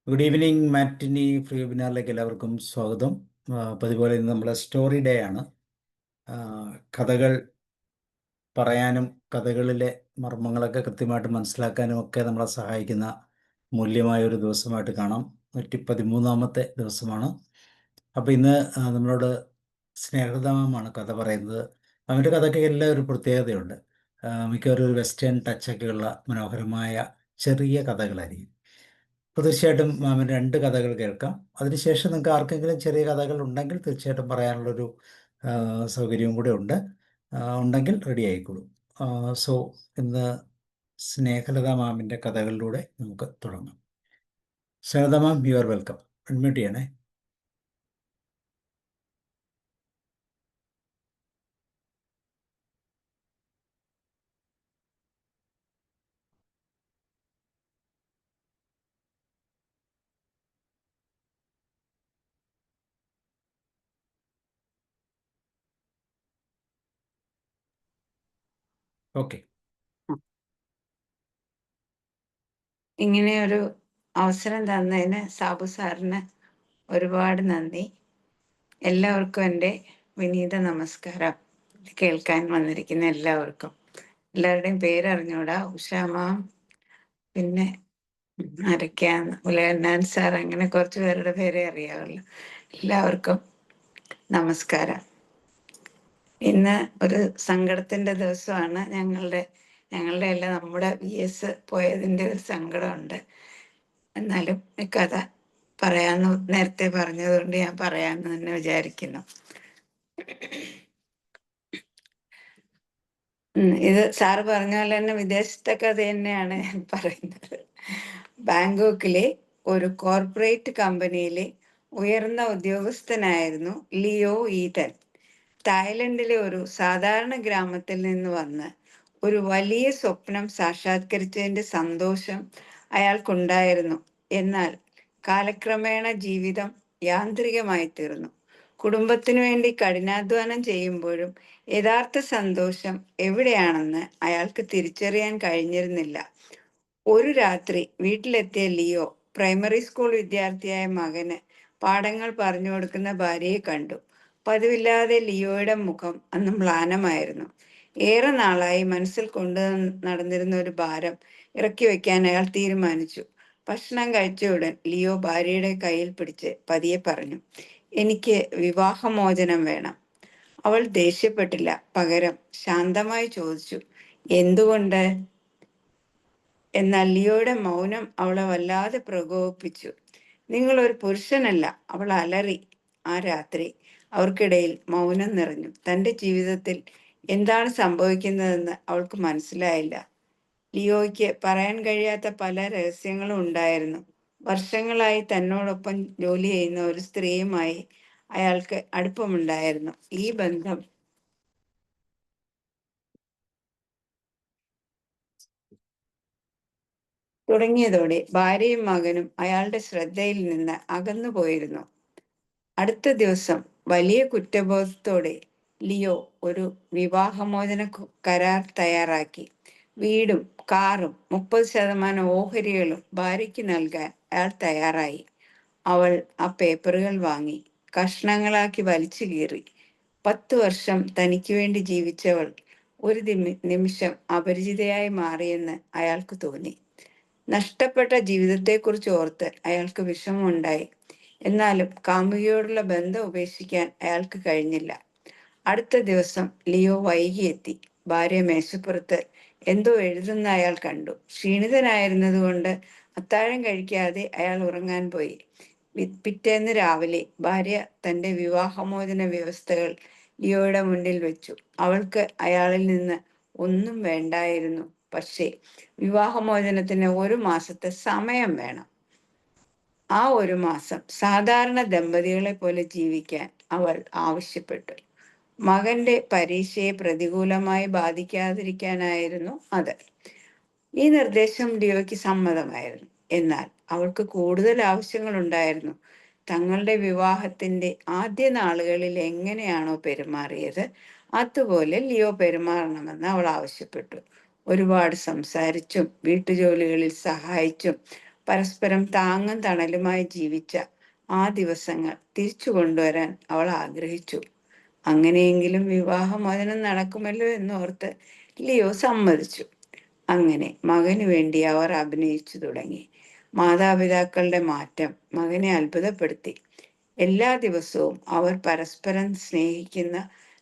Good evening മാറ്റിനി free വെബിനാറിലേക്ക് എല്ലാവർക്കും സ്വാഗതം. അതുപോലെ ഇന്ന് നമ്മളെ സ്റ്റോറി ഡേ ആണ്. കഥകൾ പറയാനും കഥകളിലെ മർമ്മങ്ങളൊക്കെ കൃത്യമായിട്ട് മനസ്സിലാക്കാനും ഒക്കെ നമ്മളെ സഹായിക്കുന്ന മൂല്യമായ ഒരു ദിവസമായിട്ട് കാണാം. 113ാമത്തെ ദിവസമാണ്. അപ്പോൾ ഇന്ന് നമ്മളോട് സ്നേഹധാമമാണ് കഥ പറയുന്നത്. അവൻ്റെ കഥയ്ക്ക് എല്ലാം ഒരു പ്രത്യേകതയുണ്ട്. മിക്കവാറും ഒരു വെസ്റ്റേൺ ടച്ചൊക്കെ ഉള്ള മനോഹരമായ ചെറിയ കഥകളായിരിക്കും. അപ്പോൾ തീർച്ചയായിട്ടും മാമൻ 2 കഥകൾ കേൾക്കാം. അതിനുശേഷം നിങ്ങൾക്ക് ആർക്കെങ്കിലും ചെറിയ കഥകൾ ഉണ്ടെങ്കിൽ തീർച്ചയായിട്ടും പറയാനുള്ളൊരു സൗകര്യവും കൂടെ ഉണ്ട്. ഉണ്ടെങ്കിൽ റെഡി ആയിക്കോളൂ. സോ ഇന്ന് സ്നേഹലത മാമിൻ്റെ കഥകളിലൂടെ നമുക്ക് തുടങ്ങാം. സ്നേഹലത മാം, യു ആർ വെൽക്കം. അഡ്മിറ്റ് ചെയ്യണേ. ഓക്കെ. ഇങ്ങനെ ഒരു അവസരം തന്നതിന് സാബു സാറിന് ഒരുപാട് നന്ദി. എല്ലാവർക്കും എൻ്റെ വിനീത നമസ്കാരം. കേൾക്കാൻ വന്നിരിക്കുന്ന എല്ലാവരുടെയും പേരറിഞ്ഞൂടാ. ഉഷാമാം, പിന്നെ ആരൊക്കെയാന്ന്, ഉലയണ്ണൻ സാർ, അങ്ങനെ കുറച്ച് പേരുടെ പേരെ അറിയാവുള്ളൂ. എല്ലാവർക്കും നമസ്കാരം. ഇന്ന് ഒരു സങ്കടത്തിന്റെ ദിവസമാണ്. ഞങ്ങളുടെ അല്ല, നമ്മുടെ VS പോയതിൻ്റെ ഒരു സങ്കടമുണ്ട്. എന്നാലും ഈ കഥ പറയാന്ന് നേരത്തെ പറഞ്ഞതുകൊണ്ട് ഞാൻ പറയാമെന്ന് തന്നെ വിചാരിക്കുന്നു. ഇത് സാറ് പറഞ്ഞ പോലെ തന്നെ വിദേശത്തെ കഥ തന്നെയാണ് ഞാൻ പറയുന്നത്. ബാങ്കോക്കിലെ ഒരു കോർപ്പറേറ്റ് കമ്പനിയിലെ ഉയർന്ന ഉദ്യോഗസ്ഥനായിരുന്നു ലിയോ ഈതൻ. തായ്ലൻഡിലെ ഒരു സാധാരണ ഗ്രാമത്തിൽ നിന്ന് വന്ന് ഒരു വലിയ സ്വപ്നം സാക്ഷാത്കരിച്ചതിന്റെ സന്തോഷം അയാൾക്കുണ്ടായിരുന്നു. എന്നാൽ കാലക്രമേണ ജീവിതം യാന്ത്രികമായി തീർന്നു. കുടുംബത്തിനു വേണ്ടി കഠിനാധ്വാനം ചെയ്യുമ്പോഴും യഥാർത്ഥ സന്തോഷം എവിടെയാണെന്ന് അയാൾക്ക് തിരിച്ചറിയാൻ കഴിഞ്ഞിരുന്നില്ല. ഒരു രാത്രി വീട്ടിലെത്തിയ ലിയോ പ്രൈമറി സ്കൂൾ വിദ്യാർത്ഥിയായ മകന് പാഠങ്ങൾ പറഞ്ഞു കൊടുക്കുന്ന ഭാര്യയെ കണ്ടു. പതിവില്ലാതെ ലിയോയുടെ മുഖം അന്ന് മ്ലാനമായിരുന്നു. ഏറെ നാളായി മനസ്സിൽ കൊണ്ടു നടന്നിരുന്ന ഒരു ഭാരം ഇറക്കി വെക്കാൻ അയാൾ തീരുമാനിച്ചു. ഭക്ഷണം കഴിച്ച ഉടൻ ലിയോ ഭാര്യയുടെ കയ്യിൽ പിടിച്ച് പതിയെ പറഞ്ഞു, "എനിക്ക് വിവാഹമോചനം വേണം." അവൾ ദേഷ്യപ്പെട്ടില്ല. പകരം ശാന്തമായി ചോദിച്ചു, "എന്തുകൊണ്ട്?" എന്നാൽ ലിയോയുടെ മൗനം അവളെ വല്ലാതെ പ്രകോപിപ്പിച്ചു. "നിങ്ങൾ ഒരു പുരുഷനല്ല," അവൾ അലറി. ആ രാത്രി അവർക്കിടയിൽ മൗനം നിറഞ്ഞു. തൻ്റെ ജീവിതത്തിൽ എന്താണ് സംഭവിക്കുന്നതെന്ന് അവൾക്ക് മനസ്സിലായില്ല. ലിയോയ്ക്ക് പറയാൻ കഴിയാത്ത പല രഹസ്യങ്ങളും ഉണ്ടായിരുന്നു. വർഷങ്ങളായി തന്നോടൊപ്പം ജോലി ചെയ്യുന്ന ഒരു സ്ത്രീയുമായി അയാൾക്ക് അടുപ്പമുണ്ടായിരുന്നു. ഈ ബന്ധം തുടങ്ങിയതോടെ ഭാര്യയും മകനും അയാളുടെ ശ്രദ്ധയിൽ നിന്ന് അകന്നുപോയിരുന്നു. അടുത്ത ദിവസം വലിയ കുറ്റബോധത്തോടെ ലിയോ ഒരു വിവാഹമോചന കരാർ തയ്യാറാക്കി. വീടും കാറും 30% ഓഹരികളും ഭാര്യയ്ക്ക് നൽകാൻ അയാൾ തയ്യാറായി. അവൾ ആ പേപ്പറുകൾ വാങ്ങി കഷ്ണങ്ങളാക്കി വലിച്ചു കീറി. 10 വർഷം തനിക്ക് വേണ്ടി ജീവിച്ചവൾ ഒരു നിമിഷം അപരിചിതയായി മാറിയെന്ന് അയാൾക്ക് തോന്നി. നഷ്ടപ്പെട്ട ജീവിതത്തെക്കുറിച്ച് ഓർത്ത് അയാൾക്ക് വിഷമമുണ്ടായി. എന്നാലും കാമുകിയോടുള്ള ബന്ധം ഉപേക്ഷിക്കാൻ അയാൾക്ക് കഴിഞ്ഞില്ല. അടുത്ത ദിവസം ലിയോ വൈകിയെത്തി. ഭാര്യ മേശപ്പുറത്ത് എന്തോ എഴുതുന്ന അയാൾ കണ്ടു. ക്ഷീണിതനായിരുന്നതുകൊണ്ട് അത്താഴം കഴിക്കാതെ അയാൾ ഉറങ്ങാൻ പോയി. പിറ്റേന്ന് രാവിലെ ഭാര്യ തൻ്റെ വിവാഹമോചന വ്യവസ്ഥകൾ ലിയോയുടെ മുന്നിൽ വെച്ചു. അവൾക്ക് അയാളിൽ നിന്ന് ഒന്നും വേണ്ടായിരുന്നു. പക്ഷേ വിവാഹമോചനത്തിന് 1 മാസത്തെ സമയം വേണം. ആ 1 മാസം സാധാരണ ദമ്പതികളെ പോലെ ജീവിക്കാൻ അവൾ ആവശ്യപ്പെട്ടു. മകന്റെ പരീക്ഷയെ പ്രതികൂലമായി ബാധിക്കാതിരിക്കാനായിരുന്നു അത്. ഈ നിർദ്ദേശം ലിയോയ്ക്ക് സമ്മതമായിരുന്നു. എന്നാൽ അവൾക്ക് കൂടുതൽ ആവശ്യങ്ങൾ ഉണ്ടായിരുന്നു. തങ്ങളുടെ വിവാഹത്തിന്റെ ആദ്യ നാളുകളിൽ എങ്ങനെയാണോ പെരുമാറിയത് അതുപോലെ ലിയോ പെരുമാറണമെന്ന് അവൾ ആവശ്യപ്പെട്ടു. ഒരുപാട് സംസാരിച്ചും വീട്ടുജോലികളിൽ സഹായിച്ചും പരസ്പരം താങ്ങും തണലുമായി ജീവിച്ച ആ ദിവസങ്ങൾ തിരിച്ചു കൊണ്ടുവരാൻ അവൾ ആഗ്രഹിച്ചു. അങ്ങനെയെങ്കിലും വിവാഹമോചനം നടക്കുമല്ലോ എന്നോർത്ത് ലിയോ സമ്മതിച്ചു. അങ്ങനെ മകന് വേണ്ടി അവർ അഭിനയിച്ചു തുടങ്ങി. മാതാപിതാക്കളുടെ മാറ്റം മകനെ അത്ഭുതപ്പെടുത്തി. എല്ലാ ദിവസവും അവർ പരസ്പരം സ്നേഹിക്കുന്ന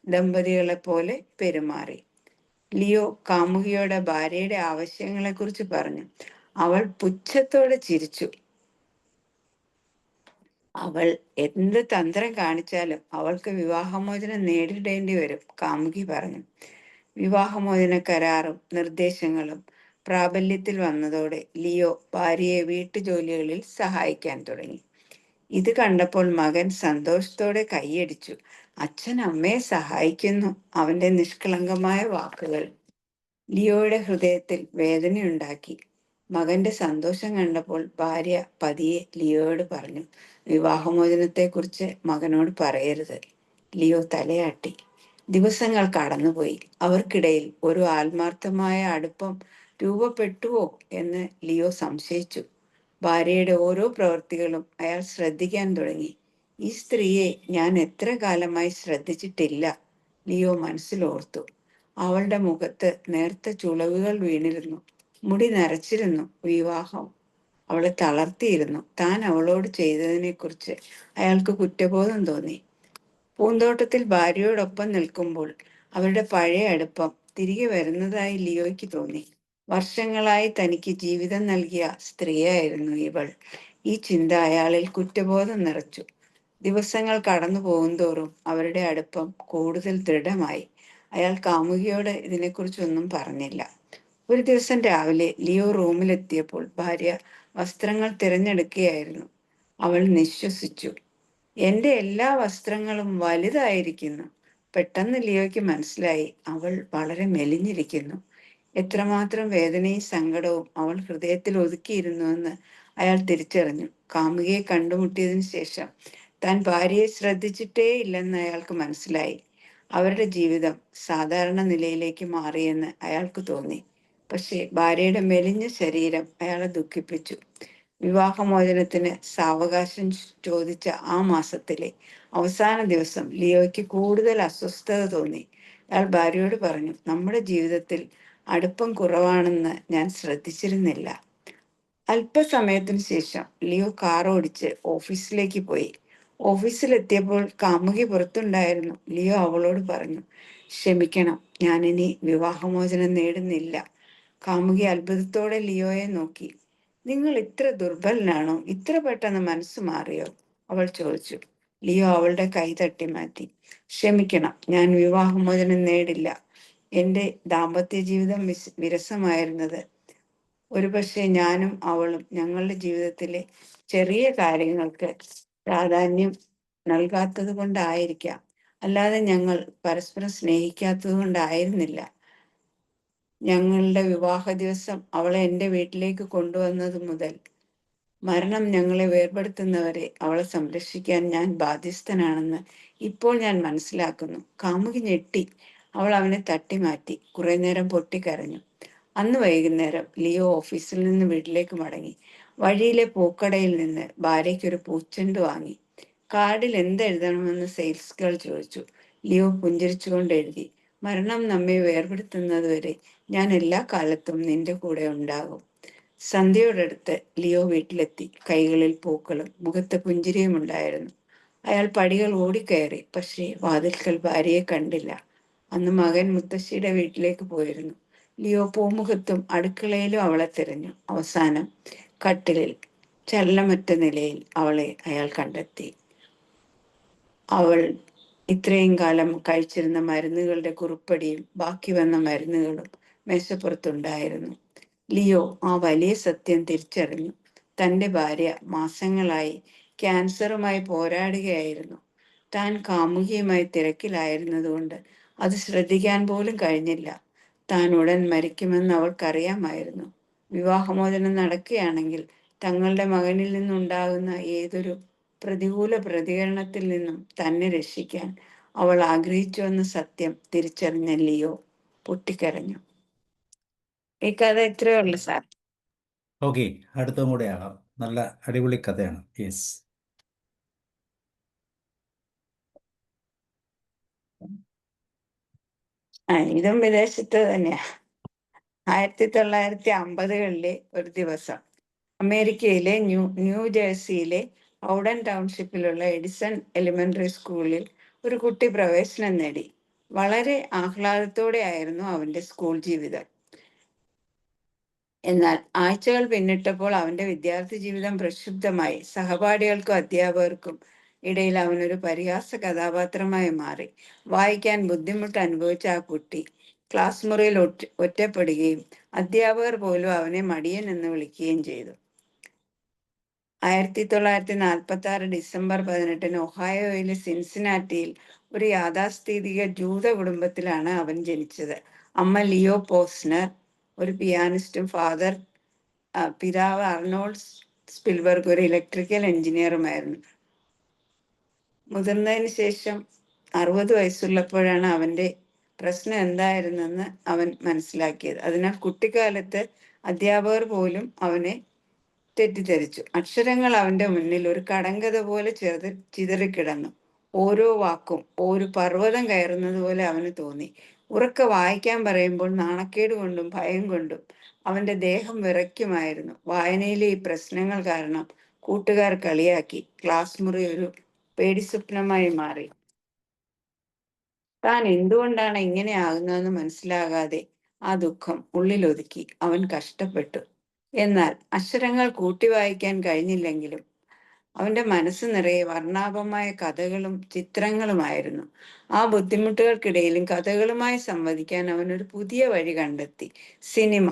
ദമ്പതികളെ പോലെ പെരുമാറി. ലിയോ കാമുകിയോട് ഭാര്യയുടെ ആവശ്യങ്ങളെക്കുറിച്ച് പറഞ്ഞു. അവൾ പുച്ഛത്തോടെ ചിരിച്ചു. അവൾ എന്ത് തന്ത്രം കാണിച്ചാലും അവൾക്ക് വിവാഹമോചനം നേരിടേണ്ടി വരും, കാമുകി പറഞ്ഞു. വിവാഹമോചന കരാറും നിർദ്ദേശങ്ങളും പ്രാബല്യത്തിൽ വന്നതോടെ ലിയോ ഭാര്യയെ വീട്ടുജോലികളിൽ സഹായിക്കാൻ തുടങ്ങി. ഇത് കണ്ടപ്പോൾ മകൻ സന്തോഷത്തോടെ കൈയടിച്ചു. അച്ഛൻ അമ്മയെ സഹായിക്കുന്നു. അവന്റെ നിഷ്കളങ്കമായ വാക്കുകൾ ലിയോയുടെ ഹൃദയത്തിൽ വേദനയുണ്ടാക്കി. മകന്റെ സന്തോഷം കണ്ടപ്പോൾ ഭാര്യ പതിയെ ലിയോയോട് പറഞ്ഞു, വിവാഹമോചനത്തെക്കുറിച്ച് മകനോട് പറയരുത്. ലിയോ തലയാട്ടി. ദിവസങ്ങൾ കടന്നുപോയി. അവർക്കിടയിൽ ഒരു ആത്മാർത്ഥമായ അടുപ്പം രൂപപ്പെട്ടുവോ എന്ന് ലിയോ സംശയിച്ചു. ഭാര്യയുടെ ഓരോ പ്രവൃത്തികളും അയാൾ ശ്രദ്ധിക്കാൻ തുടങ്ങി. ഈ സ്ത്രീയെ ഞാൻ എത്ര കാലമായി ശ്രദ്ധിച്ചിട്ടില്ല, ലിയോ മനസ്സിലോർത്തു. അവളുടെ മുഖത്ത് നേർത്ത ചുളിവുകൾ വീണിരുന്നു. മുടി നരച്ചിരുന്നു. വിവാഹം അവളെ തളർത്തിയിരുന്നു. താൻ അവളോട് ചെയ്തതിനെക്കുറിച്ച് അയാൾക്ക് കുറ്റബോധം തോന്നി. പൂന്തോട്ടത്തിൽ ഭാര്യയോടൊപ്പം നിൽക്കുമ്പോൾ അവരുടെ പഴയ അടുപ്പം തിരികെ വരുന്നതായി ലിയോയ്ക്ക് തോന്നി. വർഷങ്ങളായി തനിക്ക് ജീവിതം നൽകിയ സ്ത്രീയായിരുന്നു ഇവൾ. ഈ ചിന്ത അയാളിൽ കുറ്റബോധം നിറച്ചു. ദിവസങ്ങൾ കടന്നു പോകുന്തോറും അവരുടെ അടുപ്പം കൂടുതൽ ദൃഢമായി. അയാൾ കാമുകിയോട് ഇതിനെക്കുറിച്ചൊന്നും പറഞ്ഞില്ല. ഒരു ദിവസം രാവിലെ ലിയോ റൂമിലെത്തിയപ്പോൾ ഭാര്യ വസ്ത്രങ്ങൾ തിരഞ്ഞെടുക്കുകയായിരുന്നു. അവൾ നിശ്വസിച്ചു. എന്റെ എല്ലാ വസ്ത്രങ്ങളും വലുതായിരിക്കുന്നു. പെട്ടെന്ന് ലിയോയ്ക്ക് മനസ്സിലായി അവൾ വളരെ മെലിഞ്ഞിരിക്കുന്നു. എത്രമാത്രം വേദനയും സങ്കടവും അവൾ ഹൃദയത്തിൽ ഒതുക്കിയിരുന്നുവെന്ന് അയാൾ തിരിച്ചറിഞ്ഞു. കാമുകിയെ കണ്ടുമുട്ടിയതിനു ശേഷം താൻ ഭാര്യയെ ശ്രദ്ധിച്ചിട്ടേ ഇല്ലെന്ന് അയാൾക്ക് മനസ്സിലായി. അവരുടെ ജീവിതം സാധാരണ നിലയിലേക്ക് മാറിയെന്ന് അയാൾക്ക് തോന്നി. പക്ഷേ ഭാര്യയുടെ മെലിഞ്ഞ ശരീരം അയാളെ ദുഃഖിപ്പിച്ചു. വിവാഹമോചനത്തിന് സാവകാശം ചോദിച്ച ആ മാസത്തിലെ അവസാന ദിവസം ലിയോയ്ക്ക് കൂടുതൽ അസ്വസ്ഥത തോന്നി. അയാൾ ഭാര്യയോട് പറഞ്ഞു, നമ്മുടെ ജീവിതത്തിൽ അടുപ്പം കുറവാണെന്ന് ഞാൻ ശ്രദ്ധിച്ചിരുന്നില്ല. അല്പസമയത്തിന് ശേഷം ലിയോ കാർ ഓടിച്ച് ഓഫീസിലേക്ക് പോയി. ഓഫീസിലെത്തിയപ്പോൾ കാമുകി പുറത്തുണ്ടായിരുന്നു. ലിയോ അവളോട് പറഞ്ഞു, ക്ഷമിക്കണം, ഞാനിനി വിവാഹമോചനം നേടുന്നില്ല. കാമുകി അത്ഭുതത്തോടെ ലിയോയെ നോക്കി. നിങ്ങൾ ഇത്ര ദുർബലനാണോ? ഇത്ര പെട്ടെന്ന് മനസ്സ് മാറിയോ? അവൾ ചോദിച്ചു. ലിയോ അവളുടെ കൈ തട്ടി മാറ്റി. ക്ഷമിക്കണം, ഞാൻ വിവാഹമോചനം നേടില്ല. എൻ്റെ ദാമ്പത്യ ജീവിതം വിരസമായിരുന്നത് ഒരുപക്ഷെ ഞാനും അവളും ഞങ്ങളുടെ ജീവിതത്തിലെ ചെറിയ കാര്യങ്ങൾക്ക് പ്രാധാന്യം നൽകാത്തത് കൊണ്ടായിരിക്കാം. അല്ലാതെ ഞങ്ങൾ പരസ്പരം സ്നേഹിക്കാത്തത് കൊണ്ടായിരുന്നില്ല. ഞങ്ങളുടെ വിവാഹ ദിവസം അവളെ എൻ്റെ വീട്ടിലേക്ക് കൊണ്ടുവന്നത് മുതൽ മരണം ഞങ്ങളെ വേർപെടുത്തുന്നവരെ അവളെ സംരക്ഷിക്കാൻ ഞാൻ ബാധ്യസ്ഥനാണെന്ന് ഇപ്പോൾ ഞാൻ മനസ്സിലാക്കുന്നു. കാമുകി ഞെട്ടി. അവൾ അവനെ തട്ടി മാറ്റി. കുറെ നേരം പൊട്ടിക്കരഞ്ഞു. അന്ന് വൈകുന്നേരം ലിയോ ഓഫീസിൽ നിന്ന് വീട്ടിലേക്ക് മടങ്ങി. വഴിയിലെ പൂക്കടയിൽ നിന്ന് ഭാര്യയ്ക്കൊരു പൂച്ചെണ്ട് വാങ്ങി. കാർഡിൽ എന്തെഴുതണമെന്ന് സെയിൽസ് ഗേൾ ചോദിച്ചു. ലിയോ പുഞ്ചിരിച്ചുകൊണ്ട് എഴുതി, മരണം നമ്മെ വേർപെടുത്തുന്നതുവരെ ഞാൻ എല്ലാ കാലത്തും നിന്റെ കൂടെ ഉണ്ടാകും. സന്ധ്യയോടടുത്ത് ലിയോ വീട്ടിലെത്തി. കൈകളിൽ പൂക്കളും മുഖത്ത് പുഞ്ചിരിയും ഉണ്ടായിരുന്നു. അയാൾ പടികൾ ഓടിക്കയറി. പക്ഷേ വാതിൽക്കൽ ഭാര്യയെ കണ്ടില്ല. അന്ന് മകൻ മുത്തശ്ശിയുടെ വീട്ടിലേക്ക് പോയിരുന്നു. ലിയോ പൂമുഖത്തും അടുക്കളയിലും അവളെ തിരഞ്ഞു. അവസാനം കട്ടിലിൽ ചലനമറ്റ നിലയിൽ അവളെ അയാൾ കണ്ടെത്തി. അവൾ ഇത്രയും കാലം കഴിച്ചിരുന്ന മരുന്നുകളുടെ കുറിപ്പടിയും ബാക്കി വന്ന മരുന്നുകളും മേശപ്പുറത്തുണ്ടായിരുന്നു. ലിയോ ആ വലിയ സത്യം തിരിച്ചറിഞ്ഞു. തൻ്റെ ഭാര്യ മാസങ്ങളായി ക്യാൻസറുമായി പോരാടുകയായിരുന്നു. താൻ കാമുകിയുമായി തിരക്കിലായിരുന്നതുകൊണ്ട് അത് ശ്രദ്ധിക്കാൻ പോലും കഴിഞ്ഞില്ല. താൻ ഉടൻ മരിക്കുമെന്ന് അവൾക്കറിയാമായിരുന്നു. വിവാഹമോചനം നടക്കുകയാണെങ്കിൽ തങ്ങളുടെ മകനിൽ നിന്നുണ്ടാകുന്ന ഏതൊരു പ്രതികൂല പ്രതികരണത്തിൽ നിന്നും തന്നെ രക്ഷിക്കാൻ അവൾ ആഗ്രഹിച്ചുവെന്ന സത്യം തിരിച്ചറിഞ്ഞ ലിയോ പൊട്ടിക്കരഞ്ഞു. ഈ കഥ ഇത്രയേ ഉള്ളൂ സാർ. ഓക്കെ, അടുത്തതും കൂടെ ആകാം. നല്ല അടിപൊളി കഥയാണ്. യെസ്. ഇതും വിദേശത്ത് തന്നെയാ. 1950കളിലെ ഒരു ദിവസം അമേരിക്കയിലെ ന്യൂജേഴ്സിയിലെ ഔഡൻ ടൗൺഷിപ്പിലുള്ള എഡിസൺ എലിമെന്ററി സ്കൂളിൽ ഒരു കുട്ടി പ്രവേശനം നേടി. വളരെ ആഹ്ലാദത്തോടെയായിരുന്നു അവന്റെ സ്കൂൾ ജീവിതം. എന്നാൽ ആഴ്ചകൾ പിന്നിട്ടപ്പോൾ അവന്റെ വിദ്യാർത്ഥി ജീവിതം പ്രക്ഷുബ്ധമായി. സഹപാഠികൾക്കും അധ്യാപകർക്കും ഇടയിൽ അവനൊരു പരിഹാസ കഥാപാത്രമായി മാറി. വായിക്കാൻ ബുദ്ധിമുട്ട് അനുഭവിച്ച ആ കുട്ടി ക്ലാസ് മുറിയിൽ ഒറ്റപ്പെടുകയും അധ്യാപകർ പോലും അവനെ മടിയൻ എന്ന് വിളിക്കുകയും ചെയ്തു. 1946 ഡിസംബർ 18 ഒഹായോയിലെ സിൻസിനാറ്റിയിൽ ഒരു യാഥാസ്ഥിതിക ജൂത കുടുംബത്തിലാണ് അവൻ ജനിച്ചത്. അമ്മ ലിയോ പോസ്നർ ഒരു പിയാനിസ്റ്റും പിതാവ് അർണോൾഡ് സ്പിൽബർഗ് ഒരു ഇലക്ട്രിക്കൽ എഞ്ചിനീയറുമായിരുന്നു. മുതിർന്നതിന് ശേഷം 60 വയസ്സുള്ളപ്പോഴാണ് അവന്റെ പ്രശ്നം എന്തായിരുന്നെന്ന് അവൻ മനസ്സിലാക്കിയത്. അതിനാൽ കുട്ടിക്കാലത്ത് അധ്യാപകർ പോലും അവനെ തെറ്റിദ്ധരിച്ചു. അക്ഷരങ്ങൾ അവന്റെ മുന്നിൽ ഒരു കടങ്കഥ പോലെ ചിതറിക്കിടന്നു. ഓരോ വാക്കും ഒരു പർവ്വതം കയറുന്നത് പോലെ അവന് തോന്നി. ഉറക്കെ വായിക്കാൻ പറയുമ്പോൾ നാണക്കേട് കൊണ്ടും ഭയം കൊണ്ടും അവന്റെ ദേഹം വിറയ്ക്കുമായിരുന്നു. വായനയിലെ ഈ പ്രശ്നങ്ങൾ കാരണം കൂട്ടുകാർ കളിയാക്കി. ക്ലാസ് മുറി ഒരു പേടിസ്വപ്നമായി മാറി. താൻ എന്തുകൊണ്ടാണ് ഇങ്ങനെ ആകുന്നതെന്ന് മനസ്സിലാകാതെ ആ ദുഃഖം ഉള്ളിലൊതുക്കി അവൻ കഷ്ടപ്പെട്ടു. എന്നാൽ അക്ഷരങ്ങൾ കൂട്ടി വായിക്കാൻ കഴിഞ്ഞില്ലെങ്കിലും അവന്റെ മനസ്സ് നിറയെ വർണ്ണാഭമായ കഥകളും ചിത്രങ്ങളുമായിരുന്നു. ആ ബുദ്ധിമുട്ടുകൾക്കിടയിലും കഥകളുമായി സംവദിക്കാൻ അവനൊരു പുതിയ വഴി കണ്ടെത്തി: സിനിമ.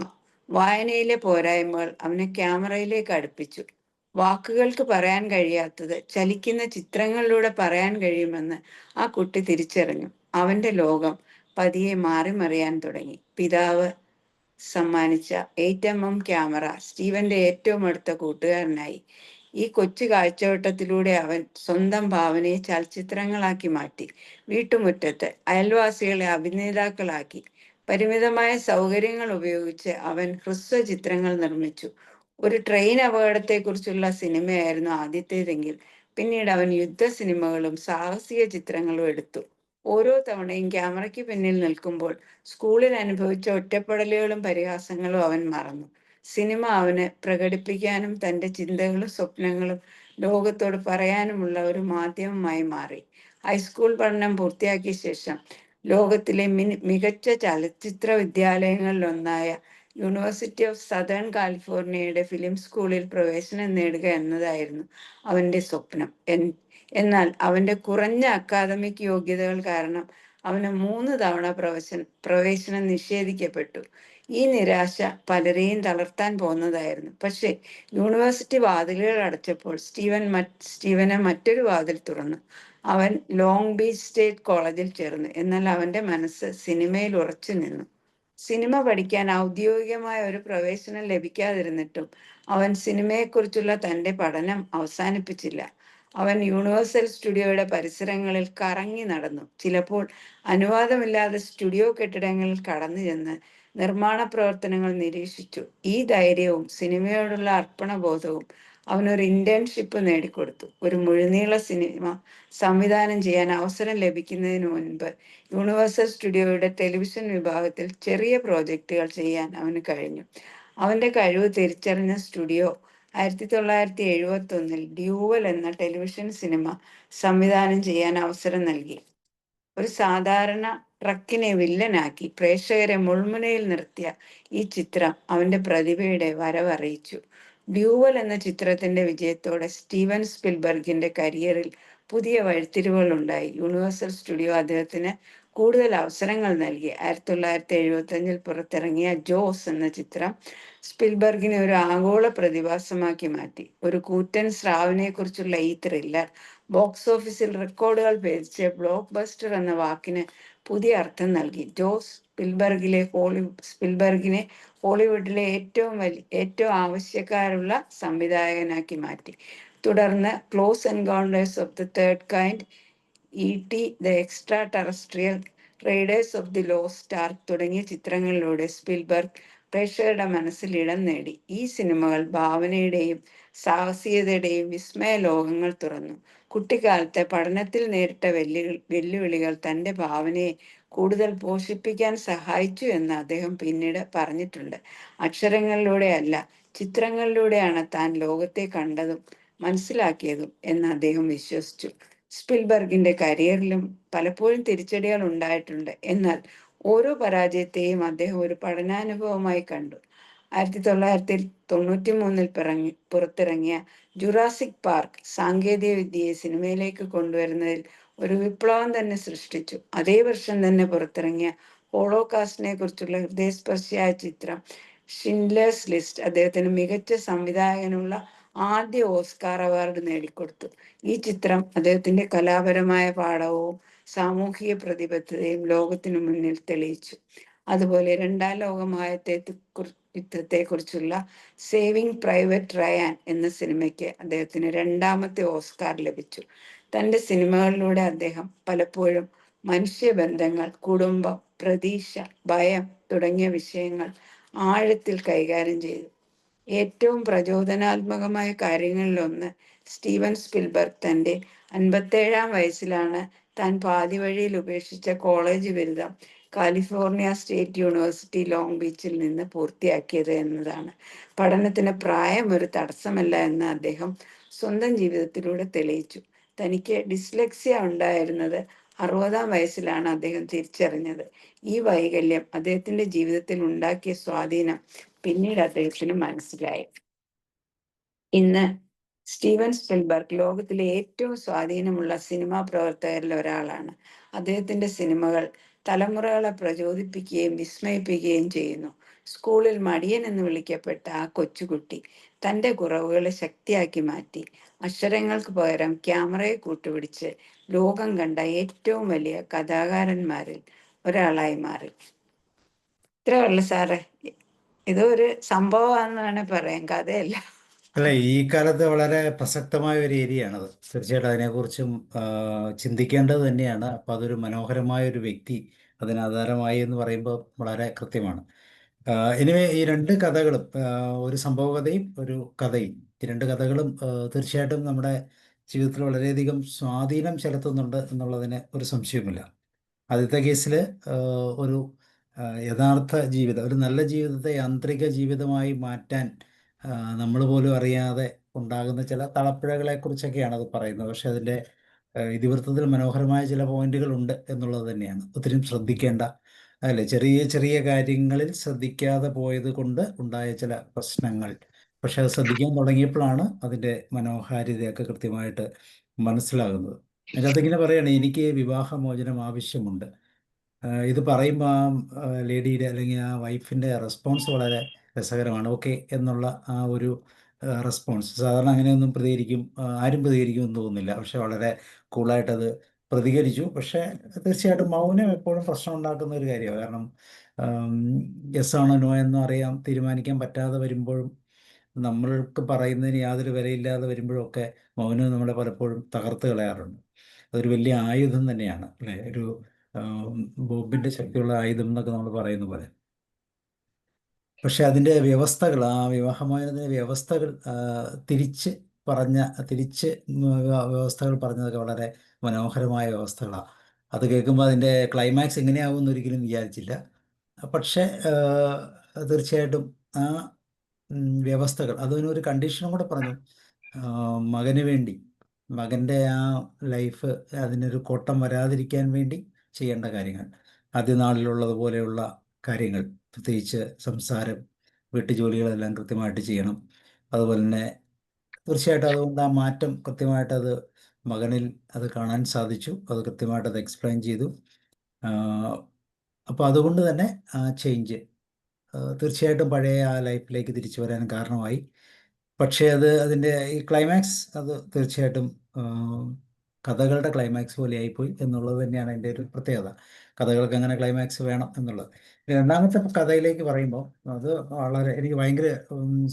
വായനയിലെ പോരായ്മകൾ അവനെ ക്യാമറയിലേക്ക് അടുപ്പിച്ചു. വാക്കുകൾക്ക് പറയാൻ കഴിയാത്തത് ചലിക്കുന്ന ചിത്രങ്ങളിലൂടെ പറയാൻ കഴിയുമെന്ന് ആ കുട്ടി തിരിച്ചറിഞ്ഞു. അവന്റെ ലോകം പതിയെ മാറി മറിയാൻ തുടങ്ങി. പിതാവ് സമ്മാനിച്ച 8mm ക്യാമറ സ്റ്റീവന്റെ ഏറ്റവും അടുത്ത കൂട്ടുകാരനായി. ഈ കൊച്ചു കാഴ്ചവട്ടത്തിലൂടെ അവൻ സ്വന്തം ഭാവനയെ ചലച്ചിത്രങ്ങളാക്കി മാറ്റി. വീട്ടുമുറ്റത്ത് അയൽവാസികളെ അഭിനേതാക്കളാക്കി. പരിമിതമായ സൗകര്യങ്ങൾ ഉപയോഗിച്ച് അവൻ ഹ്രസ്വ ചിത്രങ്ങൾ നിർമ്മിച്ചു. ഒരു ട്രെയിൻ അപകടത്തെക്കുറിച്ചുള്ള സിനിമയായിരുന്നു ആദ്യത്തേതെങ്കിൽ പിന്നീട് അവൻ യുദ്ധ സിനിമകളും സാഹസിക ചിത്രങ്ങളും എടുത്തു. ഓരോ തവണയും ക്യാമറയ്ക്ക് പിന്നിൽ നിൽക്കുമ്പോൾ സ്കൂളിൽ അനുഭവിച്ച ഒറ്റപ്പെടലുകളും പരിഹാസങ്ങളും അവൻ മറന്നു. സിനിമ അവന് പ്രകടിപ്പിക്കാനും തൻ്റെ ചിന്തകളും സ്വപ്നങ്ങളും ലോകത്തോട് പറയാനുമുള്ള ഒരു മാധ്യമമായി മാറി. ഹൈസ്കൂൾ പഠനം പൂർത്തിയാക്കിയ ശേഷം ലോകത്തിലെ മികച്ച ചലച്ചിത്ര വിദ്യാലയങ്ങളിലൊന്നായ യൂണിവേഴ്സിറ്റി ഓഫ് സദേൺ കാലിഫോർണിയയുടെ ഫിലിം സ്കൂളിൽ പ്രവേശനം നേടുക എന്നതായിരുന്നു അവൻ്റെ സ്വപ്നം. എന്നാൽ അവൻ്റെ കുറഞ്ഞ അക്കാദമിക് യോഗ്യതകൾ കാരണം അവന് 3 തവണ പ്രവേശനം നിഷേധിക്കപ്പെട്ടു. ഈ നിരാശ പലരെയും തളർത്താൻ പോകുന്നതായിരുന്നു. പക്ഷേ യൂണിവേഴ്സിറ്റി വാതിലുകൾ അടച്ചപ്പോൾ സ്റ്റീവന് മറ്റൊരു വാതിൽ തുറന്നു. അവൻ ലോങ് ബീച്ച് സ്റ്റേറ്റ് കോളേജിൽ ചേർന്നു. എന്നാൽ അവന്റെ മനസ്സ് സിനിമയിൽ ഉറച്ചു നിന്നു. സിനിമ പഠിക്കാൻ ഔദ്യോഗികമായ ഒരു പ്രവേശനം ലഭിക്കാതിരുന്നിട്ടും അവൻ സിനിമയെക്കുറിച്ചുള്ള തൻ്റെ പഠനം അവസാനിപ്പിച്ചില്ല. അവൻ യൂണിവേഴ്സൽ സ്റ്റുഡിയോയുടെ പരിസരങ്ങളിൽ കറങ്ങി നടന്നു. ചിലപ്പോൾ അനുവാദമില്ലാതെ സ്റ്റുഡിയോ കെട്ടിടങ്ങളിൽ കടന്നു ചെന്ന് നിർമ്മാണ പ്രവർത്തനങ്ങൾ നിരീക്ഷിച്ചു. ഈ ധൈര്യവും സിനിമയോടുള്ള അർപ്പണബോധവും അവനൊരു ഇന്റേൺഷിപ്പ് നേടിക്കൊടുത്തു. ഒരു മുഴുനീള സിനിമ സംവിധാനം ചെയ്യാൻ അവസരം ലഭിക്കുന്നതിന് മുൻപ് യൂണിവേഴ്സൽ സ്റ്റുഡിയോയുടെ ടെലിവിഷൻ വിഭാഗത്തിൽ ചെറിയ പ്രോജക്റ്റുകൾ ചെയ്യാൻ അവന് കഴിഞ്ഞു. അവന്റെ കഴിവ് തിരിച്ചറിഞ്ഞ സ്റ്റുഡിയോ 1971 ഡ്യൂവൽ എന്ന ടെലിവിഷൻ സിനിമ സംവിധാനം ചെയ്യാൻ അവസരം നൽകി. ഒരു സാധാരണ ട്രക്കിനെ വില്ലനാക്കി പ്രേക്ഷകരെ മുൾമുനയിൽ നിർത്തിയ ഈ ചിത്രം അവന്റെ പ്രതിഭയുടെ വരവറിയിച്ചു. ഡ്യൂവൽ എന്ന ചിത്രത്തിന്റെ വിജയത്തോടെ സ്റ്റീവൻ സ്പിൽബർഗിന്റെ കരിയറിൽ പുതിയ വഴിത്തിരിവുകൾ ഉണ്ടായി. യൂണിവേഴ്സൽ സ്റ്റുഡിയോ അദ്ദേഹത്തിന് കൂടുതൽ അവസരങ്ങൾ നൽകി. 1975 പുറത്തിറങ്ങിയ ജോസ് എന്ന ചിത്രം സ്പിൽബർഗിനെ ഒരു ആഗോള പ്രതിഭാസമാക്കി മാറ്റി. ഒരു കൂറ്റൻ സ്രാവിനെ കുറിച്ചുള്ള ഈ ത്രില്ലർ ബോക്സ് ഓഫീസിൽ റെക്കോർഡുകൾ ഭേദിച്ച് ബ്ലോക്ക് ബസ്റ്റർ എന്ന വാക്കിന് പുതിയ അർത്ഥം നൽകി. ജോസ് സ്പിൽബർഗിനെ ഹോളിവുഡിലെ ഏറ്റവും ആവശ്യക്കാരുള്ള സംവിധായകനാക്കി മാറ്റി. തുടർന്ന് Close Encounters of the Third Kind, E.T. The Extra Terrestrial, Raiders of the Lost Ark തുടങ്ങിയ ചിത്രങ്ങളിലൂടെ സ്പിൽബർഗ് പ്രേക്ഷകരുടെ മനസ്സിൽ ഇടം നേടി. ഈ സിനിമകൾ ഭാവനയുടെയും സാഹസികതയുടെയും വിസ്മയ ലോകങ്ങൾ തുറന്നു. കുട്ടിക്കാലത്തെ പഠനത്തിൽ നേരിട്ട വെല്ലുവിളികൾ തൻ്റെ ഭാവനയെ കൂടുതൽ പോഷിപ്പിക്കാൻ സഹായിച്ചു എന്ന് അദ്ദേഹം പിന്നീട് പറഞ്ഞിട്ടുണ്ട്. അക്ഷരങ്ങളിലൂടെയല്ല, ചിത്രങ്ങളിലൂടെയാണ് താൻ ലോകത്തെ കണ്ടതും മനസ്സിലാക്കിയതും എന്ന് അദ്ദേഹം വിശ്വസിച്ചു. സ്പിൽബർഗിന്റെ കരിയറിലും പലപ്പോഴും തിരിച്ചടികൾ ഉണ്ടായിട്ടുണ്ട്. എന്നാൽ ഓരോ പരാജയത്തെയും അദ്ദേഹം ഒരു പഠനാനുഭവമായി കണ്ടു. 1993 പുറത്തിറങ്ങിയ ജുറാസിക് പാർക്ക് സാങ്കേതിക വിദ്യയെ സിനിമയിലേക്ക് കൊണ്ടുവരുന്നതിൽ ഒരു വിപ്ലവം തന്നെ സൃഷ്ടിച്ചു. അതേ വർഷം തന്നെ പുറത്തിറങ്ങിയ ഹോളോകാസ്റ്റിനെ കുറിച്ചുള്ള ഹൃദയസ്പർശിയായ ചിത്രം ഷിൻഡ്ലേഴ്സ് ലിസ്റ്റ് അദ്ദേഹത്തിന് മികച്ച സംവിധായകനുള്ള ആദ്യ ഓസ്കാർ അവാർഡ് നേടിക്കൊടുത്തു. ഈ ചിത്രം അദ്ദേഹത്തിന്റെ കലാപരമായ പാഠവും സാമൂഹിക പ്രതിബദ്ധതയും ലോകത്തിനു മുന്നിൽ തെളിയിച്ചു. അതുപോലെ രണ്ടാം യുദ്ധത്തെക്കുറിച്ചുള്ള സേവിംഗ് പ്രൈവറ്റ് റയാൻ എന്ന സിനിമയ്ക്ക് അദ്ദേഹത്തിന് രണ്ടാമത്തെ ഓസ്കാർ ലഭിച്ചു. തൻ്റെ സിനിമകളിലൂടെ അദ്ദേഹം പലപ്പോഴും മനുഷ്യബന്ധങ്ങൾ, കുടുംബം, പ്രതീക്ഷ, ഭയം തുടങ്ങിയ വിഷയങ്ങൾ ആഴത്തിൽ കൈകാര്യം ചെയ്തു. ഏറ്റവും പ്രചോദനാത്മകമായ കാര്യങ്ങളിലൊന്ന്, സ്റ്റീവൻ സ്പിൽബർഗ് തൻ്റെ 57-ാം വയസ്സിലാണ് താൻ പാതി വഴിയിൽ ഉപേക്ഷിച്ച കോളേജ് ബിരുദം കാലിഫോർണിയ സ്റ്റേറ്റ് യൂണിവേഴ്സിറ്റി ലോങ് ബീച്ചിൽ നിന്ന് പൂർത്തിയാക്കിയത് എന്നതാണ്. പഠനത്തിന് പ്രായം ഒരു തടസ്സമല്ല എന്ന് അദ്ദേഹം സ്വന്തം ജീവിതത്തിലൂടെ തെളിയിച്ചു. തനിക്ക് ഡിസ്ലെക്സിയ ഉണ്ടായിരുന്നത് 60-ാം വയസ്സിലാണ് അദ്ദേഹം തിരിച്ചറിഞ്ഞത്. ഈ വൈകല്യം അദ്ദേഹത്തിന്റെ ജീവിതത്തിൽ ഉണ്ടാക്കിയ സ്വാധീനം പിന്നീട് അദ്ദേഹത്തിന് മനസ്സിലായി. ഇന്ന് സ്റ്റീവൻ സ്പിൽബർഗ് ലോകത്തിലെ ഏറ്റവും സ്വാധീനമുള്ള സിനിമാ പ്രവർത്തകരിൽ ഒരാളാണ്. അദ്ദേഹത്തിന്റെ സിനിമകൾ തലമുറകളെ പ്രചോദിപ്പിക്കുകയും വിസ്മയിപ്പിക്കുകയും ചെയ്യുന്നു. സ്കൂളിൽ മടിയൻ എന്ന് വിളിക്കപ്പെട്ട ആ കൊച്ചുകുട്ടി തൻ്റെ കുറവുകളെ ശക്തിയാക്കി മാറ്റി. അക്ഷരങ്ങൾക്ക് പകരം ക്യാമറയെ കൂട്ടുപിടിച്ച് ലോകം കണ്ട ഏറ്റവും വലിയ കഥാകാരന്മാരിൽ ഒരാളായി മാറി. ഇത്രയുള്ള സാറേ, ഇതൊരു സംഭവമാണെന്ന് വേണേൽ പറയാം, കഥയല്ല. അല്ല, ഈ കാലത്ത് വളരെ പ്രസക്തമായ ഒരു ഏരിയയാണത്. തീർച്ചയായിട്ടും അതിനെക്കുറിച്ചും ചിന്തിക്കേണ്ടത് തന്നെയാണ്. അപ്പോൾ അതൊരു മനോഹരമായ ഒരു വ്യക്തി അതിനാധാരമായി എന്ന് പറയുമ്പോൾ വളരെ കൃത്യമാണ്. ഇനിവേ, ഈ രണ്ട് കഥകളും, ഒരു സംഭവകഥയും ഒരു കഥയും, ഈ രണ്ട് കഥകളും തീർച്ചയായിട്ടും നമ്മുടെ ജീവിതത്തിൽ വളരെയധികം സ്വാധീനം ചെലുത്തുന്നുണ്ട് എന്നുള്ളതിന് ഒരു സംശയവുമില്ല. ആദ്യത്തെ കേസിൽ ഒരു യഥാർത്ഥ ജീവിതം, ഒരു നല്ല ജീവിതത്തെ യാന്ത്രിക ജീവിതമായി മാറ്റാൻ നമ്മൾ പോലും അറിയാതെ ഉണ്ടാകുന്ന ചില തളപ്പിഴകളെ കുറിച്ചൊക്കെയാണ് അത് പറയുന്നത്. പക്ഷെ അതിൻ്റെ ഇതിവൃത്തത്തിൽ മനോഹരമായ ചില പോയിന്റുകൾ ഉണ്ട് എന്നുള്ളത് തന്നെയാണ്. ഒത്തിരി ശ്രദ്ധിക്കേണ്ട, അല്ലേ, ചെറിയ ചെറിയ കാര്യങ്ങളിൽ ശ്രദ്ധിക്കാതെ പോയത് കൊണ്ട് ഉണ്ടായ ചില പ്രശ്നങ്ങൾ. പക്ഷെ അത് ശ്രദ്ധിക്കാൻ തുടങ്ങിയപ്പോഴാണ് അതിൻ്റെ മനോഹാരിതയൊക്കെ കൃത്യമായിട്ട് മനസ്സിലാകുന്നത്. അതിനകത്ത് ഇങ്ങനെ പറയുകയാണ്, എനിക്ക് വിവാഹമോചനം ആവശ്യമുണ്ട്. ഇത് പറയുമ്പോൾ ആ ലേഡിയുടെ അല്ലെങ്കിൽ ആ വൈഫിൻ്റെ റെസ്പോൺസ് വളരെ രസകരമാണ്. ഓക്കെ എന്നുള്ള ആ ഒരു റെസ്പോൺസ്. സാധാരണ അങ്ങനെയൊന്നും ആരും പ്രതികരിക്കുമെന്ന് തോന്നുന്നില്ല. പക്ഷെ വളരെ കൂളായിട്ടത് പ്രതികരിച്ചു. പക്ഷേ തീർച്ചയായിട്ടും മൗനം എപ്പോഴും പ്രശ്നം ഉണ്ടാക്കുന്ന ഒരു കാര്യമാണ്. കാരണം യെസ് ആണോ നോ എന്നോ അറിയാൻ തീരുമാനിക്കാൻ പറ്റാതെ വരുമ്പോഴും, നമ്മൾക്ക് പറയുന്നതിന് യാതൊരു വിലയില്ലാതെ വരുമ്പോഴൊക്കെ മൗനം നമ്മളെ പലപ്പോഴും തകർത്ത് കളയാറുണ്ട്. അതൊരു വലിയ ആയുധം തന്നെയാണ്, അല്ലേ? ഒരു ബോംബിൻ്റെ ശക്തിയുള്ള ആയുധം എന്നൊക്കെ നമ്മൾ പറയുന്ന പോലെ. പക്ഷെ അതിൻ്റെ വ്യവസ്ഥകൾ, ആ വിവാഹമോചനത്തിൻ്റെ വ്യവസ്ഥകൾ തിരിച്ച് പറഞ്ഞ തിരിച്ച് വ്യവസ്ഥകൾ പറഞ്ഞതൊക്കെ വളരെ മനോഹരമായ വ്യവസ്ഥകളാണ്. അത് കേൾക്കുമ്പോൾ അതിൻ്റെ ക്ലൈമാക്സ് എങ്ങനെയാവുമെന്ന് ഒരിക്കലും വിചാരിച്ചില്ല. പക്ഷേ തീർച്ചയായിട്ടും ആ വ്യവസ്ഥകൾ, അതിനൊരു കണ്ടീഷനും കൂടെ പറഞ്ഞു. മകന് വേണ്ടി, മകൻ്റെ ആ ലൈഫ്, അതിനൊരു കോട്ടം വരാതിരിക്കാൻ വേണ്ടി ചെയ്യേണ്ട കാര്യങ്ങൾ, ആദ്യനാളിലുള്ളതുപോലെയുള്ള കാര്യങ്ങൾ, പ്രത്യേകിച്ച് സംസാരം, വീട്ടുജോലികളെല്ലാം കൃത്യമായിട്ട് ചെയ്യണം. അതുപോലെ തന്നെ തീർച്ചയായിട്ടും അതുകൊണ്ട് ആ മാറ്റം കൃത്യമായിട്ട് അത് മകനിൽ അത് കാണാൻ സാധിച്ചു. അത് കൃത്യമായിട്ട് അത് എക്സ്പ്ലെയിൻ ചെയ്തു. അപ്പോൾ അതുകൊണ്ട് തന്നെ ആ ചേഞ്ച് തീർച്ചയായിട്ടും പഴയ ആ ലൈഫിലേക്ക് തിരിച്ചു വരാൻ കാരണമായി. പക്ഷേ അതിൻ്റെ ഈ ക്ലൈമാക്സ് അത് തീർച്ചയായിട്ടും കഥകളുടെ ക്ലൈമാക്സ് പോലെ ആയിപ്പോയി എന്നുള്ളത് തന്നെയാണ് എൻ്റെ ഒരു പ്രത്യേകത. കഥകൾക്ക് അങ്ങനെ ക്ലൈമാക്സ് വേണം എന്നുള്ളത്. രണ്ടാമത്തെ കഥയിലേക്ക് പറയുമ്പോൾ, അത് വളരെ എനിക്ക് ഭയങ്കര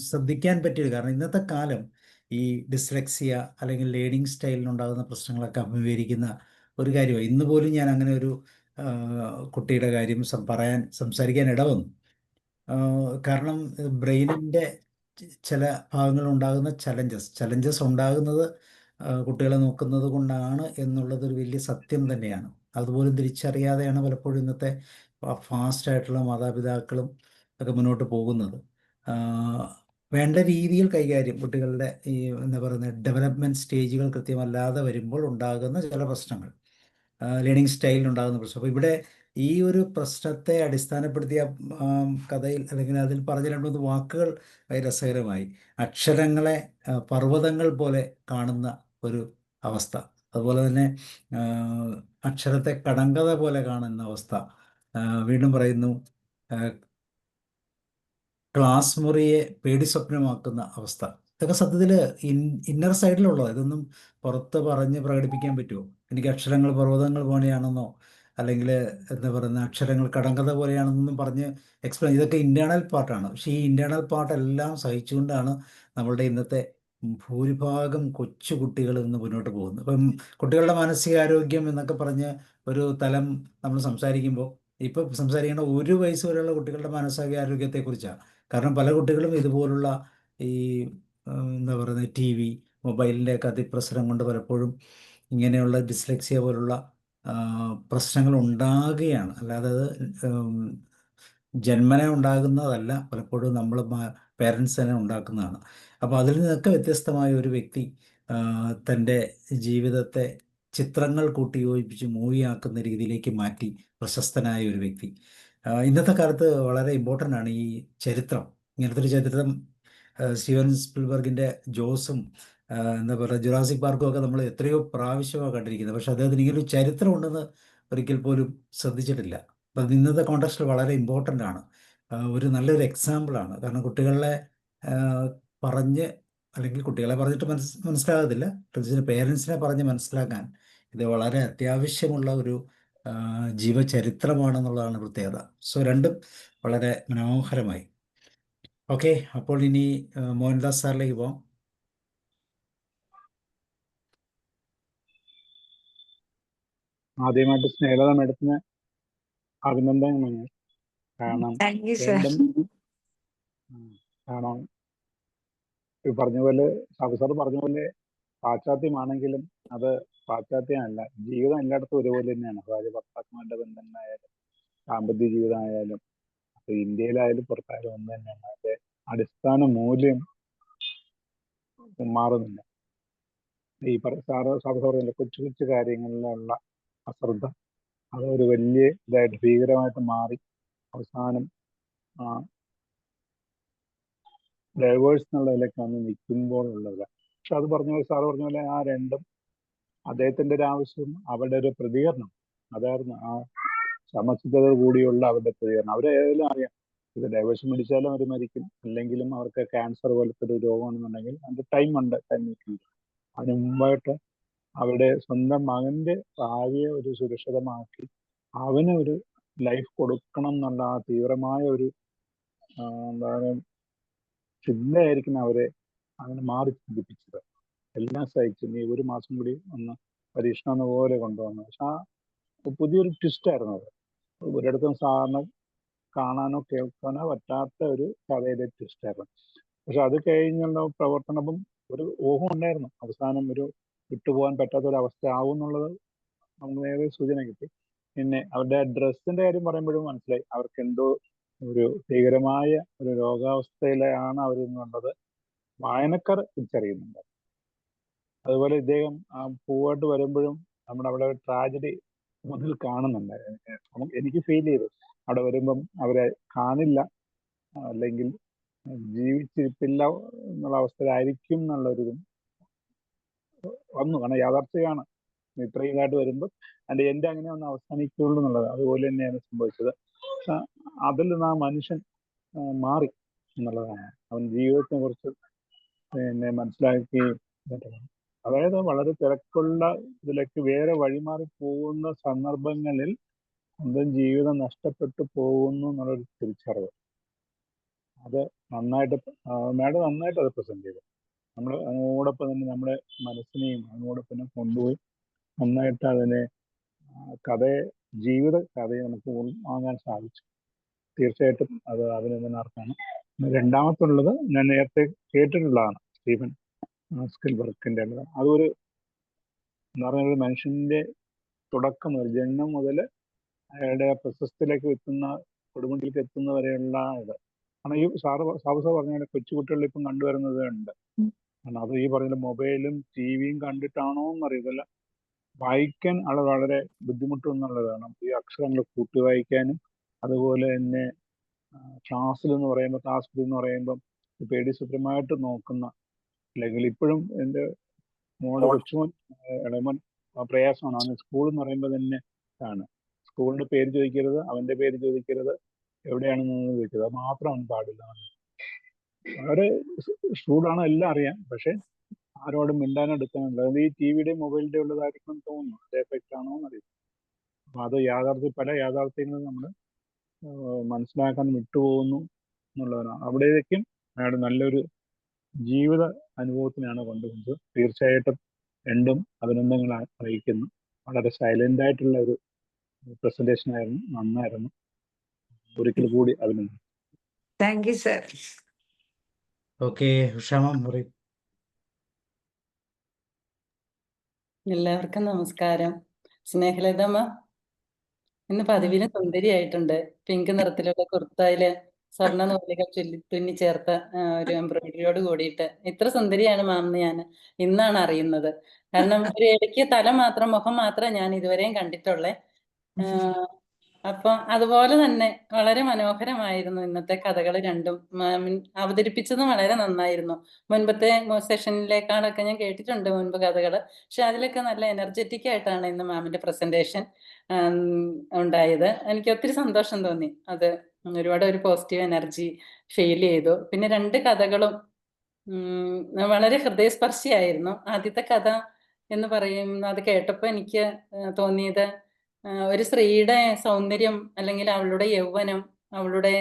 ശ്രദ്ധിക്കാൻ പറ്റിയത്, കാരണം ഇന്നത്തെ കാലം ഈ ഡിസ്ലെക്സിയ അല്ലെങ്കിൽ ലേണിംഗ് സ്റ്റൈലിനുണ്ടാകുന്ന പ്രശ്നങ്ങളൊക്കെ അഭിമുഖീകരിക്കുന്ന ഒരു കാര്യമാണ്. ഇന്ന് പോലും ഞാൻ അങ്ങനെ ഒരു കുട്ടിയുടെ കാര്യം സംസാരിക്കാൻ ഇടവന്നു. കാരണം ബ്രെയിനിൻ്റെ ചില ഭാഗങ്ങളിൽ ഉണ്ടാകുന്ന ചലഞ്ചസ് ഉണ്ടാകുന്നത് കുട്ടികളെ നോക്കുന്നത് കൊണ്ടാണ് എന്നുള്ളത് ഒരു വലിയ സത്യം തന്നെയാണ്. അതുപോലും തിരിച്ചറിയാതെയാണ് പലപ്പോഴും ഇന്നത്തെ ഫാസ്റ്റ് ആയിട്ടുള്ള മാതാപിതാക്കളും ഒക്കെ മുന്നോട്ട് പോകുന്നത്. ആ, വേണ്ട രീതിയിൽ കൈകാര്യം കുട്ടികളുടെ ഈ എന്താ പറയുന്നത് ഡെവലപ്മെൻറ്റ് സ്റ്റേജുകൾ കൃത്യമല്ലാതെ വരുമ്പോൾ ഉണ്ടാകുന്ന ചില പ്രശ്നങ്ങൾ, ലേണിംഗ് സ്റ്റൈലിനുണ്ടാകുന്ന പ്രശ്നം. അപ്പോൾ ഇവിടെ ഈ ഒരു പ്രശ്നത്തെ അടിസ്ഥാനപ്പെടുത്തിയ കഥയിൽ അല്ലെങ്കിൽ അതിൽ പറഞ്ഞ രണ്ട് മൂന്ന് വാക്കുകൾ വളരെ രസകരമായി. അക്ഷരങ്ങളെ പർവ്വതങ്ങൾ പോലെ കാണുന്ന ഒരു അവസ്ഥ, അതുപോലെ തന്നെ ആ, അക്ഷരത്തെ കടങ്കഥ പോലെ കാണുന്ന അവസ്ഥ. വീണ്ടും പറയുന്നു, ആ, ക്ലാസ് മുറിയെ പേടി സ്വപ്നമാക്കുന്ന അവസ്ഥ. ഇതൊക്കെ സത്യത്തിൽ ഇന്നർ സൈഡിലുള്ളോ, ഇതൊന്നും പുറത്ത് പറഞ്ഞ് പ്രകടിപ്പിക്കാൻ പറ്റുമോ? എനിക്ക് അക്ഷരങ്ങൾ പർവ്വതങ്ങൾ പോലെയാണെന്നോ അല്ലെങ്കിൽ എന്താ പറയുന്ന അക്ഷരങ്ങൾ കടങ്കഥ പോലെയാണെന്നൊന്നും പറഞ്ഞ് എക്സ്പ്ലെയിൻ, ഇതൊക്കെ ഇൻറ്റേർണൽ പാർട്ടാണ്. പക്ഷേ ഈ ഇൻറ്റേർണൽ പാർട്ടെല്ലാം സഹിച്ചുകൊണ്ടാണ് നമ്മളുടെ ഇന്നത്തെ ഭൂരിഭാഗം കൊച്ചു കുട്ടികൾ ഇന്ന് മുന്നോട്ട് പോകുന്നത്. ഇപ്പം കുട്ടികളുടെ മാനസികാരോഗ്യം എന്നൊക്കെ പറഞ്ഞ് ഒരു തലം നമ്മൾ സംസാരിക്കുമ്പോൾ ഇപ്പം സംസാരിക്കേണ്ട 1 വയസ്സ് വരെയുള്ള കുട്ടികളുടെ മാനസികാരോഗ്യത്തെക്കുറിച്ചാണ്. കാരണം പല കുട്ടികളും ഇതുപോലുള്ള ഈ എന്താ പറയുന്നത് മൊബൈലിൻ്റെ ഒക്കെ അതിപ്രസരം കൊണ്ട് പലപ്പോഴും ഇങ്ങനെയുള്ള ഡിസ്ലെക്സിയ പോലുള്ള ആ, പ്രശ്നങ്ങൾ ഉണ്ടാകുകയാണ്. അല്ലാതെ അത് ജന്മന ഉണ്ടാകുന്നതല്ല, പലപ്പോഴും നമ്മൾ പേരൻസ് തന്നെ ഉണ്ടാക്കുന്നതാണ്. അപ്പോൾ അതിൽ നിന്നൊക്കെ വ്യത്യസ്തമായ ഒരു വ്യക്തി ആ, തൻ്റെ ജീവിതത്തെ ചിത്രങ്ങൾ കൂട്ടി യോജിപ്പിച്ച് മൂവിയാക്കുന്ന രീതിയിലേക്ക് മാറ്റി പ്രശസ്തനായ ഒരു വ്യക്തി. ഇന്നത്തെ കാലത്ത് വളരെ ഇമ്പോർട്ടൻ്റ് ആണ് ഈ ചരിത്രം. ഇങ്ങനത്തെ ഒരു ചരിത്രം സ്റ്റീവൻ സ്പിൽബർഗിൻ്റെ ജോസും എന്താ പറയുക ജുറാസിക് പാർക്കും ഒക്കെ നമ്മൾ എത്രയോ പ്രാവശ്യമാണ് കണ്ടിരിക്കുന്നത്. പക്ഷെ അദ്ദേഹത്തിന് ഇങ്ങനൊരു ചരിത്രം ഉണ്ടെന്ന് ഒരിക്കൽ പോലും ശ്രദ്ധിച്ചിട്ടില്ല. അപ്പം അത് ഇന്നത്തെ കോണ്ടക്സ്റ്റിൽ വളരെ ഇമ്പോർട്ടൻ്റ് ആണ്. ഒരു നല്ലൊരു എക്സാമ്പിളാണ്. കാരണം കുട്ടികളെ ആ, പറഞ്ഞ് അല്ലെങ്കിൽ കുട്ടികളെ പറഞ്ഞിട്ട് മനസ്സിലാകത്തില്ല, പ്രത്യേകിച്ച് പേരൻസിനെ പറഞ്ഞ് മനസ്സിലാക്കാൻ ഇത് വളരെ അത്യാവശ്യമുള്ള ഒരു ജീവചരിത്രമാണെന്നുള്ളതാണ് പ്രത്യേകത. സോ രണ്ടും വളരെ മനോഹരമായി. ഓക്കെ, അപ്പോൾ ഇനി മോഹൻദാസ് സാറിലേക്ക് പോകാം. ആദ്യമായിട്ട് സ്നേഹത മേഡത്തിന് അഭിനന്ദനങ്ങൾ. കാരണം താങ്ക് യു സർ. രണ്ടും കാരണം ഈ പറഞ്ഞ പോലെ സാർ പറഞ്ഞ പോലെ പാശ്ചാത്യമാണെങ്കിലും അത് പാശ്ചാത്യമല്ല. ജീവിതം എല്ലായിടത്തും ഒരുപോലെ തന്നെയാണ്. ഭാര്യ ഭർത്താക്കന്മാരുടെ ബന്ധങ്ങളായാലും ദാമ്പത്യ ജീവിതമായാലും അത് ഇന്ത്യയിലായാലും പുറത്തായാലും ഒന്ന് തന്നെയാണ്. അതിന്റെ അടിസ്ഥാന മൂല്യം മാറുന്നില്ല. ഈ സാറ് പറഞ്ഞ കൊച്ചു കൊച്ചു കാര്യങ്ങളിലുള്ള അശ്രദ്ധ അത് ഒരു വലിയ ഇതായിട്ട് ഭീകരമായിട്ട് മാറി അവസാനം ഡൈവേഴ്സ് എന്നുള്ളതിലേക്ക് വന്ന് നിൽക്കുമ്പോൾ ഉള്ളത്. പക്ഷെ അത് സാറ് പറഞ്ഞ പോലെ ആ രണ്ടും അദ്ദേഹത്തിന്റെ ഒരു ആവശ്യം, അവരുടെ ഒരു പ്രതികരണം അതായിരുന്നു. ആ സമചിത്തതയോട് കൂടിയുള്ള അവരുടെ പ്രതികരണം. അവരെ ഏതെങ്കിലും അറിയാം ഇത് ഡൈവേഴ്സ് മേടിച്ചാലും അവർ മരിക്കും, അല്ലെങ്കിലും അവർക്ക് ക്യാൻസർ പോലത്തെ ഒരു രോഗമാണെന്നുണ്ടെങ്കിൽ അതിന്റെ ടൈം ഉണ്ട്, അതിന് മുമ്പായിട്ട് അവരുടെ സ്വന്തം മകന്റെ ഭാവിയെ ഒരു സുരക്ഷിതമാക്കി അവന് ഒരു ലൈഫ് കൊടുക്കണം എന്നുള്ള ആ തീവ്രമായ ഒരു എന്താണ് ചിന്തയായിരിക്കും അവരെ അങ്ങനെ മാറി ചിന്തിപ്പിച്ചത്. എല്ലാം സഹിച്ചു നീ 1 മാസം കൂടി ഒന്ന് പരീക്ഷണം എന്ന പോലെ കൊണ്ടുവന്നു. പക്ഷെ ആ പുതിയൊരു ട്വിസ്റ്റായിരുന്നു അത്. ഒരിടത്തും സാറിന് കാണാനോ കേൾക്കാനോ പറ്റാത്ത ഒരു കഥയുടെ ട്വിസ്റ്റായിരുന്നു. പക്ഷെ അത് കഴിഞ്ഞുള്ള പ്രവർത്തനവും ഒരു ഊഹം ഉണ്ടായിരുന്നു, അവസാനം ഒരു വിട്ടുപോകാൻ പറ്റാത്ത ഒരു അവസ്ഥ ആവും എന്നുള്ളത് നമുക്ക് നേരെ സൂചന കിട്ടി. പിന്നെ അവരുടെ ഡ്രസ്സിന്റെ കാര്യം പറയുമ്പോഴും മനസ്സിലായി അവർക്ക് എന്തോ ഒരു ഭീകരമായ ഒരു രോഗാവസ്ഥയിലാണ് അവരെന്നുള്ളത് വായനക്കാർ തിരിച്ചറിയുന്നുണ്ട്. അതുപോലെ ഇദ്ദേഹം ആ പൂവായിട്ട് വരുമ്പോഴും നമ്മുടെ അവിടെ ട്രാജഡി മുതൽ കാണുന്നുണ്ട്. എനിക്ക് ഫീൽ ചെയ്തു അവിടെ വരുമ്പം അവരെ കാണില്ല, അല്ലെങ്കിൽ ജീവിച്ചിരിപ്പില്ല എന്നുള്ള അവസ്ഥയിലായിരിക്കും എന്നുള്ളൊരിതും വന്നു. കാരണം യാഥാർത്ഥ്യമാണ്, ഇത്രയും ഇതായിട്ട് വരുമ്പോൾ അതിന്റെ എന്റെ അങ്ങനെ ഒന്ന് അവസാനിക്കുള്ളൂ എന്നുള്ളത്. അതുപോലെ തന്നെയാണ് സംഭവിച്ചത്. അതിൽ നിന്ന് ആ മനുഷ്യൻ മാറി എന്നുള്ളതാണ്. അവൻ ജീവിതത്തിനെ കുറിച്ച് പിന്നെ മനസ്സിലാക്കുകയും, അതായത് വളരെ തിരക്കുള്ള ഇതിലേക്ക് വേറെ വഴിമാറി പോകുന്ന സന്ദർഭങ്ങളിൽ സ്വന്തം ജീവിതം നഷ്ടപ്പെട്ടു പോകുന്നു എന്നുള്ളൊരു തിരിച്ചറിവ് അത് നന്നായിട്ട് മാഡം നന്നായിട്ട് അത് പ്രസന്റ് ചെയ്തു. നമ്മൾ അങ്ങോടൊപ്പം തന്നെ നമ്മുടെ മനസ്സിനെയും അങ്ങോടൊപ്പം തന്നെ കൊണ്ടുപോയി നന്നായിട്ട് അതിനെ ജീവിത കഥയെ നമുക്ക് ഉൾവാങ്ങാൻ സാധിച്ചു. തീർച്ചയായിട്ടും അത് അഭിനന്ദനാർഹമാണ്. രണ്ടാമത്തുള്ളത് ഞാൻ നേരത്തെ കേട്ടിട്ടുള്ളതാണ്, സ്റ്റീഫൻ സ്പിൽബർഗിന്റെ. അതൊരു എന്ന് പറഞ്ഞാൽ ഒരു മനുഷ്യന്റെ തുടക്കം മുതൽ ജന്മം മുതൽ അയാളുടെ പ്രശസ്തിയിലേക്ക് എത്തുന്ന, കൊടുമുടിയിലേക്ക് എത്തുന്ന വരെയുള്ള ഇത്. കാരണം ഈ സാബു സാർ പറഞ്ഞ കൊച്ചുകുട്ടികളിൽ ഇപ്പം കണ്ടുവരുന്നത് ഉണ്ട്. കാരണം അത് ഈ പറയുന്ന മൊബൈലും ടി വിയും കണ്ടിട്ടാണോ എന്നറിയത്തില്ല, വായിക്കാൻ ആൾ വളരെ ബുദ്ധിമുട്ടെന്നുള്ളതാണ്. ഈ അക്ഷരങ്ങൾ കൂട്ടി വായിക്കാനും അതുപോലെ തന്നെ ക്ലാസ്സിൽ എന്ന് പറയുമ്പം പേടി സുഖമായിട്ട് നോക്കുന്ന, അല്ലെങ്കിൽ ഇപ്പോഴും എൻ്റെ മോളുടെ കൊച്ചുമോൻ ഇളയമോൻ പ്രയാസമാണ്. അവന് സ്കൂൾ എന്ന് പറയുമ്പോൾ തന്നെ ആണ് സ്കൂളിന്റെ പേര് ചോദിക്കരുത്, അവന്റെ പേര് ചോദിക്കരുത്, എവിടെയാണെന്ന് ചോദിക്കരുത്, അത് മാത്രം അവൻ പാടില്ല. വളരെ സ്കൂളാണ്, എല്ലാം അറിയാം, പക്ഷെ ആരോടും മിണ്ടാനെടുക്കാനുണ്ട്. അത് ഈ ടി വിയുടെയും മൊബൈലിന്റെ ഉള്ളതായിരിക്കും തോന്നുന്നു. അത് എഫക്റ്റ് ആണോ എന്നറിയാം. അപ്പൊ അത് പല യാഥാർത്ഥ്യങ്ങളും നമ്മൾ മനസ്സിലാക്കാൻ വിട്ടുപോകുന്നു എന്നുള്ളതാണ്. അവിടേക്കും അയാൾ നല്ലൊരു ജീവിത അനുഭവത്തിനാണ് കൊണ്ടുവന്നത്. തീർച്ചയായിട്ടും രണ്ടും അഭിനന്ദനങ്ങൾ അറിയിക്കുന്നു. വളരെ സൈലന്റ് ആയിട്ടുള്ള ഒരു പ്രസന്റേഷൻ ആയിരുന്നു, നന്നായിരുന്നു. ഒരിക്കൽ കൂടി അഭിനന്ദനം. Thank you sir. ഓക്കെ, ഉഷാമ മുറി. എല്ലാവർക്കും നമസ്കാരം. സ്നേഹലതമ്മ ഇന്ന് പതിവിന് സുന്ദരിയായിട്ടുണ്ട്. പിങ്ക് നിറത്തിലുള്ള കുർത്തയില് സ്വർണ്ണ നൂലുകൾ തുന്നി ചേർത്ത ഒരു എംബ്രോയിഡറിയോട് കൂടിയിട്ട് ഇത്ര സുന്ദരിയാണ് മാമെന്ന് ഞാൻ ഇന്നാണ് അറിയുന്നത്. കാരണം ഒരു ഇടയ്ക്ക് തല മാത്രം, മുഖം മാത്രം ഞാൻ ഇതുവരെയും കണ്ടിട്ടുള്ളേ. അപ്പൊ അതുപോലെ തന്നെ വളരെ മനോഹരമായിരുന്നു ഇന്നത്തെ കഥകൾ രണ്ടും. അവതരിപ്പിച്ചതും വളരെ നന്നായിരുന്നു. മുൻപത്തെ സെഷനിലേക്കാളൊക്കെ ഞാൻ കേട്ടിട്ടുണ്ട് മുൻപ് കഥകള്, പക്ഷെ അതിലൊക്കെ നല്ല എനർജറ്റിക് ആയിട്ടാണ് ഇന്ന് മാമിന്റെ പ്രസന്റേഷൻ ഉണ്ടായത്. എനിക്ക് ഒത്തിരി സന്തോഷം തോന്നി. അത് ഒരുപാട് ഒരു പോസിറ്റീവ് എനർജി ഫീൽ ചെയ്തു. പിന്നെ രണ്ട് കഥകളും വളരെ ഹൃദയസ്പർശിയായിരുന്നു. ആദ്യത്തെ കഥ എന്ന് അത് കേട്ടപ്പോൾ എനിക്ക് തോന്നിയത് ഒരു സ്ത്രീയുടെ സൗന്ദര്യം, അല്ലെങ്കിൽ അവളുടെ യൗവനം, അവളുടെ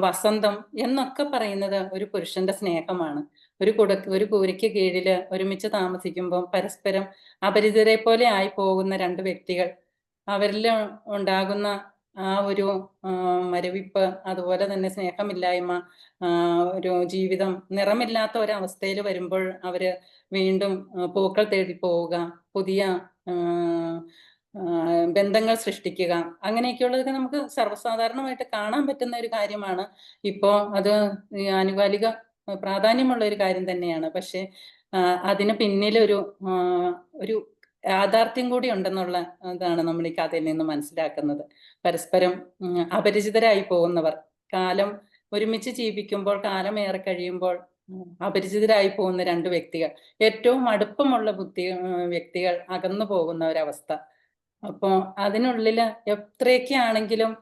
വസന്തം എന്നൊക്കെ പറയുന്നത് ഒരു പുരുഷന്റെ സ്നേഹമാണ്. ഒരു കൂരയ്ക്ക് കീഴില് ഒരുമിച്ച് താമസിക്കുമ്പോൾ പരസ്പരം അപരിചിതരെ പോലെ ആയി പോകുന്ന രണ്ട് വ്യക്തികൾ, അവരിൽ ഉണ്ടാകുന്ന ആ ഒരു മരവിപ്പ്, അതുപോലെ തന്നെ സ്നേഹമില്ലായ്മ, ഒരു ജീവിതം നിറമില്ലാത്ത ഒരവസ്ഥയിൽ വരുമ്പോൾ അവര് വീണ്ടും പൂക്കൾ തേടി പോവുക, പുതിയ ബന്ധങ്ങൾ സൃഷ്ടിക്കുക, അങ്ങനെയൊക്കെയുള്ളതൊക്കെ നമുക്ക് സർവ്വസാധാരണമായിട്ട് കാണാൻ പറ്റുന്ന ഒരു കാര്യമാണ്. ഇപ്പോ അത് ആനുകാലിക പ്രാധാന്യമുള്ള ഒരു കാര്യം തന്നെയാണ്. പക്ഷെ അതിന് പിന്നിലൊരു ഒരു യാഥാർത്ഥ്യം കൂടി ഉണ്ടെന്നുള്ള ഇതാണ് നമ്മൾ ഈ കഥയിൽ നിന്ന് മനസ്സിലാക്കുന്നത്. പരസ്പരം അപരിചിതരായി പോകുന്നവർ, കാലം ഒരുമിച്ച് ജീവിക്കുമ്പോൾ, കാലം ഏറെ കഴിയുമ്പോൾ അപരിചിതരായി പോകുന്ന രണ്ട് വ്യക്തികൾ, ഏറ്റവും അടുപ്പമുള്ള വ്യക്തികൾ അകന്നു പോകുന്ന ഒരവസ്ഥ. അപ്പോ അതിനുള്ളില് എത്രയൊക്കെ ആണെങ്കിലും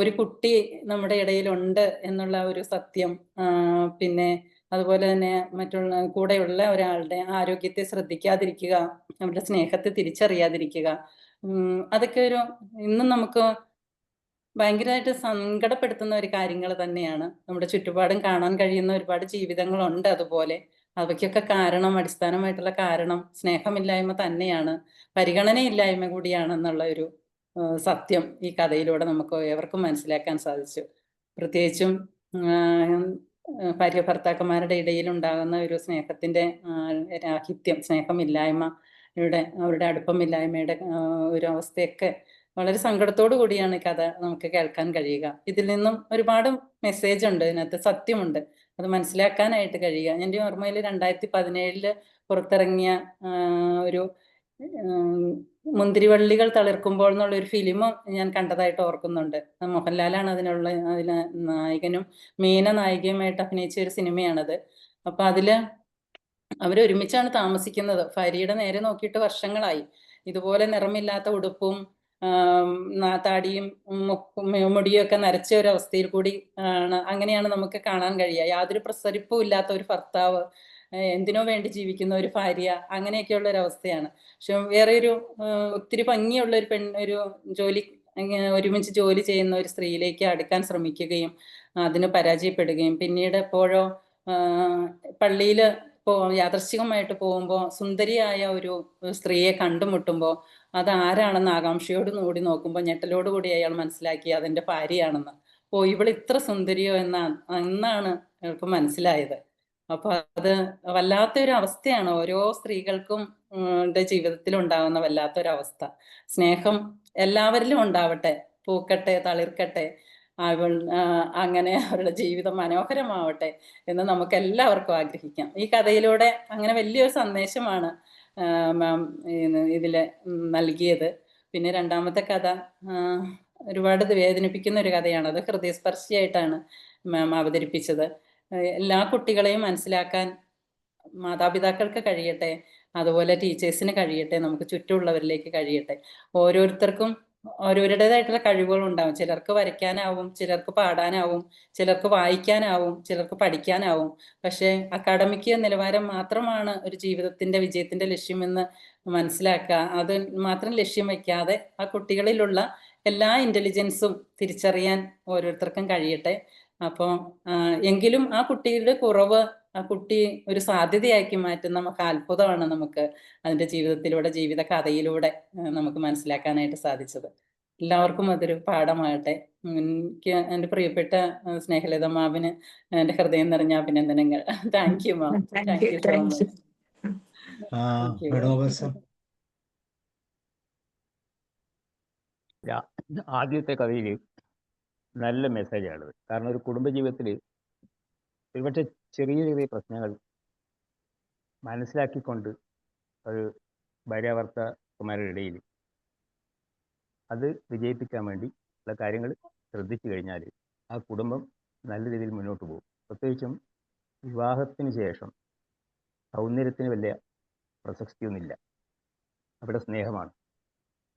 ഒരു കുട്ടി നമ്മുടെ ഇടയിലുണ്ട് എന്നുള്ള ഒരു സത്യം, പിന്നെ അതുപോലെ തന്നെ മറ്റുള്ള കൂടെയുള്ള ഒരാളുടെ ആരോഗ്യത്തെ ശ്രദ്ധിക്കാതിരിക്കുക, അവരുടെ സ്നേഹത്തെ തിരിച്ചറിയാതിരിക്കുക, അതൊക്കെ ഇന്നും നമുക്ക് ഭയങ്കരമായിട്ട് സങ്കടപ്പെടുത്തുന്ന ഒരു കാര്യങ്ങൾ തന്നെയാണ്. നമ്മുടെ ചുറ്റുപാടും കാണാൻ കഴിയുന്ന ഒരുപാട് ജീവിതങ്ങളുണ്ട് അതുപോലെ. അവയ്ക്കൊക്കെ അടിസ്ഥാനമായിട്ടുള്ള കാരണം സ്നേഹമില്ലായ്മ തന്നെയാണ്, പരിഗണനയില്ലായ്മ കൂടിയാണെന്നുള്ള ഒരു സത്യം ഈ കഥയിലൂടെ നമുക്ക് ഏവർക്കും മനസ്സിലാക്കാൻ സാധിച്ചു. പ്രത്യേകിച്ചും ഭാര്യ ഭർത്താക്കന്മാരുടെ ഇടയിൽ ഉണ്ടാകുന്ന ഒരു സ്നേഹത്തിന്റെ രാഹിത്യം, അവരുടെ അടുപ്പമില്ലായ്മയുടെ ഒരു അവസ്ഥയൊക്കെ വളരെ സങ്കടത്തോടു കൂടിയാണ് ഈ കഥ നമുക്ക് കേൾക്കാൻ കഴിയുക. ഇതിൽ നിന്നും ഒരുപാട് മെസ്സേജ് ഉണ്ട്, ഇതിനകത്ത് സത്യമുണ്ട്, അത് മനസ്സിലാക്കാനായിട്ട് കഴിയുക. എൻ്റെ ഓർമ്മയിൽ 2017 പുറത്തിറങ്ങിയ ഒരു മുന്തിരിവള്ളികൾ തളിർക്കുമ്പോൾ എന്നുള്ള ഒരു ഫിലിം ഞാൻ കണ്ടതായിട്ട് ഓർക്കുന്നുണ്ട്. മോഹൻലാലാണ് അതിലെ നായകനും മീന നായികയുമായിട്ട് അഭിനയിച്ച ഒരു സിനിമയാണത്. അപ്പൊ അതില് അവരൊരുമിച്ചാണ് താമസിക്കുന്നത്. ഭാര്യയുടെ നേരെ നോക്കിയിട്ട് വർഷങ്ങളായി. ഇതുപോലെ നിറമില്ലാത്ത ഉടുപ്പും താടിയും മുടിയും ഒക്കെ നരച്ച ഒരു അവസ്ഥയിൽ കൂടി അങ്ങനെയാണ് നമുക്ക് കാണാൻ കഴിയുക. യാതൊരു പ്രസരിപ്പും ഇല്ലാത്ത ഒരു ഭർത്താവ്, എന്തിനോ വേണ്ടി ജീവിക്കുന്ന ഒരു ഭാര്യ, അങ്ങനെയൊക്കെയുള്ള ഒരു അവസ്ഥയാണ്. പക്ഷെ വേറെ ഒത്തിരി ഭംഗിയുള്ള ഒരു ഒരുമിച്ച് ജോലി ചെയ്യുന്ന ഒരു സ്ത്രീയിലേക്ക് അടുക്കാൻ ശ്രമിക്കുകയും അതിന് പരാജയപ്പെടുകയും, പിന്നീട് എപ്പോഴോ പള്ളിയില് യാദൃശ്ചികമായിട്ട് പോകുമ്പോൾ സുന്ദരിയായ ഒരു സ്ത്രീയെ കണ്ടുമുട്ടുമ്പോൾ അത് ആരാണെന്ന് ആകാംക്ഷയോട് കൂടി നോക്കുമ്പോൾ ഞെട്ടലോടുകൂടി അയാൾ മനസ്സിലാക്കി അതെന്റെ ഭാര്യയാണെന്ന്. ഓ ഇവൾ ഇത്ര സുന്ദരിയോ എന്നാണ് അവൾക്ക് മനസ്സിലായത്. അപ്പൊ അത് വല്ലാത്തൊരു അവസ്ഥയാണ് ഓരോ സ്ത്രീകൾക്കും ജീവിതത്തിൽ ഉണ്ടാകുന്ന വല്ലാത്തൊരവസ്ഥ. സ്നേഹം എല്ലാവരിലും ഉണ്ടാവട്ടെ, പൂക്കട്ടെ, തളിർക്കട്ടെ, അങ്ങനെ അവരുടെ ജീവിതം മനോഹരമാവട്ടെ എന്ന് നമുക്ക് എല്ലാവർക്കും ആഗ്രഹിക്കാം. ഈ കഥയിലൂടെ അങ്ങനെ വലിയൊരു സന്ദേശമാണ് മാം ഇതില് നൽകിയത്. പിന്നെ രണ്ടാമത്തെ കഥ ഒരുപാട് വേദനിപ്പിക്കുന്ന ഒരു കഥയാണ്. അത് ഹൃദയസ്പർശിയായിട്ടാണ് മാം അവതരിപ്പിച്ചത്. എല്ലാ കുട്ടികളെയും മനസ്സിലാക്കാൻ മാതാപിതാക്കൾക്ക് കഴിയട്ടെ, അതുപോലെ ടീച്ചേഴ്സിന് കഴിയട്ടെ, നമുക്ക് ചുറ്റുമുള്ളവരിലേക്ക് കഴിയട്ടെ. ഓരോരുത്തർക്കും ഓരോരുടേതായിട്ടുള്ള കഴിവുകൾ ഉണ്ടാവും. ചിലർക്ക് വരയ്ക്കാനാവും, ചിലർക്ക് പാടാനാവും, ചിലർക്ക് വായിക്കാനാവും, ചിലർക്ക് പഠിക്കാനാവും. പക്ഷേ അക്കാഡമിക് നിലവാരം മാത്രമാണ് ഒരു ജീവിതത്തിന്റെ വിജയത്തിന്റെ ലക്ഷ്യമെന്ന് മനസ്സിലാക്കുക. അത് മാത്രം ലക്ഷ്യം വയ്ക്കാതെ ആ കുട്ടികളിലുള്ള എല്ലാ ഇന്റലിജൻസും തിരിച്ചറിയാൻ ഓരോരുത്തർക്കും കഴിയട്ടെ. അപ്പോൾ എങ്കിലും ആ കുട്ടിയുടെ കുറവ് ആ കുട്ടി ഒരു സാധ്യതയാക്കി മാറ്റുന്ന അത്ഭുതമാണ് നമുക്ക് അതിന്റെ ജീവിതത്തിലൂടെ, ജീവിത കഥയിലൂടെ നമുക്ക് മനസ്സിലാക്കാനായിട്ട് സാധിച്ചത്. എല്ലാവർക്കും അതൊരു പാഠമാകട്ടെ. എനിക്ക് എൻ്റെ പ്രിയപ്പെട്ട സ്നേഹലത മാമിന് എൻ്റെ ഹൃദയം നിറഞ്ഞ അഭിനന്ദനങ്ങൾ. Thank you ma'am. Thank you so much. Venugopal ആദ്യത്തെ കഥയിൽ നല്ല മെസ്സേജാണത്. കാരണം ഒരു കുടുംബജീവിതത്തിൽ ഒരുപക്ഷെ ചെറിയ ചെറിയ പ്രശ്നങ്ങൾ മനസ്സിലാക്കിക്കൊണ്ട് ഒരു ഭാര്യാഭർത്താക്കന്മാരുടെ ഇടയിൽ അത് വിജയിപ്പിക്കാൻ വേണ്ടി ഉള്ള കാര്യങ്ങൾ ശ്രദ്ധിച്ചു കഴിഞ്ഞാൽ ആ കുടുംബം നല്ല രീതിയിൽ മുന്നോട്ട് പോകും. പ്രത്യേകിച്ചും വിവാഹത്തിന് ശേഷം സൗന്ദര്യത്തിന് വലിയ പ്രസക്തിയൊന്നുമില്ല, അവിടെ സ്നേഹമാണ്.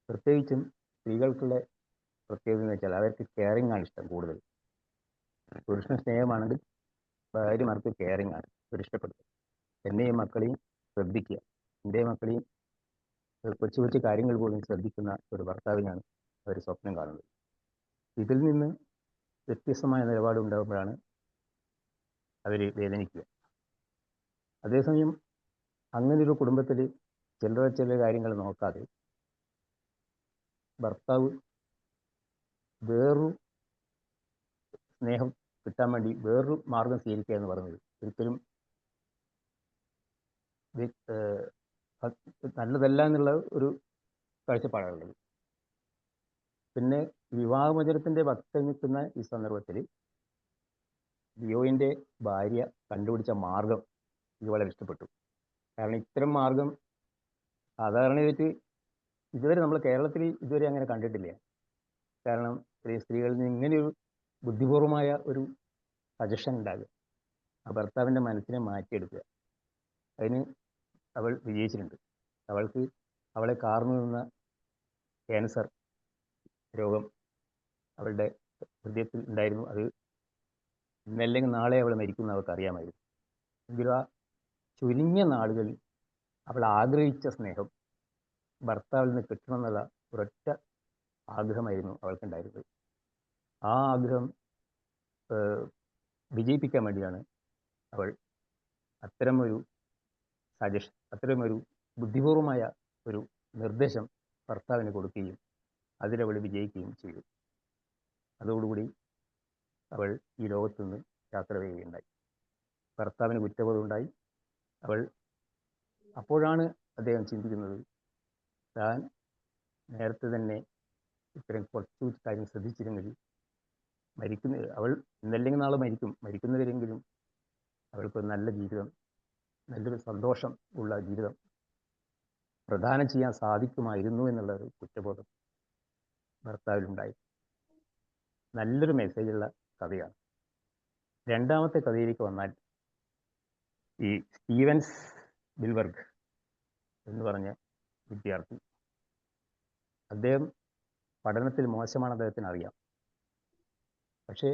പ്രത്യേകിച്ചും സ്ത്രീകൾക്കുള്ള പ്രത്യേകത എന്ന് വെച്ചാൽ അവർക്ക് കെയറിങ് ആണ് ഇഷ്ടം കൂടുതൽ. പുരുഷന് സ്നേഹമാണെങ്കിൽ ഭാര്യമാർക്ക് കെയറിങ് ആണ് ഇഷ്ടപ്പെടുന്നത്. എന്നെയും മക്കളെയും ശ്രദ്ധിക്കുക, എൻ്റെയും മക്കളെയും കൊച്ചു കൊച്ചു കാര്യങ്ങൾ പോലും ശ്രദ്ധിക്കുന്ന ഒരു ഭർത്താവിനാണ് അവർ സ്വപ്നം കാണുന്നത്. ഇതിൽ നിന്ന് വ്യത്യസ്തമായ നിലപാടുണ്ടാകുമ്പോഴാണ് അവർ വേദനിക്കുക. അതേസമയം അങ്ങനൊരു കുടുംബത്തിൽ ചില കാര്യങ്ങൾ നോക്കാതെ ഭർത്താവ് വേറൊരു സ്നേഹം കിട്ടാൻ വേണ്ടി വേറൊരു മാർഗം സ്വീകരിക്കുക എന്ന് പറയുന്നത് ഒരിക്കലും നല്ലതല്ല എന്നുള്ള ഒരു കാഴ്ചപ്പാടാണുള്ളത്. പിന്നെ വിവാഹമോചനത്തിൻ്റെ വക്ത നിൽക്കുന്ന ഈ സന്ദർഭത്തിൽ ലിയോയിൻ്റെ ഭാര്യ കണ്ടുപിടിച്ച മാർഗം ഇത് വളരെ ഇഷ്ടപ്പെട്ടു. കാരണം ഇത്തരം മാർഗം സാധാരണയായിട്ട് ഇതുവരെ നമ്മൾ കേരളത്തിൽ ഇതുവരെ അങ്ങനെ കണ്ടിട്ടില്ല. കാരണം സ്ത്രീകളിൽ നിന്ന് ഇങ്ങനെയൊരു ബുദ്ധിപൂർവമായ ഒരു സജഷൻ ഉണ്ടാകുക, ആ ഭർത്താവിൻ്റെ മനസ്സിനെ മാറ്റിയെടുക്കുക, അതിന് അവൾ വിജയിച്ചിട്ടുണ്ട്. അവളെ കാർന്നു നിന്ന ക്യാൻസർ രോഗം അവളുടെ ഹൃദയത്തിൽ ഉണ്ടായിരുന്നു. അത് ഇന്നല്ലെങ്കിൽ നാളെ അവൾ മരിക്കുമെന്ന് അവൾക്ക് അറിയാമായിരുന്നു. എങ്കിലും ആ ചുരുങ്ങിയ നാളുകളിൽ അവൾ ആഗ്രഹിച്ച സ്നേഹം ഭർത്താവിൽ നിന്ന് കിട്ടണമെന്നുള്ള ഒരൊറ്റ ആഗ്രഹമായിരുന്നു അവൾക്കുണ്ടായിരുന്നത്. ആ ആഗ്രഹം വിജയിപ്പിക്കാൻ വേണ്ടിയാണ് അവൾ അത്തരമൊരു സജഷൻ, അത്തരമൊരു ബുദ്ധിപൂർവമായ ഒരു നിർദ്ദേശം ഭർത്താവിന് കൊടുക്കുകയും അതിലവൾ വിജയിക്കുകയും ചെയ്തു. അതോടുകൂടി അവൾ ഈ ലോകത്തു നിന്ന് യാത്ര ചെയ്യുകയുണ്ടായി. ഭർത്താവിന് കുറ്റബോധമുണ്ടായി. അപ്പോഴാണ് അദ്ദേഹം ചിന്തിക്കുന്നത്, താൻ നേരത്തെ തന്നെ ഇത്തരം കുറച്ചു കാര്യം ശ്രദ്ധിച്ചിരുന്നെങ്കിൽ അവൾ ഇന്നല്ലെങ്കിൽ നാളെ മരിക്കുന്നവരെങ്കിലും അവൾക്ക് നല്ല ജീവിതം, നല്ലൊരു സന്തോഷം ഉള്ള ജീവിതം പ്രദാനം ചെയ്യാൻ സാധിക്കുമായിരുന്നു എന്നുള്ള ഒരു കുറ്റബോധം ഭർത്താവിലുണ്ടായി. നല്ലൊരു മെസ്സേജുള്ള കഥയാണ്. രണ്ടാമത്തെ കഥയിലേക്ക് വന്നാൽ, ഈ സ്റ്റീവൻ സ്പിൽബർഗ് എന്ന് പറഞ്ഞ വിദ്യാർത്ഥി, അദ്ദേഹം പഠനത്തിൽ മോശമാണ്, അദ്ദേഹത്തിന് അറിയാം. പക്ഷേ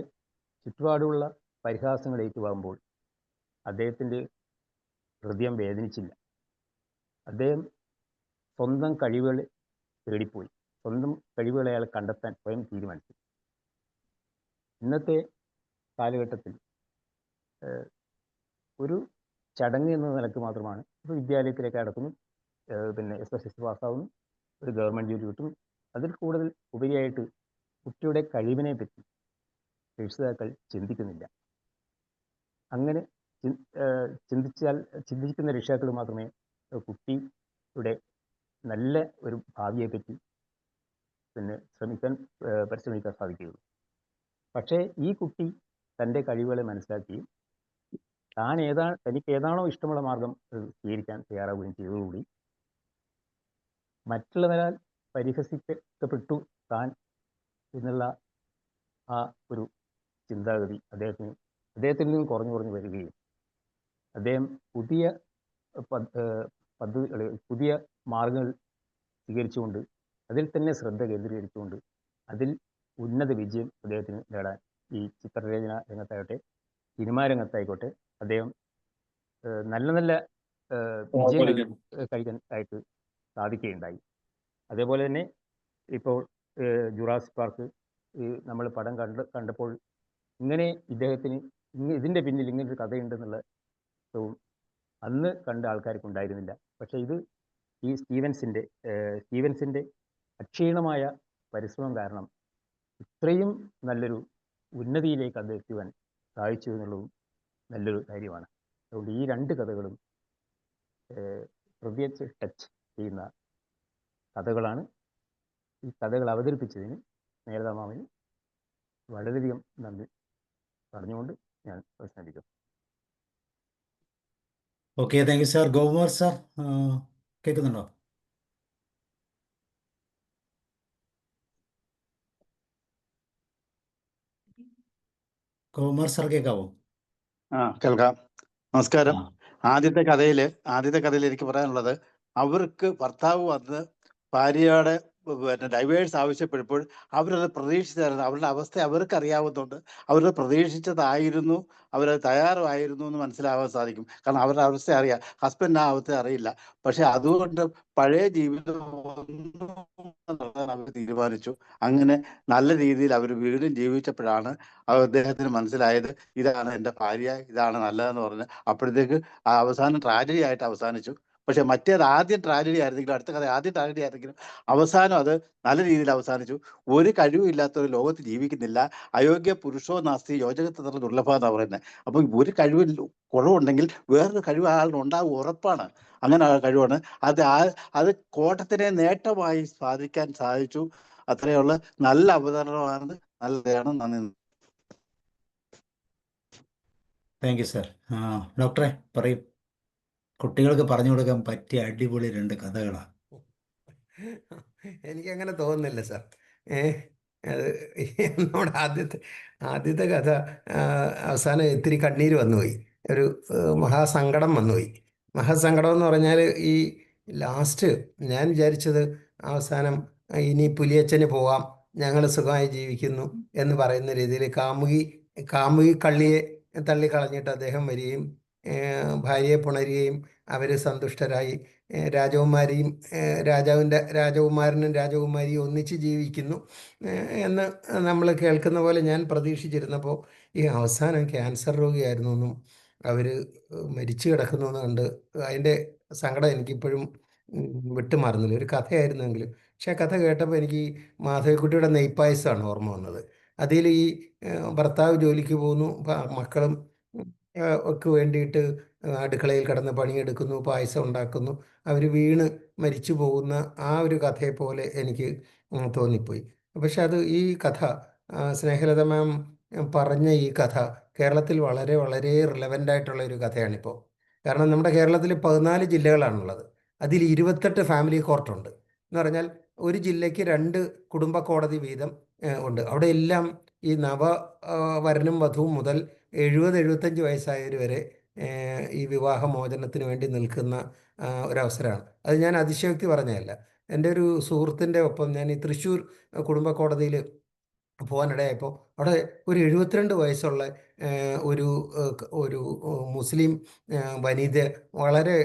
ചുറ്റുപാടുമുള്ള പരിഹാസങ്ങൾ ഏറ്റുവാകുമ്പോൾ അദ്ദേഹത്തിൻ്റെ ഹൃദയം വേദനിച്ചില്ല. അദ്ദേഹം സ്വന്തം കഴിവുകൾ തേടിപ്പോയി, സ്വന്തം കഴിവുകളെ അയാൾ കണ്ടെത്താൻ സ്വയം തീരുമാനിച്ചു. ഇന്നത്തെ കാലഘട്ടത്തിൽ ഒരു ചടങ്ങ് എന്ന നിലക്ക് മാത്രമാണ് ഇപ്പോൾ വിദ്യാലയത്തിലേക്ക് അടക്കുന്നു, പിന്നെ SSLC പാസ്സാവുന്നു, ഒരു ഗവൺമെൻറ് ജോലി കിട്ടുന്നു. അതിൽ കൂടുതൽ ഉപരിയായിട്ട് കുട്ടിയുടെ കഴിവിനെ പറ്റി രക്ഷിതാക്കൾ ചിന്തിക്കുന്നില്ല. അങ്ങനെ ചിന്തിക്കുന്ന രക്ഷിതാക്കൾ മാത്രമേ കുട്ടിയുടെ നല്ല ഒരു ഭാവിയെപ്പറ്റി പരിശ്രമിക്കാൻ സാധിക്കുകയുള്ളൂ. പക്ഷേ ഈ കുട്ടി തൻ്റെ കഴിവുകളെ മനസ്സിലാക്കുകയും തനിക്ക് ഏതാണോ ഇഷ്ടമുള്ള മാർഗം സ്വീകരിക്കാൻ തയ്യാറാവുകയും ചെയ്തതോടുകൂടി മറ്റുള്ളവരാൽ പരിഹസിക്കപ്പെട്ടു താൻ എന്നുള്ള ആ ഒരു ചിന്താഗതി അദ്ദേഹത്തിൽ നിന്നും കുറഞ്ഞു വരികയും അദ്ദേഹം പുതിയ പദ്ധതികൾ, പുതിയ മാർഗങ്ങൾ സ്വീകരിച്ചുകൊണ്ട് അതിൽ തന്നെ ശ്രദ്ധ കേന്ദ്രീകരിച്ചുകൊണ്ട് അതിൽ ഉന്നത വിജയം അദ്ദേഹത്തിന് നേടാൻ ഈ ചിത്രരചന രംഗത്താകട്ടെ സിനിമാ രംഗത്തായിക്കോട്ടെ അദ്ദേഹം നല്ല നല്ല വിജയങ്ങൾ കഴിക്കാൻ ആയിട്ട് സാധിക്കുകയുണ്ടായി. അതേപോലെ തന്നെ ഇപ്പോൾ ജുറാസിക് പാർക്ക് നമ്മൾ പടം കണ്ടപ്പോൾ ഇങ്ങനെ ഇതിൻ്റെ പിന്നിൽ ഇങ്ങനൊരു കഥയുണ്ടെന്നുള്ള അന്ന് കണ്ട ആൾക്കാർക്ക് ഉണ്ടായിരുന്നില്ല. പക്ഷേ ഇത് ഈ സ്റ്റീവൻസിൻ്റെ അക്ഷീണമായ പരിശ്രമം കാരണം ഇത്രയും നല്ലൊരു ഉന്നതിയിലേക്ക് അത് എത്തുവാൻ സാധിച്ചു എന്നുള്ളതും നല്ലൊരു കാര്യമാണ്. അതുകൊണ്ട് ഈ രണ്ട് കഥകളും ഹൃദയ ടച്ച് ചെയ്യുന്ന കഥകളാണ്. ഈ കഥകൾ അവതരിപ്പിച്ചതിന് സ്നേഹലത മാമിന് വളരെയധികം നന്ദി പറഞ്ഞുകൊണ്ട് ഞാൻ അവസാനിപ്പിക്കും. Okay, thank you sir. ഗോകുമാർ sir കേൾക്കുന്നുണ്ടോ? ഗോകുമാർ സാർ കേൾക്കാവോ? കേൾക്കാം. നമസ്കാരം. ആദ്യത്തെ കഥയിൽ എനിക്ക് പറയാനുള്ളത്, അവർക്ക് ഭർത്താവ് വന്ന് ഭാര്യയുടെ ഡൈവേഴ്സ് ആവശ്യപ്പെടുമ്പോൾ അവരത് പ്രതീക്ഷിച്ചായിരുന്നു. അവരുടെ അവസ്ഥ അവർക്ക് അറിയാവുന്നുണ്ട്. അവരത് പ്രതീക്ഷിച്ചതായിരുന്നു, അവരത് തയ്യാറായിരുന്നു എന്ന് മനസ്സിലാവാൻ സാധിക്കും. കാരണം അവരുടെ അവസ്ഥ അറിയാം, ഹസ്ബൻഡ് ആ അവസ്ഥ അറിയില്ല. പക്ഷെ അതുകൊണ്ട് പഴയ ജീവിതം അവർ തീരുമാനിച്ചു. അങ്ങനെ നല്ല രീതിയിൽ അവർ വീണ്ടും ജീവിച്ചപ്പോഴാണ് അദ്ദേഹത്തിന് മനസ്സിലായത്, ഇതാണ് എൻ്റെ ഭാര്യ, ഇതാണ് നല്ലതെന്ന് പറഞ്ഞ്. അപ്പോഴത്തേക്ക് ആ അവസാനം ട്രാജഡി ആയിട്ട് അവസാനിച്ചു. പക്ഷെ മറ്റേത് ആദ്യം ട്രാജഡി ആയിരുന്നെങ്കിലും, അടുത്ത കഥ ആദ്യം ട്രാജഡി ആയിരുന്നെങ്കിലും അവസാനം അത് നല്ല രീതിയിൽ അവസാനിച്ചു. ഒരു കഴിവില്ലാത്ത ഒരു ലോകത്ത് ജീവിക്കുന്നില്ല. അയോഗ്യ പുരുഷോ നാസ്തി യോജകത്തത്ര ദുർലഭ എന്നാണ് പറയുന്നത്. അപ്പം ഒരു കഴിവിൽ കുറവുണ്ടെങ്കിൽ വേറൊരു കഴിവ് ആളിനുണ്ടാവും, ഉറപ്പാണ്. അങ്ങനെ കഴിവാണ് അത് കോട്ടത്തിനെ നേട്ടമായി സാധിക്കാൻ സാധിച്ചു. അത്രയുള്ള നല്ല അവതരണമാണ്, നല്ലതാണ്. നന്ദി. Thank you sir. ഡോക്ടറെ പറയും, കുട്ടികൾക്ക് പറഞ്ഞു കൊടുക്കാൻ പറ്റിയ അടിപൊളി രണ്ട് കഥകളാണ്. എനിക്കങ്ങനെ തോന്നുന്നില്ല സാർ. അത് നമ്മുടെ ആദ്യത്തെ കഥ അവസാനം ഇത്തിരി കണ്ണീര് വന്നുപോയി, ഒരു മഹാസങ്കടം വന്നുപോയി. മഹാസങ്കടം എന്ന് പറഞ്ഞാൽ ഈ ലാസ്റ്റ് ഞാൻ വിചാരിച്ചത് അവസാനം ഇനി പുലിയച്ചന് പോവാം, ഞങ്ങൾ സുഖമായി ജീവിക്കുന്നു എന്ന് പറയുന്ന രീതിയിൽ കാമുകി കള്ളിയെ തള്ളിക്കളഞ്ഞിട്ട് അദ്ദേഹം വരികയും ഭാര്യയെ പുണരുകയും അവർ സന്തുഷ്ടരായി രാജകുമാരനും രാജകുമാരിയും ഒന്നിച്ച് ജീവിക്കുന്നു എന്ന് നമ്മൾ കേൾക്കുന്ന പോലെ ഞാൻ പ്രതീക്ഷിച്ചിരുന്നപ്പോൾ ഈ അവസാനം ക്യാൻസർ രോഗിയായിരുന്നു എന്നും അവർ മരിച്ചു കിടക്കുന്നു എന്ന് കണ്ട് അതിൻ്റെ സങ്കടം എനിക്കിപ്പോഴും വിട്ടുമാറുന്നില്ല. ഒരു കഥയായിരുന്നെങ്കിലും, പക്ഷെ ആ കഥ കേട്ടപ്പോൾ എനിക്ക് മാധവിക്കുട്ടിയുടെ നെയ്പ്പായസമാണ് ഓർമ്മ വന്നത്. അതിൽ ഈ ഭർത്താവ് ജോലിക്ക് പോകുന്നു, മക്കളും ഒക്കെ വേണ്ടിയിട്ട് അടുക്കളയിൽ കിടന്ന് പണിയെടുക്കുന്നു, പായസം ഉണ്ടാക്കുന്നു, അവർ വീണ് മരിച്ചു പോകുന്ന ആ ഒരു കഥയെപ്പോലെ എനിക്ക് തോന്നിപ്പോയി. പക്ഷെ ഈ കഥ സ്നേഹലത മാം പറഞ്ഞ ഈ കഥ കേരളത്തിൽ വളരെ വളരെ റിലവൻ്റ് ആയിട്ടുള്ള ഒരു കഥയാണിപ്പോൾ. കാരണം നമ്മുടെ കേരളത്തിൽ 14 ജില്ലകളാണുള്ളത്. അതിൽ 28 ഫാമിലി കോർട്ടുണ്ട്. എന്ന് പറഞ്ഞാൽ ഒരു ജില്ലയ്ക്ക് 2 കുടുംബ കോടതി വീതം ഉണ്ട്. അവിടെ എല്ലാം ഈ വരനും വധുവും മുതൽ 70-75 വയസ്സായവർ വരെ ഈ വിവാഹമോചനത്തിന് വേണ്ടി നിൽക്കുന്ന ഒരവസരമാണ്. അത് ഞാൻ അതിശയോക്തി പറഞ്ഞതല്ല. എൻ്റെ ഒരു സുഹൃത്തിൻ്റെ ഒപ്പം ഞാൻ ഈ തൃശ്ശൂർ കുടുംബ കോടതിയിൽ പോകാനിടയായപ്പോൾ അവിടെ ഒരു 72 വയസ്സുള്ള ഒരു മുസ്ലിം വനിത വളരെ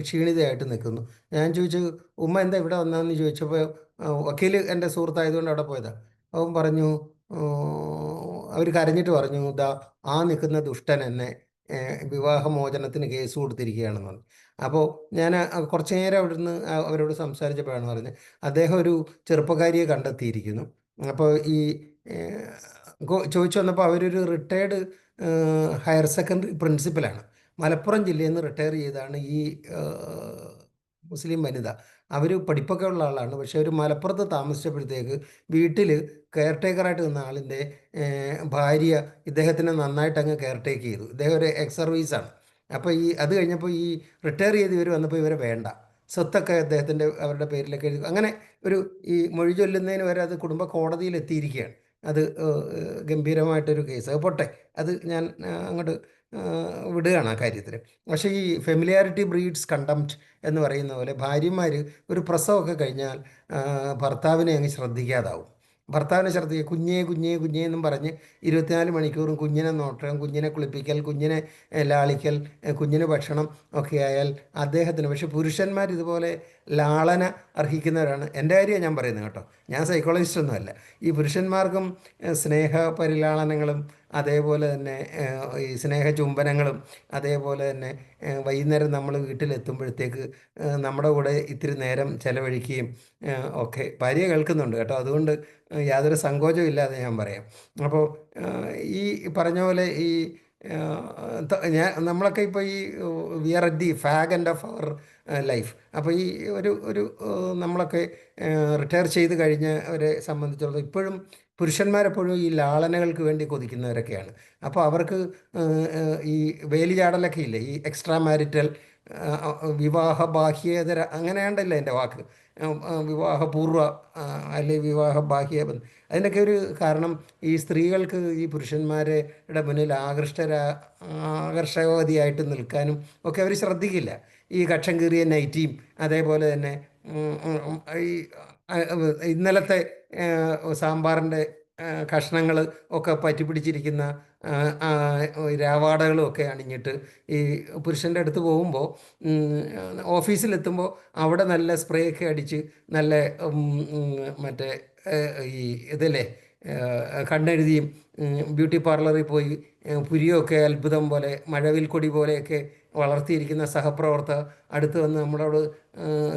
ക്ഷീണിതയായിട്ട് നിൽക്കുന്നു. ഞാൻ ചോദിച്ചു, ഉമ്മ എന്താ ഇവിടെ വന്നതെന്ന് ചോദിച്ചപ്പോൾ, വക്കീൽ എൻ്റെ സുഹൃത്തായതുകൊണ്ട് അവിടെ പോയതാണ്. അവൻ പറഞ്ഞു, അവർ കരഞ്ഞിട്ട് പറഞ്ഞു, ആ നിൽക്കുന്ന ദുഷ്ടൻ എന്നെ വിവാഹമോചനത്തിന് കേസ് കൊടുത്തിരിക്കുകയാണെന്ന് പറഞ്ഞു. അപ്പോൾ ഞാൻ കുറച്ചു നേരം അവിടുന്ന് അവരോട് സംസാരിച്ചപ്പോഴാണ് പറഞ്ഞത്, അദ്ദേഹം ഒരു ചെറുപ്പക്കാരിയെ കണ്ടെത്തിയിരിക്കുന്നു. അപ്പോൾ ഈ ചോദിച്ചു വന്നപ്പോൾ അവരൊരു റിട്ടയർഡ് ഹയർ സെക്കൻഡറി പ്രിൻസിപ്പലാണ്. മലപ്പുറം ജില്ലയിൽ നിന്ന് റിട്ടയർ ചെയ്താണ് ഈ മുസ്ലിം വനിത. അവർ പഠിപ്പൊക്കെ ഉള്ള ആളാണ്, പക്ഷെ അവർ മലപ്പുറത്ത് താമസിച്ചപ്പോഴത്തേക്ക് വീട്ടിൽ കെയർ ടേക്കറായിട്ട് നിന്ന ആളിൻ്റെ ഭാര്യ ഇദ്ദേഹത്തിനെ നന്നായിട്ട് അങ്ങ് കെയർ ടേക്ക് ചെയ്തു. ഇദ്ദേഹം ഒരു എക്സ് സർവീസാണ്. അപ്പോൾ അത് കഴിഞ്ഞപ്പോൾ ഈ റിട്ടയർ ചെയ്ത് ഇവർ വന്നപ്പോൾ ഇവരെ വേണ്ട, സ്വത്തൊക്കെ അദ്ദേഹത്തിൻ്റെ അവരുടെ പേരിലൊക്കെ എഴുതി. അങ്ങനെ ഈ മൊഴി ചൊല്ലുന്നതിന് വരെ അത് കുടുംബ കോടതിയിൽ എത്തിയിരിക്കുകയാണ്. അത് ഗംഭീരമായിട്ടൊരു കേസ്. അത് പോട്ടെ, അത് ഞാൻ അങ്ങോട്ട് വിടുകയാണ് ആ കാര്യത്തിൽ. പക്ഷേ ഈ ഫെമിലിയാരിറ്റി ബ്രീഡ്സ് കണ്ടംപ്റ്റ് എന്ന് പറയുന്ന പോലെ ഭാര്യമാർ ഒരു പ്രസവമൊക്കെ കഴിഞ്ഞാൽ ഭർത്താവിനെ അങ്ങ് ശ്രദ്ധിക്കാതാവും. ഭർത്താവിനെ ശ്രദ്ധിക്കുക, കുഞ്ഞേ കുഞ്ഞേ കുഞ്ഞേ എന്നും പറഞ്ഞ് 24 മണിക്കൂറും കുഞ്ഞിനെ നോട്ടം, കുഞ്ഞിനെ കുളിപ്പിക്കൽ, കുഞ്ഞിനെ ലാളിക്കൽ, കുഞ്ഞിന് ഭക്ഷണം ഒക്കെ ആയാൽ അദ്ദേഹത്തിന്. പക്ഷെ പുരുഷന്മാർ ഇതുപോലെ ലാളന അർഹിക്കുന്നവരാണ്. എൻ്റെ കാര്യമാണ് ഞാൻ പറയുന്നത് കേട്ടോ, ഞാൻ സൈക്കോളജിസ്റ്റൊന്നുമല്ല. ഈ പുരുഷന്മാർക്കും സ്നേഹ പരിലാളനങ്ങളും അതേപോലെ തന്നെ ഈ സ്നേഹ ചുംബനങ്ങളും അതേപോലെ തന്നെ വൈകുന്നേരം നമ്മൾ വീട്ടിലെത്തുമ്പോഴത്തേക്ക് നമ്മുടെ കൂടെ ഇത്തിരി നേരം ചെലവഴിക്കുകയും ഒക്കെ ഭാര്യ കേൾക്കുന്നുണ്ട് കേട്ടോ, അതുകൊണ്ട് യാതൊരു സങ്കോചവും ഇല്ലാതെ ഞാൻ പറയാം. അപ്പോൾ ഈ പറഞ്ഞ പോലെ ഈ നമ്മളൊക്കെ ഇപ്പോൾ ഈ we are at the fag end of our life. അപ്പോൾ ഈ ഒരു നമ്മളൊക്കെ റിട്ടയർ ചെയ്ത് കഴിഞ്ഞവരെ സംബന്ധിച്ചിടത്തോളം ഇപ്പോഴും പുരുഷന്മാരെപ്പോഴും ഈ ലാളനകൾക്ക് വേണ്ടി കൊതിക്കുന്നവരൊക്കെയാണ്. അപ്പോൾ അവർക്ക് ഈ വേലിചാടലൊക്കെ ഇല്ലേ, ഈ എക്സ്ട്രാ മാരിറ്റൽ വിവാഹ ബാഹ്യേതര അങ്ങനെയാണ്ടല്ലോ എൻ്റെ വാക്ക്, വിവാഹപൂർവ്വ അല്ലെങ്കിൽ വിവാഹ ബാഹ്യ അതിൻ്റെയൊക്കെ ഒരു കാരണം ഈ സ്ത്രീകൾക്ക് ഈ പുരുഷന്മാരുടെ മുന്നിൽ ആകർഷകവതിയായിട്ട് നിൽക്കാനും ഒക്കെ അവർ ശ്രദ്ധിക്കില്ല. ഈ കക്ഷം കീറിയ നൈറ്റിയും അതേപോലെ തന്നെ ഈ ഇന്നലത്തെ സാമ്പാറിൻ്റെ കഷ്ണങ്ങൾ ഒക്കെ പറ്റിപ്പിടിച്ചിരിക്കുന്ന രാവാടകളും ഒക്കെ അണിഞ്ഞിട്ട് ഈ പുരുഷൻ്റെ അടുത്ത് പോകുമ്പോൾ ഓഫീസിലെത്തുമ്പോൾ അവിടെ നല്ല സ്പ്രേ ഒക്കെ അടിച്ച് നല്ല മറ്റേ ഈ ഇതില്ലേ കണ്ണെഴുതിയും ബ്യൂട്ടി പാർലറിൽ പോയി പുരിയൊക്കെ അത്ഭുതം പോലെ മഴവിൽ കൊടി പോലെയൊക്കെ വളർത്തിയിരിക്കുന്ന സഹപ്രവർത്തകർ അടുത്ത് വന്ന് നമ്മളോട്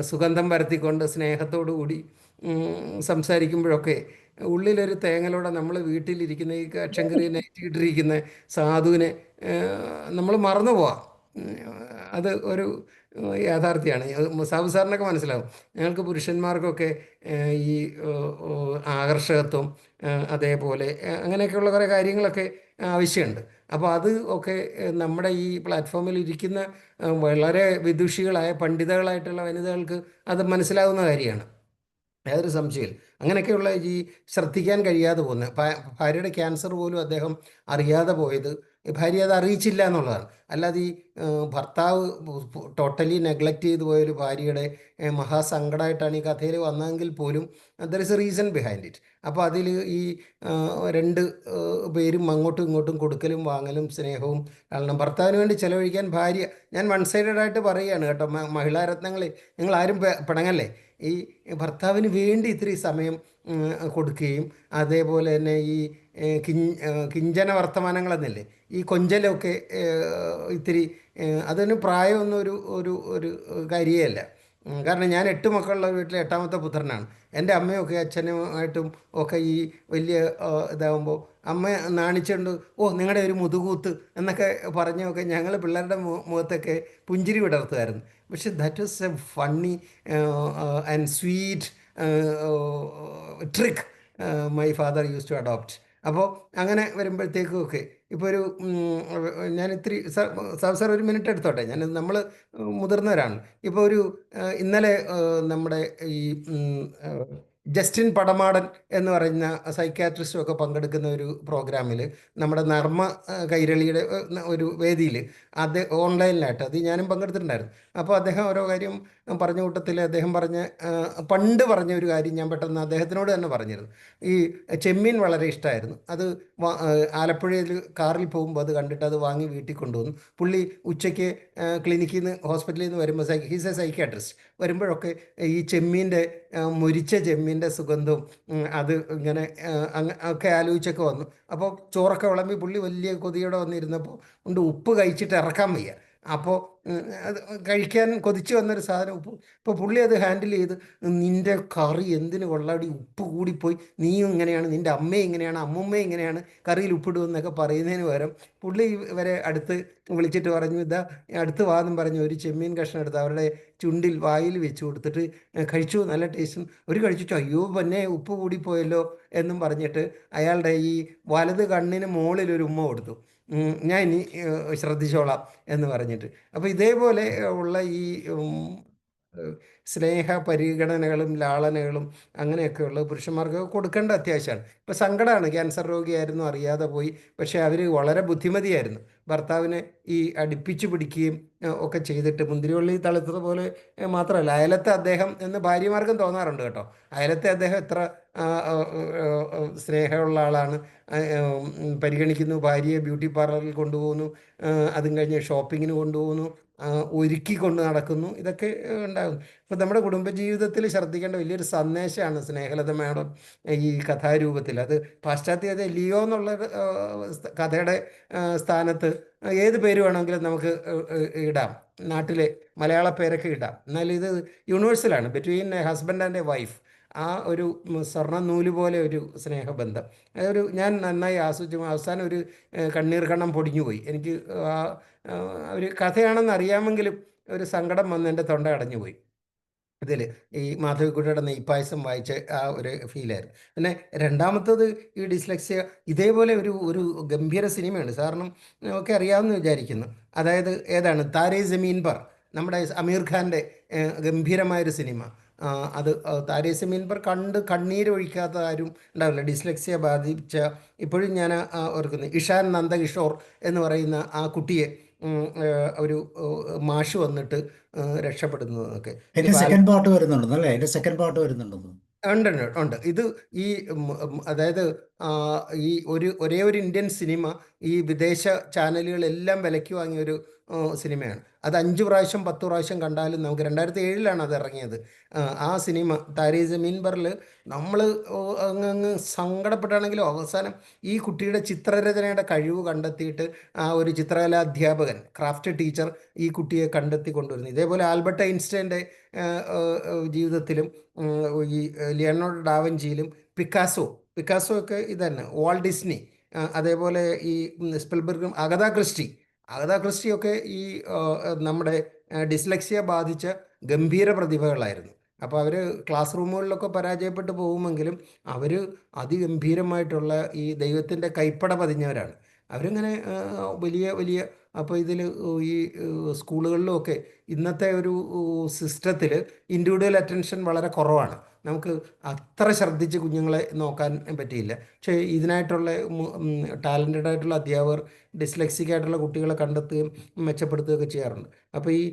സുഗന്ധം പരത്തിക്കൊണ്ട് സ്നേഹത്തോടു കൂടി സംസാരിക്കുമ്പോഴൊക്കെ ഉള്ളിലൊരു തേങ്ങലോടെ നമ്മൾ വീട്ടിലിരിക്കുന്ന ഈ കക്ഷങ്കറി നൈറ്റിട്ടിരിക്കുന്ന സാധുവിനെ നമ്മൾ മറന്നു പോവാം. അത് ഒരു യാഥാർത്ഥ്യമാണ്. സാബു സാറിനൊക്കെ മനസ്സിലാവും. ഞങ്ങൾക്ക് പുരുഷന്മാർക്കൊക്കെ ഈ ആകർഷകത്വം അതേപോലെ അങ്ങനെയൊക്കെയുള്ള കുറേ കാര്യങ്ങളൊക്കെ ആവശ്യമുണ്ട്. അപ്പോൾ അത് ഒക്കെ നമ്മുടെ ഈ പ്ലാറ്റ്ഫോമിൽ ഇരിക്കുന്ന വളരെ വിദുഷികളായ പണ്ഡിതകളായിട്ടുള്ള വനിതകൾക്ക് അത് മനസ്സിലാവുന്ന കാര്യമാണ്, യാതൊരു സംശയമില്ല. അങ്ങനെയൊക്കെയുള്ള ഈ ശ്രദ്ധിക്കാൻ കഴിയാതെ പോകുന്നത്, ഭാര്യയുടെ ക്യാൻസർ പോലും അദ്ദേഹം അറിയാതെ പോയത് ഭാര്യ അത് അറിയിച്ചില്ല എന്നുള്ളതാണ്. അല്ലാതെ ഈ ഭർത്താവ് ടോട്ടലി നെഗ്ലക്റ്റ് ചെയ്തു പോയൊരു ഭാര്യയുടെ മഹാസങ്കടമായിട്ടാണ് ഈ കഥയിൽ വന്നതെങ്കിൽ പോലും there is A reason behind it. അപ്പോൾ അതിൽ ഈ രണ്ട് പേരും അങ്ങോട്ടും ഇങ്ങോട്ടും കൊടുക്കലും വാങ്ങലും സ്നേഹവും കാരണം ഭർത്താവിന് വേണ്ടി ചിലവഴിക്കാൻ ഭാര്യ, ഞാൻ വൺ സൈഡഡ് ആയിട്ട് പറയുകയാണ് കേട്ടോ, മഹിളാരത്നങ്ങളെ നിങ്ങൾ ആരും പിണങ്ങല്ലേ, ഈ ഭർത്താവിന് വേണ്ടി ഇത്തിരി സമയം കൊടുക്കുകയും അതേപോലെ തന്നെ ഈ കിഞ്ചന വർത്തമാനങ്ങളെന്നില്ലേ, ഈ കൊഞ്ചലൊക്കെ ഇത്തിരി അതിന് പ്രായമൊന്നും ഒരു കാര്യമല്ല. കാരണം ഞാൻ 8 മക്കളുള്ള വീട്ടിലെ 8ാമത്തെ പുത്രനാണ്. എൻ്റെ അമ്മയൊക്കെ അച്ഛനുമായിട്ടും ഒക്കെ ഈ വലിയ ഇതാകുമ്പോൾ അമ്മ നാണിച്ചുകൊണ്ട് നിങ്ങളുടെ ഒരു മുതുകൂത്ത് എന്നൊക്കെ പറഞ്ഞൊക്കെ ഞങ്ങൾ പിള്ളേരുടെ മുഖത്തൊക്കെ പുഞ്ചിരി വിടർത്തുമായിരുന്നു. പക്ഷെ that was a funny and sweet trick my father use to adopt. അപ്പോൾ അങ്ങനെ വരുമ്പോഴത്തേക്കും ഒക്കെ ഇപ്പോൾ ഒരു ഞാൻ ഇത്തിരി സാർ ഒരു മിനിറ്റ് എടുത്തോട്ടെ, നമ്മൾ മുതിർന്നവരാണ്. ഇപ്പോൾ ഒരു ഇന്നലെ നമ്മുടെ ഈ ജസ്റ്റിൻ പടമാടൻ എന്ന് പറയുന്ന സൈക്യാട്രിസ്റ്റും ഒക്കെ പങ്കെടുക്കുന്ന ഒരു പ്രോഗ്രാമിൽ നമ്മുടെ നർമ്മ കൈരളിയുടെ ഒരു വേദിയിൽ ഓൺലൈനിലായിട്ട് അത് ഞാനും പങ്കെടുത്തിട്ടുണ്ടായിരുന്നു. അപ്പോൾ അദ്ദേഹം ഓരോ കാര്യം പറഞ്ഞ കൂട്ടത്തിൽ അദ്ദേഹം പണ്ട് പറഞ്ഞ ഒരു കാര്യം ഞാൻ പെട്ടെന്ന് അദ്ദേഹത്തിനോട് തന്നെ പറഞ്ഞിരുന്നു. ഈ ചെമ്മീൻ വളരെ ഇഷ്ടമായിരുന്നു. അത് ആലപ്പുഴയിൽ കാറിൽ പോകുമ്പോൾ അത് കണ്ടിട്ട് അത് വാങ്ങി വീട്ടിൽ കൊണ്ടുവന്നു. പുള്ളി ഉച്ചയ്ക്ക് ക്ലിനിക്കിൽ നിന്ന് ഹോസ്പിറ്റലിൽ നിന്ന് വരുമ്പോൾ ഹീസ് എ സൈക്യാട്രിസ്റ്റ് വരുമ്പോഴൊക്കെ ഈ ചെമ്മീൻ്റെ മുരിച്ച ചെമ്മീൻ്റെ സുഗന്ധവും അത് ഇങ്ങനെ ഒക്കെ ആലോചിച്ചൊക്കെ വന്നു. അപ്പോൾ ചോറൊക്കെ വിളമ്പി പുള്ളി വലിയ കൊതിയോടെ വന്നിരുന്നപ്പോൾ ഉപ്പ് കഴിച്ചിട്ട് ഇറക്കാൻ വയ്യ. അപ്പോൾ അത് കഴിക്കാൻ കൊതിച്ചു വന്നൊരു സാധനം ഉപ്പ്. ഇപ്പോൾ പുള്ളി അത് ഹാൻഡിൽ ചെയ്ത്, നിൻ്റെ കറി എന്തിന് കൊള്ളാടി, ഉപ്പ് കൂടിപ്പോയി, നീയും ഇങ്ങനെയാണ്, നിൻ്റെ അമ്മയും ഇങ്ങനെയാണ്, അമ്മുമ്മയും ഇങ്ങനെയാണ് കറിയിൽ ഉപ്പിടുമെന്നൊക്കെ പറയുന്നതിന് പകരം പുള്ളി ഇവരെ അടുത്ത് വിളിച്ചിട്ട് പറഞ്ഞു, ഇതാ അടുത്ത് വാന്നും പറഞ്ഞു ഒരു ചെമ്മീൻ കഷ്ണം എടുത്ത് അവരുടെ ചുണ്ടിൽ വായിൽ വെച്ച് കൊടുത്തിട്ട് കഴിച്ചു, നല്ല ടേസ്റ്റും. ഒരു കഴിച്ചിട്ട് അയ്യോ പിന്നെ ഉപ്പ് കൂടിപ്പോയല്ലോ എന്നും പറഞ്ഞിട്ട് അയാളുടെ ഈ വലത് കണ്ണിന് മുകളിൽ ഒരു ഉമ്മ കൊടുത്തു. ഞാൻ ഇനി ശ്രദ്ധിച്ചോളാം എന്ന് പറഞ്ഞിട്ട്. അപ്പോൾ ഇതേപോലെ ഉള്ള ഈ സ്നേഹ പരിഗണനകളും ലാളനകളും അങ്ങനെയൊക്കെയുള്ള പുരുഷന്മാർക്ക് കൊടുക്കേണ്ട അത്യാവശ്യമാണ്. ഇപ്പോൾ സങ്കടമാണ്, ക്യാൻസർ രോഗിയായിരുന്നു, അറിയാതെ പോയി. പക്ഷേ അവർ വളരെ ബുദ്ധിമതിയായിരുന്നു. ഭർത്താവിനെ ഈ അടുപ്പിച്ചു പിടിക്കുകയും ഒക്കെ ചെയ്തിട്ട് മുന്തിരിവള്ളി തളുത്തത് പോലെ മാത്രമല്ല, അയലത്തെ അദ്ദേഹം എന്ന് ഭാര്യമാർക്കും തോന്നാറുണ്ട് കേട്ടോ. അയലത്തെ അദ്ദേഹം എത്ര സ്നേഹമുള്ള ആളാണ്, പരിഗണിക്കുന്നു, ഭാര്യയെ ബ്യൂട്ടി പാർലറിൽ കൊണ്ടുപോകുന്നു, അതും കഴിഞ്ഞ് ഷോപ്പിങ്ങിന് കൊണ്ടുപോകുന്നു, ഒരുക്കി കൊണ്ട് നടക്കുന്നു, ഇതൊക്കെ ഉണ്ടാകും. ഇപ്പം നമ്മുടെ കുടുംബജീവിതത്തിൽ ശ്രദ്ധിക്കേണ്ട വലിയൊരു സന്ദേശമാണ് സ്നേഹലത മാഡം ഈ കഥാരൂപത്തിൽ. അത് പാശ്ചാത്യത ലിയോ എന്നുള്ള കഥയുടെ സ്ഥാനത്ത് ഏത് പേര് വേണമെങ്കിലും നമുക്ക് ഇടാം, നാട്ടിലെ മലയാള പേരൊക്കെ ഇടാം. എന്നാൽ ഇത് യൂണിവേഴ്സലാണ്, between a husband and a wife. ആ ഒരു സ്വർണ്ണ നൂല് പോലെ ഒരു സ്നേഹബന്ധം, അതൊരു ഞാൻ നന്നായി ആസ്വദിച്ചു. അവസാനം ഒരു കണ്ണീർ കണ്ണം പൊടിഞ്ഞു പോയി. എനിക്ക് ഒരു കഥയാണെന്ന് അറിയാമെങ്കിലും ഒരു സങ്കടം വന്ന് എൻ്റെ തൊണ്ട അടഞ്ഞു പോയി. ഇതിൽ ഈ മാധവിക്കുട്ടിയുടെ നെയ്പ്പായസം വായിച്ച ആ ഒരു ഫീലായിരുന്നു. പിന്നെ രണ്ടാമത്തത് ഈ ഡിസ്ലെക്സിയ ഇതേപോലെ ഒരു ഒരു ഗംഭീര സിനിമയാണ്, സാറിനും ഒക്കെ അറിയാമെന്ന് വിചാരിക്കുന്നു. അതായത് ഏതാണ്, താരേ ജമീൻ പർ, നമ്മുടെ അമീർ ഖാൻ്റെ ഗംഭീരമായൊരു സിനിമ. അത് താരേ ജമീൻ പർ കണ്ട് കണ്ണീരൊഴിക്കാത്ത ആരും ഉണ്ടാവില്ല. ഡിസ്ലെക്സിയ ബാധിച്ച, ഇപ്പോഴും ഞാൻ ഓർക്കുന്നു, ഇഷാൻ നന്ദകിഷോർ എന്ന് പറയുന്ന ആ കുട്ടിയെ ഒരു മാഷ് വന്നിട്ട് രക്ഷപ്പെടുന്നതൊക്കെ. അതിന്റെ സെക്കൻഡ് പാർട്ട് വരുന്നുണ്ടെന്നല്ലേ? അതിന്റെ സെക്കൻഡ് പാർട്ട് വരുന്നുണ്ടെന്ന്. ഉണ്ട് ഉണ്ട് ഉണ്ട്. ഇത് ഈ അതായത് ഈ ഒരേ ഒരു ഇന്ത്യൻ സിനിമ ഈ വിദേശ ചാനലുകളെല്ലാം വിലയ്ക്ക് വാങ്ങിയ ഒരു സിനിമയാണ്. അത് 5 പ്രാവശ്യം 10 പ്രാവശ്യം കണ്ടാലും നമുക്ക് 2007 അത് ഇറങ്ങിയത്. ആ സിനിമ താരേ ജമീൻ പറിൽ നമ്മൾ അങ്ങ് സങ്കടപ്പെട്ടാണെങ്കിലും അവസാനം ഈ കുട്ടിയുടെ ചിത്രരചനയുടെ കഴിവ് കണ്ടെത്തിയിട്ട് ആ ഒരു ചിത്രകലാ അധ്യാപകൻ, ക്രാഫ്റ്റ് ടീച്ചർ ഈ കുട്ടിയെ കണ്ടെത്തി കൊണ്ടുവരുന്നു. ഇതേപോലെ ആൽബർട്ട് ഐൻസ്റ്റൈൻ്റെ ജീവിതത്തിലും ഈ ലിയനാർഡോ ഡാവിഞ്ചിയിലും പിക്കാസോ ഒക്കെ ഇത് തന്നെ, വാൾട്ട് ഡിസ്നി, അതേപോലെ ഈ സ്പിൽബർഗും അഗത ക്രിസ്റ്റിയൊക്കെ ഈ നമ്മുടെ ഡിസ്ലെക്സിയ ബാധിച്ച ഗംഭീര പ്രതിഭകളായിരുന്നു. അപ്പോൾ അവർ ക്ലാസ് റൂമുകളിലൊക്കെ പരാജയപ്പെട്ടു പോകുമെങ്കിലും അവർ അതിഗംഭീരമായിട്ടുള്ള ഈ ദൈവത്തിൻ്റെ കൈപ്പട പതിഞ്ഞവരാണ്. അവരിങ്ങനെ വലിയ വലിയ, അപ്പോൾ ഇതിൽ ഈ സ്കൂളുകളിലുമൊക്കെ ഇന്നത്തെ ഒരു സിസ്റ്റത്തിൽ ഇൻഡിവിജ്വൽ അറ്റൻഷൻ വളരെ കുറവാണ്. നമുക്ക് അത്ര ശ്രദ്ധിച്ച് കുഞ്ഞുങ്ങളെ നോക്കാൻ പറ്റിയില്ല. പക്ഷേ ഇതിനായിട്ടുള്ള ടാലൻറ്റഡ് ആയിട്ടുള്ള അധ്യാപകർ ഡിസ്ലെക്സിക് ആയിട്ടുള്ള കുട്ടികളെ കണ്ടെത്തുകയും മെച്ചപ്പെടുത്തുകയൊക്കെ ചെയ്യാറുണ്ട്. അപ്പോൾ ഈ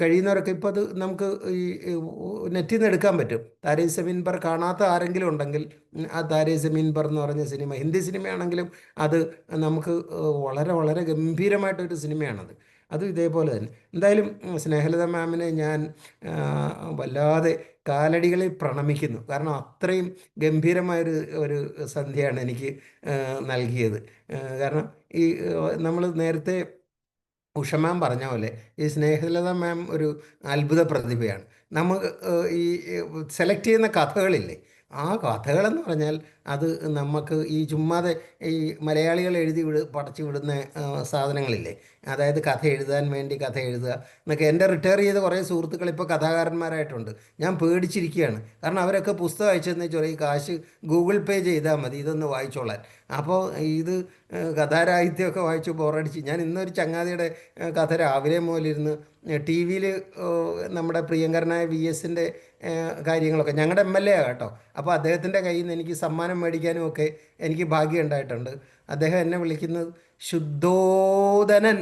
കഴിയുന്നവരൊക്കെ ഇപ്പോൾ അത് നമുക്ക് ഈ നെറ്റിൽ നിന്ന് എടുക്കാൻ പറ്റും. താരേ ജമീൻ പർ കാണാത്ത ആരെങ്കിലും ഉണ്ടെങ്കിൽ ആ താരേ ജമീൻ പർ എന്ന് പറഞ്ഞ സിനിമ, ഹിന്ദി സിനിമയാണെങ്കിലും അത് നമുക്ക് വളരെ വളരെ ഗംഭീരമായിട്ടൊരു സിനിമയാണത്. അതും ഇതേപോലെ തന്നെ. എന്തായാലും സ്നേഹലത മാമിനെ ഞാൻ വല്ലാതെ കാലടികളിൽ പ്രണമിക്കുന്നു. കാരണം അത്രയും ഗംഭീരമായൊരു ഒരു സന്ധ്യയാണ് എനിക്ക് നൽകിയത്. കാരണം ഈ നമ്മൾ നേരത്തെ ഉഷ മാം പറഞ്ഞ പോലെ ഈ സ്നേഹലത മാം ഒരു അത്ഭുത പ്രതിഭയാണ്. നമുക്ക് ഈ സെലക്ട് ചെയ്യുന്ന കഥകളില്ലേ, ആ കഥകളെന്ന് പറഞ്ഞാൽ അത് നമുക്ക് ഈ ചുമ്മാതെ ഈ മലയാളികൾ പടച്ചു വിടുന്ന സാധനങ്ങളില്ലേ, അതായത് കഥ എഴുതാൻ വേണ്ടി കഥ എഴുതുക എന്നൊക്കെ. എൻ്റെ റിട്ടയർ ചെയ്ത കുറേ സുഹൃത്തുക്കൾ ഇപ്പോൾ കഥാകാരന്മാരായിട്ടുണ്ട്. ഞാൻ പേടിച്ചിരിക്കുകയാണ്. കാരണം അവരൊക്കെ പുസ്തകം അയച്ചെന്ന് വെച്ചാൽ ഈ കാശ് ഗൂഗിൾ പേ ചെയ്താൽ മതി ഇതൊന്ന് വായിച്ചോളാൻ. അപ്പോൾ ഇത് കഥാരാഹിത്യമൊക്കെ വായിച്ച് ബോറടിച്ച് ഞാൻ ഇന്നൊരു ചങ്ങാതിയുടെ കഥ രാവിലെ മുതലിരുന്ന് ടി വിയിൽ നമ്മുടെ പ്രിയങ്കരനായ VSൻ്റെ കാര്യങ്ങളൊക്കെ, ഞങ്ങളുടെ MLA കേട്ടോ. അപ്പോൾ അദ്ദേഹത്തിൻ്റെ കയ്യിൽ നിന്ന് എനിക്ക് സമ്മാനം മേടിക്കാനും ഒക്കെ എനിക്ക് ഭാഗ്യം ഉണ്ടായിട്ടുണ്ട്. അദ്ദേഹം എന്നെ വിളിക്കുന്നത് ശുദ്ധോദനൻ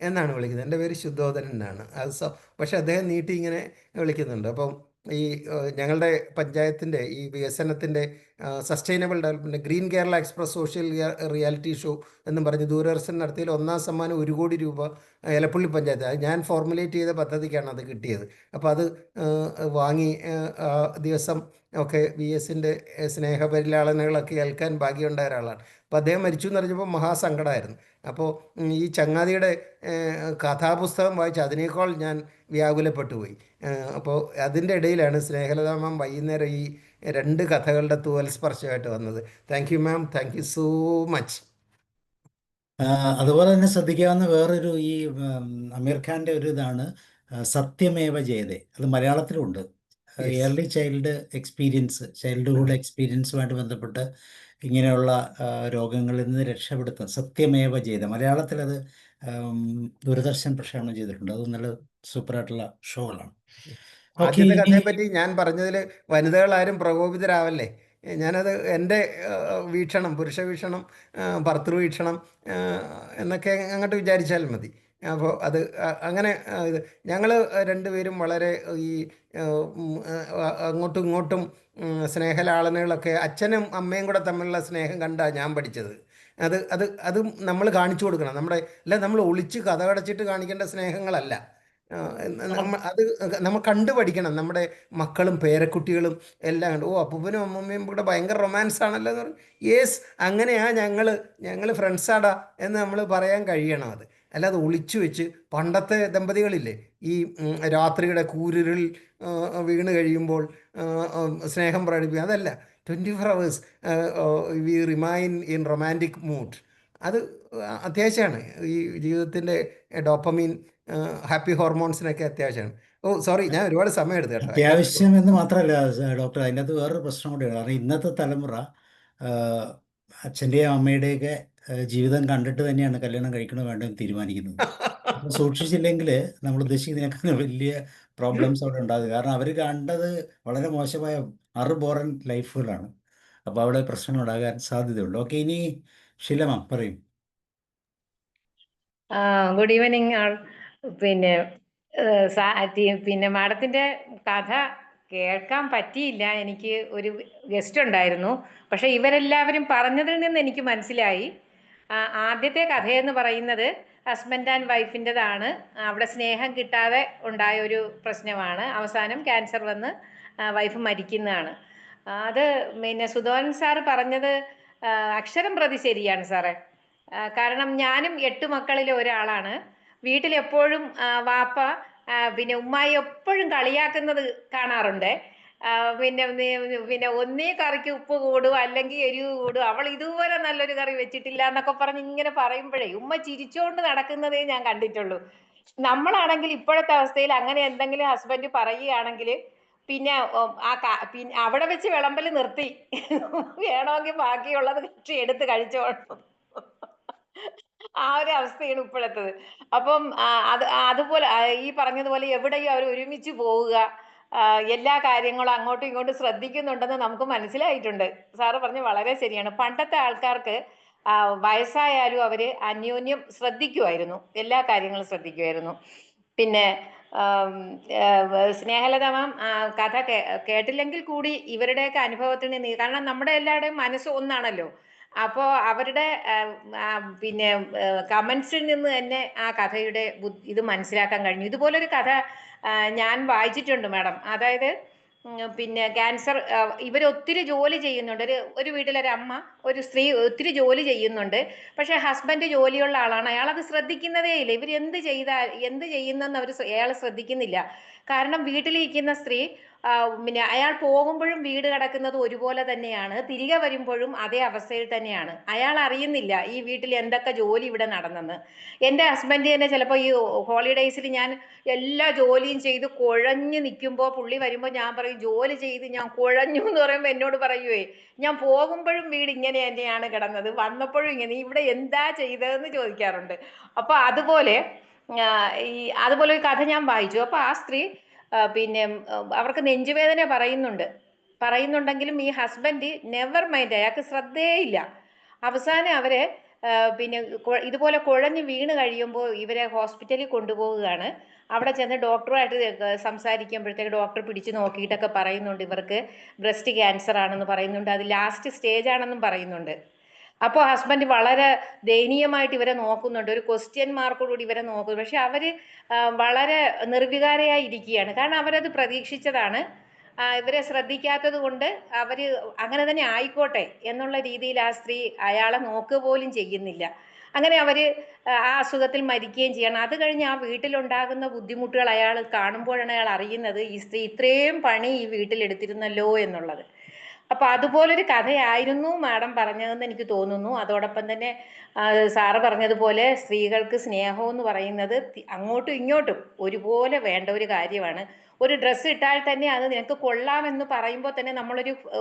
എന്നാണ് വിളിക്കുന്നത്. എൻ്റെ പേര് ശുദ്ധോദനൻ എന്നാണ്. അത് പക്ഷേ അദ്ദേഹം നീട്ടി ഇങ്ങനെ വിളിക്കുന്നുണ്ട്. അപ്പം ഈ ഞങ്ങളുടെ പഞ്ചായത്തിൻ്റെ ഈ വികസനത്തിൻ്റെ sustainable development green Kerala express social reality show എന്നും പറഞ്ഞ് ദൂരദർശൻ നടത്തിയതിൽ 1ാം സമ്മാനം 1 കോടി രൂപ എലപ്പള്ളി പഞ്ചായത്ത്, അത് ഞാൻ ഫോർമുലേറ്റ് ചെയ്ത പദ്ധതിക്കാണ് അത് കിട്ടിയത്. അപ്പോൾ അത് വാങ്ങി ദിവസം ഒക്കെ VSൻ്റെ സ്നേഹപരിലാളനകളൊക്കെ കേൾക്കാൻ ഭാഗ്യമുണ്ടായ ഒരാളാണ്. അപ്പോൾ അദ്ദേഹം മരിച്ചു എന്ന് പറഞ്ഞപ്പോൾ മഹാസങ്കടമായിരുന്നു. അപ്പോൾ ഈ ചങ്ങാതിയുടെ കഥാപുസ്തകം വായിച്ച് അതിനേക്കാൾ ഞാൻ വ്യാകുലപ്പെട്ടു പോയി. അപ്പോൾ അതിൻ്റെ ഇടയിലാണ് സ്നേഹലത മാം വൈകുന്നേരം ഈ 2 കഥകളുടെ തൂവൽ സ്പർശമായിട്ട് വന്നത്. Thank you ma'am, thank you so much. അതുപോലെ തന്നെ ശ്രദ്ധിക്കാവുന്ന വേറൊരു ഈ അമീർ ഖാൻ്റെ ഒരു ഇതാണ് സത്യമേവ ജയതേ. അത് മലയാളത്തിലുണ്ട്. ഏർലി ചൈൽഡ് എക്സ്പീരിയൻസ്, ചൈൽഡ്ഹുഡ് എക്സ്പീരിയൻസുമായിട്ട് ബന്ധപ്പെട്ട് ഇങ്ങനെയുള്ള രോഗങ്ങളിൽ നിന്ന് രക്ഷപ്പെടുത്തും. സത്യമേവ ജയതേ, മലയാളത്തിലത് ദൂരദർശൻ പ്രക്ഷേപണം ചെയ്തിട്ടുണ്ട്. അത് നല്ല സൂപ്പറായിട്ടുള്ള ഷോകളാണ്. ഓക്കെ, ആദ്യത്തെ ഇനി കഥയെപ്പറ്റി ഞാൻ പറഞ്ഞതിൽ വനിതകളാരും പ്രകോപിതരാവല്ലേ. ഞാനത് എൻ്റെ വീക്ഷണം, പുരുഷ വീക്ഷണം, ഭർതൃവീക്ഷണം എന്നൊക്കെ അങ്ങോട്ട് വിചാരിച്ചാൽ മതി. അപ്പോൾ അത് അങ്ങനെ ഇത് ഞങ്ങൾ രണ്ടുപേരും വളരെ ഈ അങ്ങോട്ടും ഇങ്ങോട്ടും സ്നേഹലാളനകളൊക്കെ അച്ഛനും അമ്മയും കൂടെ തമ്മിലുള്ള സ്നേഹം കണ്ടാണ് ഞാൻ പഠിച്ചത്. അത് നമ്മൾ കാണിച്ചു കൊടുക്കണം. നമ്മൾ ഒളിച്ച് കഥ കടച്ചിട്ട് കാണിക്കേണ്ട സ്നേഹങ്ങളല്ല. നമ്മൾ കണ്ടു പഠിക്കണം. നമ്മുടെ മക്കളും പേരക്കുട്ടികളും എല്ലാം കണ്ട്, ഓ അപ്പൂപ്പനും അമ്മൂമ്മയും കൂടെ ഭയങ്കര റൊമാൻസ് ആണല്ലോ എന്ന് പറയും. യേസ്, അങ്ങനെയാ ഞങ്ങൾ ഫ്രണ്ട്സാടാ എന്ന് നമ്മൾ പറയാൻ കഴിയണം. അല്ലാതെ ഒളിച്ചു വെച്ച് പണ്ടത്തെ ദമ്പതികളില്ലേ, ഈ രാത്രിയുടെ കൂരിരുൾ വീണ് കഴിയുമ്പോൾ സ്നേഹം പ്രകടിപ്പിക്കുക, അതല്ല. 24 hours we remain in romantic mood. അത് അത്യാവശ്യമാണ്. ഈ ജീവിതത്തിൻ്റെ ഡോപ്പമീൻ, ഹാപ്പി ഹോർമോൺസിനൊക്കെ അത്യാവശ്യമാണ്. ഓ സോറി, ഞാൻ ഒരുപാട് സമയം എടുത്തു കേട്ടോ. അത്യാവശ്യം എന്ന് മാത്രമല്ല ഡോക്ടർ, അതിനകത്ത് വേറൊരു പ്രശ്നം കൂടിയാണ്. കാരണം ഇന്നത്തെ തലമുറ അച്ഛൻ്റെയും അമ്മയുടെയൊക്കെ ജീവിതം കണ്ടിട്ട് തന്നെയാണ് കല്യാണം കഴിക്കണോ വേണ്ടോ എന്ന് തീരുമാനിക്കുന്നത്. അപ്പോൾ സൂക്ഷിച്ചില്ലെങ്കിൽ നമ്മൾ ഉദ്ദേശിക്കുന്നതിനേക്കാൾ വലിയ പ്രോബ്ലംസ് അവിടെ ഉണ്ടാകും. കാരണം അവർ കണ്ടത് വളരെ മോശമായ ബോറൻ ലൈഫുകളാണ്. അപ്പോൾ അവിടെ പ്രശ്നങ്ങൾ ഉണ്ടാകാൻ സാധ്യതയുണ്ട്. ഓക്കെ, ഇനി ഷീല മാം പറയും. ഗുഡ് ഈവനിങ് ആൾ. പിന്നെ പിന്നെ മാഡത്തിന്റെ കഥ കേൾക്കാൻ പറ്റിയില്ല. എനിക്ക് ഒരു ഗസ്റ്റ് ഉണ്ടായിരുന്നു. പക്ഷെ ഇവരെല്ലാവരും പറഞ്ഞതിൽ നിന്ന് എനിക്ക് മനസ്സിലായി, ആദ്യത്തെ കഥയെന്ന് പറയുന്നത് ഹസ്ബൻഡ് ആൻഡ് വൈഫിൻ്റെതാണ്. അവിടെ സ്നേഹം കിട്ടാതെ ഉണ്ടായ ഒരു പ്രശ്നമാണ്. അവസാനം ക്യാൻസർ വന്ന് വൈഫ് മരിക്കുന്നതാണ്. അത് പിന്നെ സുധോൻ സാറ് പറഞ്ഞത് അക്ഷരം പ്രതി ശരിയാണ് സാറേ. കാരണം ഞാനും 8 മക്കളിലെ ഒരാളാണ്. വീട്ടിലെപ്പോഴും വാപ്പ പിന്നെ ഉമ്മായി എപ്പോഴും കളിയാക്കുന്നത് കാണാറുണ്ട്. പിന്നെ ഒന്നേ കറിക്ക് ഉപ്പ് കൂടും, അല്ലെങ്കിൽ എരിവ് കൂടും, അവൾ ഇതുവരെ നല്ലൊരു കറി വെച്ചിട്ടില്ല എന്നൊക്കെ പറഞ്ഞ് ഇങ്ങനെ പറയുമ്പോഴേ ഉമ്മ ചിരിച്ചോണ്ട് നടക്കുന്നതേ ഞാൻ കണ്ടിട്ടുള്ളൂ. നമ്മളാണെങ്കിൽ ഇപ്പോഴത്തെ അവസ്ഥയിൽ അങ്ങനെ എന്തെങ്കിലും ഹസ്ബൻഡ് പറയുകയാണെങ്കിൽ പിന്നെ പിന്നെ അവിടെ വെച്ച് വിളമ്പൽ നിർത്തി, വേണമെങ്കിൽ ബാക്കിയുള്ളത് എടുത്ത് കഴിച്ചോളും. ആ ഒരു അവസ്ഥയാണ് ഇപ്പോഴത്തത്. അപ്പം അതുപോലെ ഈ പറഞ്ഞതുപോലെ എവിടെയും അവർ ഒരുമിച്ച് പോവുക, എല്ലാ കാര്യങ്ങളും അങ്ങോട്ടും ഇങ്ങോട്ടും ശ്രദ്ധിക്കുന്നുണ്ടെന്ന് നമുക്ക് മനസ്സിലായിട്ടുണ്ട്. സാറ് പറഞ്ഞ വളരെ ശരിയാണ്. പണ്ടത്തെ ആൾക്കാർക്ക് വയസ്സായാലും അവര് അന്യോന്യം ശ്രദ്ധിക്കുമായിരുന്നു, എല്ലാ കാര്യങ്ങളും ശ്രദ്ധിക്കുമായിരുന്നു. പിന്നെ സ്നേഹലത മാം കഥ കേട്ടില്ലെങ്കിൽ കൂടി ഇവരുടെയൊക്കെ അനുഭവത്തിന്, കാരണം നമ്മുടെ എല്ലാവരുടെയും മനസ്സ് ഒന്നാണല്ലോ. അപ്പോൾ അവരുടെ പിന്നെ കമന്റ്സിൽ നിന്ന് തന്നെ ആ കഥയുടെ ഇത് മനസ്സിലാക്കാൻ കഴിഞ്ഞു. ഇതുപോലൊരു കഥ ഞാൻ വായിച്ചിട്ടുണ്ട് മാഡം. അതായത് പിന്നെ ക്യാൻസർ, ഇവർ ഒത്തിരി ജോലി ചെയ്യുന്നുണ്ട്. ഒരു വീട്ടിലൊരു അമ്മ, ഒരു സ്ത്രീ ഒത്തിരി ജോലി ചെയ്യുന്നുണ്ട്. പക്ഷെ ഹസ്ബൻഡ് ജോലിയുള്ള ആളാണ്. അയാളത് ശ്രദ്ധിക്കുന്നതേ ഇല്ല. ഇവർ എന്ത് ചെയ്യുന്നെന്ന് അയാൾ ശ്രദ്ധിക്കുന്നില്ല. കാരണം വീട്ടിലിരിക്കുന്ന സ്ത്രീ പിന്നെ അയാൾ പോകുമ്പോഴും വീട് കിടക്കുന്നത് ഒരുപോലെ തന്നെയാണ്, തിരികെ വരുമ്പോഴും അതേ അവസ്ഥയിൽ തന്നെയാണ്. അയാൾ അറിയുന്നില്ല ഈ വീട്ടിൽ എന്തൊക്കെ ജോലി ഇവിടെ നടന്നെന്ന്. എൻ്റെ ഹസ്ബൻഡ് തന്നെ ചിലപ്പോൾ ഈ ഹോളിഡേയ്സിൽ ഞാൻ എല്ലാ ജോലിയും ചെയ്ത് കുഴഞ്ഞു നിൽക്കുമ്പോൾ പുള്ളി വരുമ്പോൾ ഞാൻ പറയും, ജോലി ചെയ്ത് ഞാൻ കുഴഞ്ഞു എന്ന് പറയുമ്പോൾ എന്നോട് പറയുവേ, ഞാൻ പോകുമ്പോഴും വീട് ഇങ്ങനെ തന്നെയാണ് കിടന്നത്, വന്നപ്പോഴും ഇങ്ങനെ, ഇവിടെ എന്താ ചെയ്തതെന്ന് ചോദിക്കാറുണ്ട്. അപ്പോൾ അതുപോലെ ഒരു കഥ ഞാൻ വായിച്ചു. അപ്പോൾ ആ സ്ത്രീ പിന്നെ അവർക്ക് നെഞ്ചുവേദന പറയുന്നുണ്ടെങ്കിലും ഈ ഹസ്ബൻഡ് നെവർ മൈൻഡ്, അയാൾക്ക് ശ്രദ്ധേയില്ല. അവസാനം അവരെ പിന്നെ ഇതുപോലെ കുഴഞ്ഞ് വീണ് കഴിയുമ്പോൾ ഇവരെ ഹോസ്പിറ്റലിൽ കൊണ്ടുപോവുകയാണ്. അവിടെ ചെന്ന് ഡോക്ടറുമായിട്ട് സംസാരിക്കുമ്പോഴത്തേക്ക് ഡോക്ടർ പിടിച്ചു നോക്കിയിട്ടൊക്കെ പറയുന്നുണ്ട് ഇവർക്ക് ബ്രസ്റ്റ് ക്യാൻസർ ആണെന്ന് പറയുന്നുണ്ട്, അത് ലാസ്റ്റ് സ്റ്റേജ് ആണെന്നും പറയുന്നുണ്ട്. അപ്പോൾ ഹസ്ബൻഡ് വളരെ ദയനീയമായിട്ട് ഇവരെ നോക്കുന്നുണ്ട്, ഒരു ക്വസ്റ്റ്യൻ മാർക്കോടുകൂടി ഇവരെ നോക്കുന്നു. പക്ഷെ അവര് വളരെ നിർവികാരയായി ഇരിക്കുകയാണ്. കാരണം അവരത് പ്രതീക്ഷിച്ചതാണ്. ഇവരെ ശ്രദ്ധിക്കാത്തത് കൊണ്ട് അവര് അങ്ങനെ തന്നെ ആയിക്കോട്ടെ എന്നുള്ള രീതിയിൽ ആ സ്ത്രീ അയാളെ നോക്കുക പോലും ചെയ്യുന്നില്ല. അങ്ങനെ അവര് ആ അസുഖത്തിൽ മരിക്കുകയും ചെയ്യണം. അത് കഴിഞ്ഞ് ആ വീട്ടിലുണ്ടാകുന്ന ബുദ്ധിമുട്ടുകൾ അയാൾ കാണുമ്പോഴാണ് അയാൾ അറിയുന്നത് ഈ സ്ത്രീ ഇത്രയും പണി ഈ വീട്ടിലെടുത്തിരുന്നല്ലോ എന്നുള്ളത്. അപ്പൊ അതുപോലൊരു കഥയായിരുന്നു മാഡം പറഞ്ഞതെന്ന് എനിക്ക് തോന്നുന്നു. അതോടൊപ്പം തന്നെ സാറ് പറഞ്ഞതുപോലെ സ്ത്രീകൾക്ക് സ്നേഹം എന്ന് പറയുന്നത് അങ്ങോട്ടും ഇങ്ങോട്ടും ഒരുപോലെ വേണ്ട ഒരു കാര്യമാണ്. ഒരു ഡ്രസ്സ് ഇട്ടാൽ തന്നെ അത് നിനക്ക് കൊള്ളാമെന്ന് പറയുമ്പോൾ തന്നെ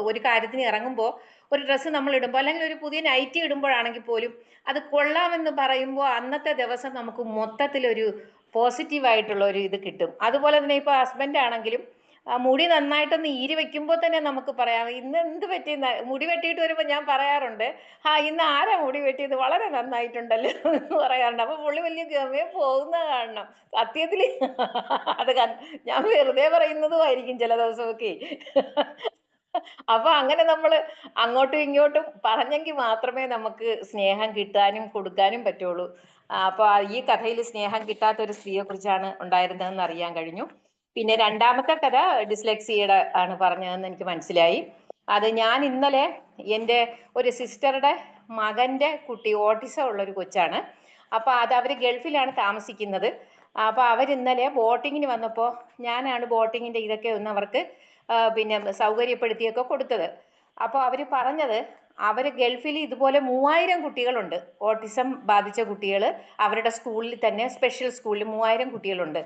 ഒരു കാര്യത്തിന് ഇറങ്ങുമ്പോൾ ഒരു ഡ്രസ്സ് നമ്മൾ ഇടുമ്പോൾ അല്ലെങ്കിൽ ഒരു പുതിയ നൈറ്റി ഇടുമ്പോഴാണെങ്കിൽ പോലും അത് കൊള്ളാമെന്ന് പറയുമ്പോൾ അന്നത്തെ ദിവസം നമുക്ക് മൊത്തത്തിലൊരു പോസിറ്റീവായിട്ടുള്ള ഒരു ഇത് കിട്ടും. അതുപോലെ തന്നെ ഇപ്പോൾ ഹസ്ബൻഡ് ആണെങ്കിലും മുടി നന്നായിട്ടൊന്ന് ഈരി വെക്കുമ്പോൾ തന്നെ നമുക്ക് പറയാം ഇന്ന് എന്ത് പറ്റി. മുടി വെട്ടിയിട്ട് വരുമ്പോൾ ഞാൻ പറയാറുണ്ട്, ഇന്ന് ആരാ മുടി വെട്ടിയത്, വളരെ നന്നായിട്ടുണ്ടല്ലോ എന്ന് പറയാറുണ്ട്. അപ്പൊ പുള്ളി വലിയ ഗമയെ പോകുന്ന കാണണം. സത്യത്തിൽ അത് ഞാൻ വെറുതെ പറയുന്നതുമായിരിക്കും ചില ദിവസമൊക്കെ. അപ്പൊ അങ്ങനെ നമ്മൾ അങ്ങോട്ടും ഇങ്ങോട്ടും പറഞ്ഞെങ്കിൽ മാത്രമേ നമുക്ക് സ്നേഹം കിട്ടാനും കൊടുക്കാനും പറ്റുള്ളൂ. അപ്പൊ ഈ കഥയിൽ സ്നേഹം കിട്ടാത്ത ഒരു സ്ത്രീയെ കുറിച്ചാണ് ഉണ്ടായിരുന്നതെന്ന് അറിയാൻ കഴിഞ്ഞു. പിന്നെ രണ്ടാമത്തെ കഥ ഡിസ്ലെക്സിയുടെ ആണ് പറഞ്ഞതെന്ന് എനിക്ക് മനസ്സിലായി. അത് ഞാൻ ഇന്നലെ എൻ്റെ ഒരു സിസ്റ്ററുടെ മകൻ്റെ കുട്ടി ഓട്ടിസം ഉള്ളൊരു കൊച്ചാണ്. അപ്പൊ അത് അവര് ഗൾഫിലാണ് താമസിക്കുന്നത്. അപ്പൊ അവരിന്നലെ ബോട്ടിങ്ങിന് വന്നപ്പോൾ ഞാനാണ് ബോട്ടിങ്ങിന്റെ ഇതൊക്കെ ഒന്ന് അവർക്ക് പിന്നെ സൗകര്യപ്പെടുത്തിയൊക്കെ കൊടുത്തത്. അപ്പോൾ അവർ പറഞ്ഞത് അവർ ഗൾഫിൽ ഇതുപോലെ 3000 കുട്ടികളുണ്ട്, ഓട്ടിസം ബാധിച്ച കുട്ടികൾ അവരുടെ സ്കൂളിൽ തന്നെ, സ്പെഷ്യൽ സ്കൂളിൽ 3000 കുട്ടികളുണ്ട്.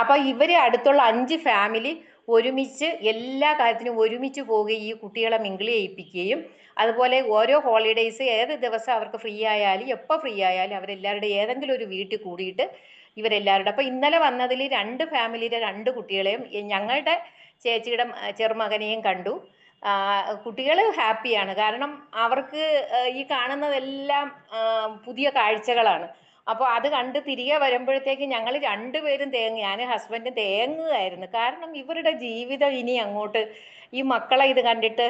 അപ്പോൾ ഇവര് അടുത്തുള്ള 5 ഫാമിലി ഒരുമിച്ച് എല്ലാ കാര്യത്തിനും ഒരുമിച്ച് പോവുകയും ഈ കുട്ടികളെ മിങ്കിൾ ചെയ്യിപ്പിക്കുകയും അതുപോലെ ഓരോ ഹോളിഡേയ്സ് ഏത് ദിവസം അവർക്ക് ഫ്രീ ആയാലും എപ്പോൾ ഫ്രീ ആയാലും അവരെല്ലാവരുടെ ഏതെങ്കിലും ഒരു വീട്ടിൽ കൂടിയിട്ട് ഇവരെല്ലാവരുടെ. അപ്പോൾ ഇന്നലെ വന്നതിൽ 2 ഫാമിലിയുടെ 2 കുട്ടികളെയും ഞങ്ങളുടെ ചേച്ചിയുടെ ചെറുമകനെയും കണ്ടു. കുട്ടികൾ ഹാപ്പിയാണ്, കാരണം അവർക്ക് ഈ കാണുന്നതെല്ലാം പുതിയ കാഴ്ചകളാണ്. അപ്പോൾ അത് കണ്ട് തിരികെ വരുമ്പോഴത്തേക്ക് ഞങ്ങൾ രണ്ടുപേരും ഞാൻ ഹസ്ബൻഡും തേങ്ങുകയായിരുന്നു. കാരണം ഇവരുടെ ജീവിതം ഇനി അങ്ങോട്ട് ഈ മക്കളെ ഇത് കണ്ടിട്ട്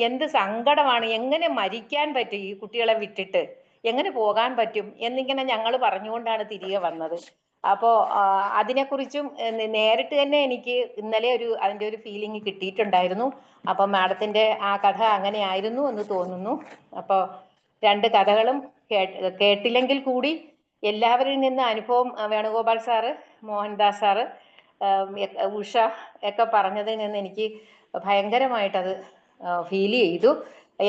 എന്ത് സങ്കടമാണ്, എങ്ങനെ മരിക്കാൻ പറ്റും, ഈ കുട്ടികളെ വിട്ടിട്ട് എങ്ങനെ പോകാൻ പറ്റും എന്നിങ്ങനെ ഞങ്ങൾ പറഞ്ഞുകൊണ്ടാണ് തിരികെ വന്നത്. അപ്പോൾ അതിനെക്കുറിച്ചും നേരിട്ട് തന്നെ എനിക്ക് ഇന്നലെ അതിൻ്റെ ഒരു ഫീലിംഗ് കിട്ടിയിട്ടുണ്ടായിരുന്നു. അപ്പം മാഡത്തിൻ്റെ ആ കഥ അങ്ങനെ ആയിരുന്നു എന്ന് തോന്നുന്നു. അപ്പോൾ 2 കഥകളും കേട്ടില്ലെങ്കിൽ കൂടി എല്ലാവരിൽ നിന്ന് അനുഭവം വേണുഗോപാൽ സാറ്, മോഹൻദാസ് സാറ്, ഉഷ ഒക്കെ പറഞ്ഞതിൽ നിന്ന് എനിക്ക് ഭയങ്കരമായിട്ടത് ഫീൽ ചെയ്തു.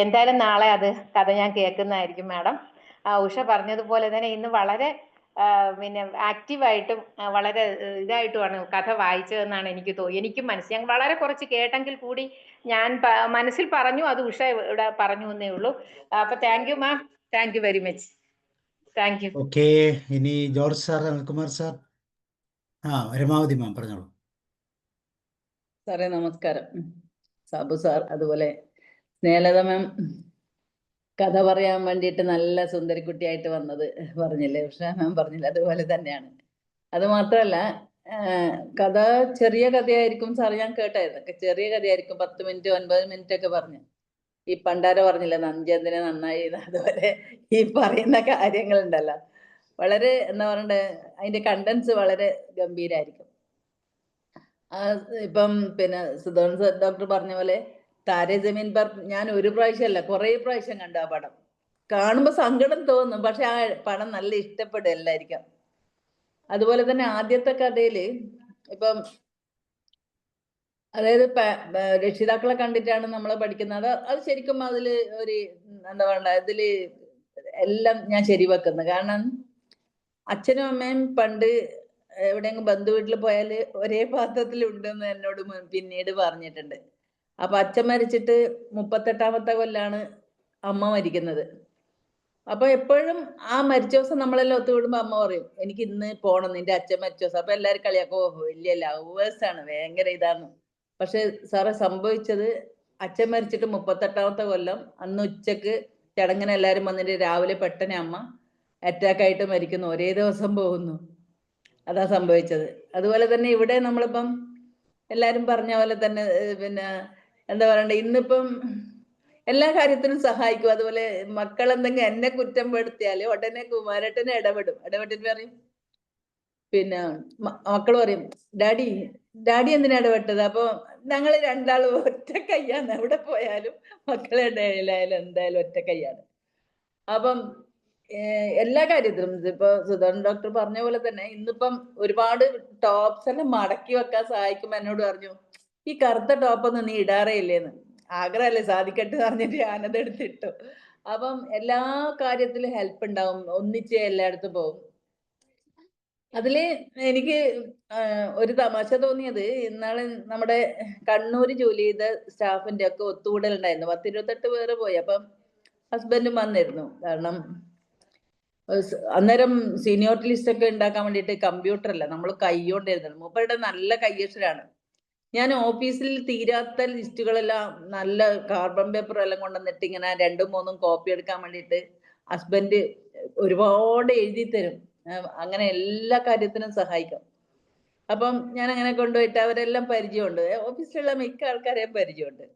എന്തായാലും നാളെ അത് കഥ ഞാൻ കേൾക്കുന്നതായിരിക്കും മാഡം. ഉഷ പറഞ്ഞതുപോലെ തന്നെ ഇന്ന് വളരെ പിന്നെ ആക്റ്റീവായിട്ടും വളരെ ഇതായിട്ടുമാണ് കഥ വായിച്ചതെന്നാണ് എനിക്കും മനസ്സിലായി. വളരെ കുറച്ച് കേട്ടെങ്കിൽ കൂടി ഞാൻ മനസ്സിൽ പറഞ്ഞു, അത് ഉഷ ഇവിടെ പറഞ്ഞു എന്നേ ഉള്ളൂ. അപ്പൊ thank you ma'am, thank you very much, thank you. Okay, ഇനി ജോർജ് സാർ, അനിൽകുമാർ സാർ. പരമാവധി മാം പറഞ്ഞോളൂ. സാറേ നമസ്കാരം. സാബു സാർ, അതുപോലെ സ്നേഹലത മാം കഥ പറയാൻ വേണ്ടിയിട്ട് നല്ല സുന്ദരിക്കുട്ടിയായിട്ട് വന്നത് പറഞ്ഞില്ലേ, ഉഷ മാം പറഞ്ഞില്ല, അതുപോലെ തന്നെയാണ്. അത് മാത്രമല്ല കഥ ചെറിയ കഥയായിരിക്കും സാർ, ഞാൻ കേട്ടായിരുന്നു, ചെറിയ കഥയായിരിക്കും, 10 മിനിറ്റ് 9 മിനിറ്റ് ഒക്കെ പറഞ്ഞു. ഈ പണ്ടാര പറഞ്ഞില്ല നഞ്ചെന്തിനെ നന്നായി, അതുപോലെ ഈ പറയുന്ന കാര്യങ്ങളുണ്ടല്ലോ വളരെ എന്താ പറയണ്ടേ, അതിന്റെ കണ്ടൻസ് വളരെ ഗംഭീരായിരിക്കും. ഇപ്പം പിന്നെ സുധോൺ ഡോക്ടർ പറഞ്ഞ പോലെ താരേ ജമീൻ പർ ഞാൻ ഒരു പ്രാവശ്യമല്ല കുറേ പ്രാവശ്യം കണ്ടു ആ പടം. കാണുമ്പോൾ സങ്കടം തോന്നും, പക്ഷെ ആ പടം നല്ല ഇഷ്ടപ്പെടും എല്ലാവർക്കും. അതുപോലെ തന്നെ ആദ്യത്തെ കഥയില് ഇപ്പം അതായത് രക്ഷിതാക്കളെ കണ്ടിട്ടാണ് നമ്മൾ പഠിക്കുന്നത്. അത് ശരിക്കും അതില് ഒരു എന്താ പറയുക, ഇതില് എല്ലാം ഞാൻ ശരിവെക്കുന്നത്. കാരണം അച്ഛനും അമ്മയും പണ്ട് എവിടെയെങ്കിലും ബന്ധു വീട്ടിൽ പോയാൽ ഒരേ പാത്രത്തിൽ ഉണ്ടെന്ന് എന്നോട് പിന്നീട് പറഞ്ഞിട്ടുണ്ട്. അപ്പൊ അച്ഛൻ മരിച്ചിട്ട് 38ാമത്തെ കൊല്ലാണ് അമ്മ മരിക്കുന്നത്. അപ്പൊ എപ്പോഴും ആ മരിച്ച ദിവസം നമ്മളെല്ലാം ഒത്തുകൂടുമ്പോ അമ്മ പറയും, എനിക്ക് ഇന്ന് പോണം നിന്റെ അച്ഛൻ മരിച്ച ദിവസം. അപ്പൊ എല്ലാവരും കളിയാക്കോ, വലിയ ലവേഴ്സാണ്, ഭയങ്കര ഇതാണ്. പക്ഷെ സാറെ സംഭവിച്ചത്, അച്ഛൻ മരിച്ചിട്ട് 38ാമത്തെ കൊല്ലം അന്ന് ഉച്ചക്ക് ചടങ്ങിന് എല്ലാവരും വന്നിട്ട് രാവിലെ പെട്ടെന്ന് അമ്മ അറ്റാക്കായിട്ട് മരിക്കുന്നു, ഒരേ ദിവസം പോകുന്നു. അതാ സംഭവിച്ചത്. അതുപോലെ തന്നെ ഇവിടെ നമ്മളിപ്പം എല്ലാരും പറഞ്ഞ പോലെ തന്നെ പിന്നെ എന്താ പറയണ്ടേ, ഇന്നിപ്പം എല്ലാ കാര്യത്തിനും സഹായിക്കും. അതുപോലെ മക്കൾ എന്തെങ്കിലും എന്നെ കുറ്റം പെടുത്തിയാല് ഉടനെ കുമാരേട്ടനെ ഇടപെട്ടിട്ട് പറയും, പിന്നെ മക്കൾ പറയും ഡാഡി എന്തിനാ ഇടപെട്ടത്? അപ്പൊ ഞങ്ങൾ രണ്ടാളും ഒറ്റ കൈയാണ്, എവിടെ പോയാലും മക്കളുടെ ഇടയിലായാലും എന്തായാലും ഒറ്റ കൈയാണ്. അപ്പം എല്ലാ കാര്യത്തിലും ഇപ്പൊ സുധാകരൻ ഡോക്ടർ പറഞ്ഞ പോലെ തന്നെ ഇന്നിപ്പം ഒരുപാട് ടോപ്സ് എല്ലാം മടക്കി വെക്കാൻ സഹായിക്കുമ്പോ എന്നോട് പറഞ്ഞു, ഈ കറുത്ത ടോപ്പൊന്നും നീ ഇടാറേ ഇല്ലേന്ന്. ആഗ്രഹമല്ലേ സാധിക്കട്ടെ പറഞ്ഞിട്ട് ഞാനത് എടുത്തിട്ടു. അപ്പം എല്ലാ കാര്യത്തിലും ഹെൽപ്പ് ഉണ്ടാവും, ഒന്നിച്ച് എല്ലായിടത്തും പോകും. അതില് എനിക്ക് ഒരു തമാശ തോന്നിയത്, ഇന്നാള് നമ്മുടെ കണ്ണൂര് ജോലി ചെയ്ത സ്റ്റാഫിന്റെ ഒക്കെ ഒത്തുകൂടൽ ഉണ്ടായിരുന്നു. 10-28 പേര് പോയി. അപ്പം ഹസ്ബൻഡും വന്നിരുന്നു. കാരണം അന്നേരം സീനിയോറിറ്റി ലിസ്റ്റ് ഒക്കെ ഉണ്ടാക്കാൻ വേണ്ടിയിട്ട് കമ്പ്യൂട്ടർ അല്ല, നമ്മൾ കൈകൊണ്ടിരുന്നത്. മൂപ്പരുടെ നല്ല കയ്യക്ഷരാണ്. ഞാൻ ഓഫീസിൽ തീരാത്ത ലിസ്റ്റുകളെല്ലാം നല്ല കാർബൺ പേപ്പർ എല്ലാം കൊണ്ടുവന്നിട്ട് ഇങ്ങനെ 2-3 കോപ്പി എടുക്കാൻ വേണ്ടിയിട്ട് ഹസ്ബൻഡ് ഒരുപാട് എഴുതി തരും. അങ്ങനെ എല്ലാ കാര്യത്തിനും സഹായിക്കും. അപ്പം ഞാൻ അങ്ങനെ കൊണ്ടുപോയിട്ട് അവരെല്ലാം പരിചയമുണ്ട്, ഓഫീസിലുള്ള മിക്ക ആൾക്കാരെയും പരിചയമുണ്ട്.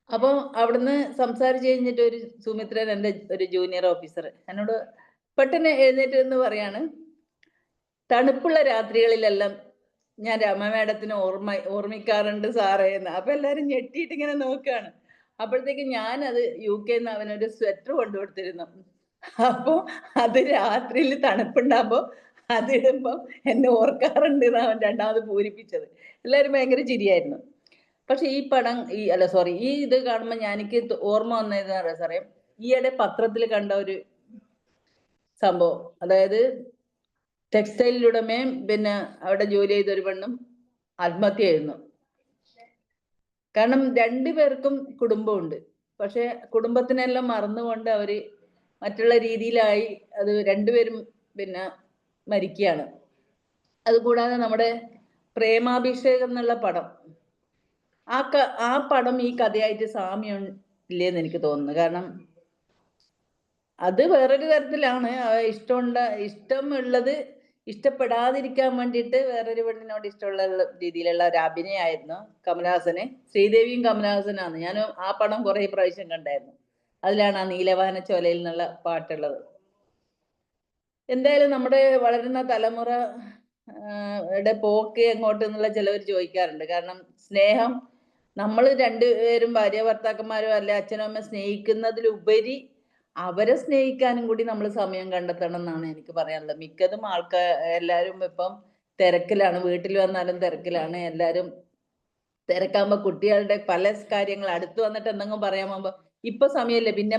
അപ്പോൾ അവിടുന്ന് സംസാരിച്ച് കഴിഞ്ഞിട്ട് ഒരു സുമിത്രൻ, എൻ്റെ ഒരു ജൂനിയർ ഓഫീസർ, എന്നോട് പെട്ടെന്ന് എഴുന്നേറ്റ് എന്ന് പറയാണ്, തണുപ്പുള്ള രാത്രികളിലെല്ലാം ഞാൻ രമ മേഡത്തിന് ഓർമ്മിക്കാറുണ്ട് സാറേ എന്ന്. അപ്പൊ എല്ലാരും ഞെട്ടിയിട്ട് ഇങ്ങനെ നോക്കുകയാണ്. അപ്പോഴത്തേക്ക് ഞാനത് UK നിന്ന് അവനൊരു സ്വെറ്റർ കൊണ്ടുകൊടുത്തിരുന്നു. അപ്പൊ അത് രാത്രിയിൽ തണുപ്പുണ്ടാകുമ്പോ അതിടുമ്പോ എന്നെ ഓർക്കാറുണ്ട് എന്ന് അവൻ രണ്ടാമത് പൂരിപ്പിച്ചത്. എല്ലാവരും ഭയങ്കര ചിരിയായിരുന്നു. പക്ഷെ ഈ പടം ഈ ഇത് കാണുമ്പോൾ എനിക്ക് ഓർമ്മ വന്നതെന്ന് പറയാം സാറേ, ഈയിടെ പത്രത്തിൽ കണ്ട ഒരു സംഭവം. അതായത് ടെക്സ്റ്റൈൽ ഉടമയും പിന്നെ അവിടെ ജോലി ചെയ്ത ഒരു പെണ്ണും ആത്മഹത്യ ചെയ്യുന്നു. കാരണം 2 പേർക്കും കുടുംബമുണ്ട്. പക്ഷെ കുടുംബത്തിനെല്ലാം മറന്നുകൊണ്ട് അവര് മറ്റുള്ള രീതിയിലായി അത് 2 പേരും പിന്നെ മരിക്കുകയാണ്. അതുകൂടാതെ നമ്മുടെ പ്രേമാഭിഷേകം എന്നുള്ള പടം, ആ പടം ഈ കഥയായിട്ട് സാമ്യം ഇല്ലേന്ന് എനിക്ക് തോന്നുന്നു. കാരണം അത് വേറൊരു തരത്തിലാണ്. ഇഷ്ടമുള്ളത് ഇഷ്ടപ്പെടാതിരിക്കാൻ വേണ്ടിയിട്ട് വേറൊരു പെണ്ണിനോട് ഇഷ്ടമുള്ള രീതിയിലുള്ള ഒരു അഭിനയമായിരുന്നു കമലഹാസന്. ശ്രീദേവിയും കമലഹാസനാണ്. ഞാൻ ആ പടം കുറെ പ്രാവശ്യം കണ്ടായിരുന്നു. അതിലാണ് ആ നീലവാഹന ചോലയിൽ എന്നുള്ള പാട്ടുള്ളത്. എന്തായാലും നമ്മുടെ വളരുന്ന തലമുറ പോക്ക് എങ്ങോട്ട് എന്നുള്ള ചിലവർ ചോദിക്കാറുണ്ട്. കാരണം സ്നേഹം, നമ്മൾ 2 പേരും ഭാര്യ ഭർത്താക്കന്മാരോ അല്ലെ അച്ഛനും അമ്മ സ്നേഹിക്കുന്നതിലുപരി അവരെ സ്നേഹിക്കാനും കൂടി നമ്മൾ സമയം കണ്ടെത്തണം എന്നാണ് എനിക്ക് പറയാനുള്ളത്. മിക്കതും എല്ലാവരും ഇപ്പം തിരക്കിലാണ്, വീട്ടിൽ വന്നാലും തിരക്കിലാണ്. എല്ലാവരും തിരക്കാകുമ്പോ കുട്ടികളുടെ പല കാര്യങ്ങൾ അടുത്ത് വന്നിട്ട് എന്തെങ്കിലും പറയാൻ പോകുമ്പോ ഇപ്പൊ സമയമില്ല, പിന്നെ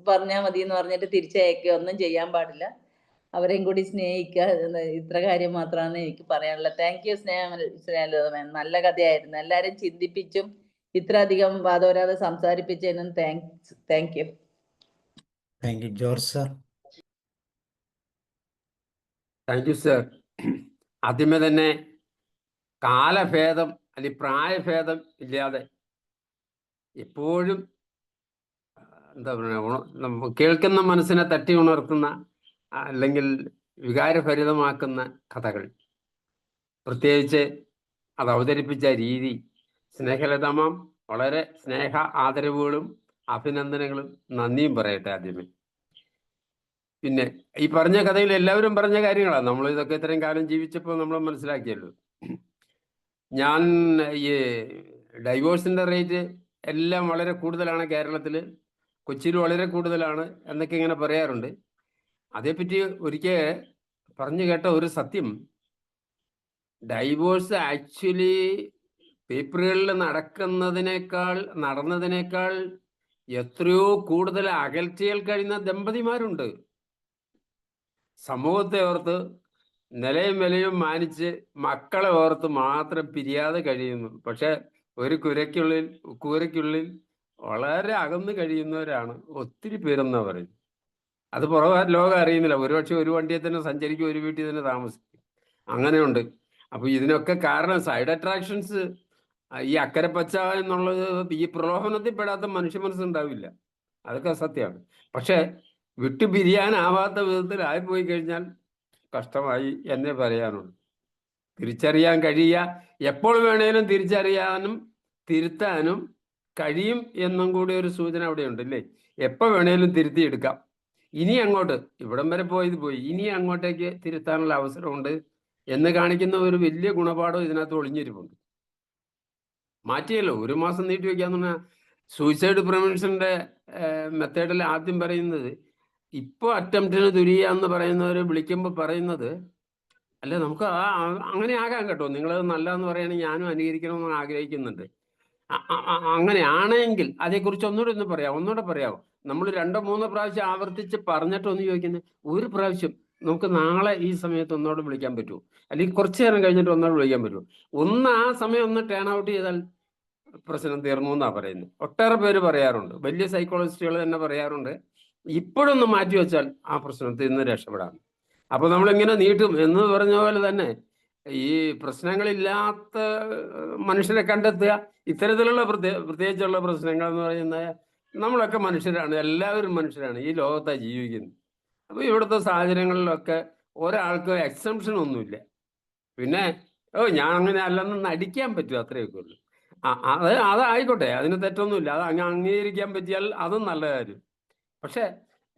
പറഞ്ഞാൽ മതി എന്ന് പറഞ്ഞിട്ട് തിരിച്ചയക്കുക, ഒന്നും ചെയ്യാൻ പാടില്ല. അവരെയും കൂടി സ്നേഹിക്കുക, ഇത്ര കാര്യം മാത്രമാണ് എനിക്ക് പറയാനുള്ളത്. താങ്ക് യു സ്നേഹം, നല്ല കഥയായിരുന്നു. എല്ലാവരും ചിന്തിപ്പിച്ചും ഇത്ര അധികം വാദോരാതെ സംസാരിപ്പിച്ചതിനും thank you. Thank you. George sir. Thank you sir. ആദ്യമേ തന്നെ കാലഭേദം അല്ലെങ്കിൽ പ്രായഭേദം ഇല്ലാതെ എപ്പോഴും എന്താ പറയുക, കേൾക്കുന്ന മനസ്സിനെ തട്ടി ഉണർത്തുന്ന അല്ലെങ്കിൽ വികാരഭരിതമാക്കുന്ന കഥകൾ, പ്രത്യേകിച്ച് അത് അവതരിപ്പിച്ച രീതി, സ്നേഹലതമാം വളരെ സ്നേഹ ആദരവുകളും അഭിനന്ദനങ്ങളും നന്ദിയും പറയട്ടെ ആദ്യമേ. പിന്നെ ഈ പറഞ്ഞ കഥയിൽ എല്ലാവരും പറഞ്ഞ കാര്യങ്ങളാണ്. നമ്മൾ ഇതൊക്കെ ഇത്രയും കാലം ജീവിച്ചപ്പോൾ നമ്മൾ മനസ്സിലാക്കിയല്ലോ. ഞാൻ ഈ ഡൈവോഴ്സിൻ്റെ റേറ്റ് എല്ലാം വളരെ കൂടുതലാണ് കേരളത്തിൽ, കൊച്ചിയിൽ വളരെ കൂടുതലാണ് എന്നൊക്കെ ഇങ്ങനെ പറയാറുണ്ട്. അതേപ്പറ്റി ഒരിക്കൽ പറഞ്ഞു കേട്ട ഒരു സത്യം, ഡൈവോഴ്സ് ആക്ച്വലി പേപ്പറുകളിൽ നടന്നതിനേക്കാൾ എത്രയോ കൂടുതൽ അകൽച്ചയിൽ കഴിയുന്ന ദമ്പതിമാരുണ്ട്. സമൂഹത്തെ ഓർത്ത് നിലയും വിലയും മാനിച്ച് മക്കളെ ഓർത്ത് മാത്രം പിരിയാതെ കഴിയുന്നു. പക്ഷെ ഒരു കൂരയ്ക്കുള്ളിൽ വളരെ അകന്ന് കഴിയുന്നവരാണ് ഒത്തിരി പേരെന്നാ പറയും. അത് പുറം ലോകം അറിയുന്നില്ല. ഒരുപക്ഷെ ഒരു വണ്ടിയിൽ തന്നെ സഞ്ചരിക്കും, ഒരു വീട്ടിൽ തന്നെ താമസിക്കും, അങ്ങനെയുണ്ട്. അപ്പൊ ഇതിനൊക്കെ കാരണം സൈഡ് അട്രാക്ഷൻസ്, ഈ അക്കരെ പച്ച എന്നുള്ളത് ഈ പ്രലോഭനത്തിൽ പെടാത്ത മനുഷ്യ മനസ്സുണ്ടാവില്ല, അതൊക്കെ സത്യമാണ്. പക്ഷെ വിട്ടുപിരിയാനാവാത്ത വിധത്തിൽ ആയിപ്പോയി കഴിഞ്ഞാൽ കഷ്ടമായി എന്നേ പറയാനുള്ളൂ. തിരിച്ചറിയാൻ കഴിയുക, എപ്പോൾ വേണേലും തിരിച്ചറിയാനും തിരുത്താനും കഴിയും എന്നും കൂടി ഒരു സൂചന അവിടെ ഉണ്ടല്ലേ. എപ്പോൾ വേണേലും തിരുത്തിയെടുക്കാം. ഇനി അങ്ങോട്ട് ഇവിടം വരെ പോയി ഇനി അങ്ങോട്ടേക്ക് തിരുത്താനുള്ള അവസരമുണ്ട് എന്ന് കാണിക്കുന്ന ഒരു വലിയ ഗുണപാഠം ഇതിനകത്ത് ഒളിഞ്ഞിരിപ്പുണ്ട്. മാറ്റിയല്ലോ, 1 മാസം നീട്ടി വെക്കാന്ന് പറഞ്ഞാൽ സൂയിസൈഡ് പ്രിവെൻഷന്റെ മെത്തേഡിൽ ആദ്യം പറയുന്നത്, ഇപ്പോൾ അറ്റംപ്റ്റിന് തുനിയുക എന്ന് പറയുന്നവർ വിളിക്കുമ്പോൾ പറയുന്നത്, അല്ല നമുക്ക് അങ്ങനെ ആകാം കേട്ടോ, നിങ്ങളത് നല്ലതെന്ന് പറയുകയാണെങ്കിൽ ഞാനും അനുകരിക്കണമെന്ന് ആഗ്രഹിക്കുന്നുണ്ട്. അങ്ങനെയാണെങ്കിൽ അതേക്കുറിച്ച് ഒന്നുകൂടെ പറയാമോ? നമ്മൾ 2-3 പ്രാവശ്യം ആവർത്തിച്ച് പറഞ്ഞിട്ടൊന്ന് ചോദിക്കുന്നത്, ഒരു പ്രാവശ്യം നമുക്ക് നാളെ ഈ സമയത്ത് ഒന്നോടെ വിളിക്കാൻ പറ്റുമോ, അല്ലെങ്കിൽ കുറച്ചു നേരം കഴിഞ്ഞിട്ട് ഒന്നോടെ വിളിക്കാൻ പറ്റുമോ? ആ സമയം ഒന്ന് ടേൺ ഔട്ട് ചെയ്താൽ പ്രശ്നം തീർന്നു എന്നാണ് പറയുന്നത്. ഒട്ടേറെ പേര് പറയാറുണ്ട്, വലിയ സൈക്കോളജിസ്റ്റുകൾ തന്നെ പറയാറുണ്ട്, ഇപ്പോഴൊന്ന് മാറ്റി വെച്ചാൽ ആ പ്രശ്നത്തിൽ നിന്ന് രക്ഷപ്പെടാം. അപ്പൊ നമ്മളിങ്ങനെ നീട്ടും എന്ന് പറഞ്ഞ പോലെ തന്നെ ഈ പ്രശ്നങ്ങളില്ലാത്ത മനുഷ്യരെ കണ്ടെത്തുക, ഇത്തരത്തിലുള്ള പ്രത്യേകിച്ചുള്ള പ്രശ്നങ്ങൾ എന്ന് പറയുന്നത്, നമ്മളൊക്കെ മനുഷ്യരാണ്, എല്ലാവരും മനുഷ്യരാണ്, ഈ ലോകത്താണ് ജീവിക്കുന്നത്. അപ്പൊ ഇവിടുത്തെ സാഹചര്യങ്ങളിലൊക്കെ ഒരാൾക്ക് എക്സംഷൻ ഒന്നുമില്ല. പിന്നെ ഞാൻ അങ്ങനെ അല്ലെന്ന് നടിക്കാൻ പറ്റും, അത്രയൊക്കെ ഉള്ളൂ. അതായിക്കോട്ടെ, അതിന് തെറ്റൊന്നുമില്ല, അത് അംഗീകരിക്കാൻ പറ്റിയാൽ അതും നല്ല കാര്യം. പക്ഷെ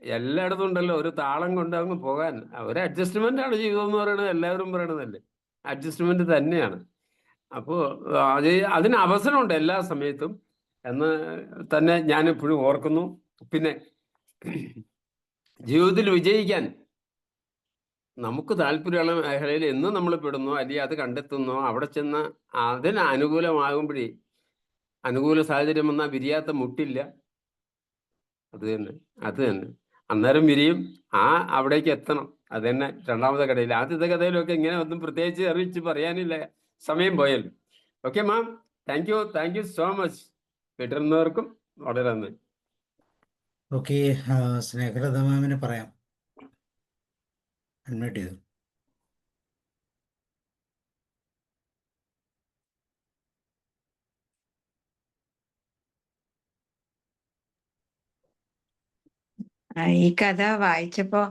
എല്ലായിടത്തും ഉണ്ടല്ലോ ഒരു താളം കൊണ്ട് അങ്ങ് പോകാൻ, ഒരു അഡ്ജസ്റ്റ്മെന്റ് ആണ് ജീവിതം എന്ന് പറയുന്നത്, എല്ലാവരും പറയണതല്ലേ, അഡ്ജസ്റ്റ്മെന്റ് തന്നെയാണ്. അപ്പോൾ അതിന് അവസരമുണ്ട് എല്ലാ സമയത്തും എന്ന് തന്നെ ഞാൻ ഇപ്പോഴും ഓർക്കുന്നു. പിന്നെ ജീവിതത്തിൽ വിജയിക്കാൻ നമുക്ക് താല്പര്യമുള്ള മേഖലയിൽ എന്ന് നമ്മൾ പെടുന്നോ, അല്ലെങ്കിൽ അത് കണ്ടെത്തുന്നോ, അവിടെ ചെന്ന് അതിന് അനുകൂലമാകുമ്പോഴേ, അനുകൂല സാഹചര്യം വന്നാൽ വിരിയാത്ത മുട്ടില്ല. അത് തന്നെ അന്നേരം വിരിയും. അവിടേക്ക് എത്തണം. അത് തന്നെ രണ്ടാമത്തെ കഥയിൽ. ആദ്യത്തെ കഥയിലൊക്കെ ഇങ്ങനെ ഒന്നും പ്രത്യേകിച്ച് അറിയിച്ച് പറയാനില്ല, സമയം പോയല്ലോ. Okay ma'am, thank you so much. കേട്ടിരുന്നവർക്കും വളരെ നന്ദി. ഓക്കെ, സ്നേഹലത മാമിന് പറയാം, അഡ്മിറ്റ് ചെയ്തു. ഈ കഥ വായിച്ചപ്പോ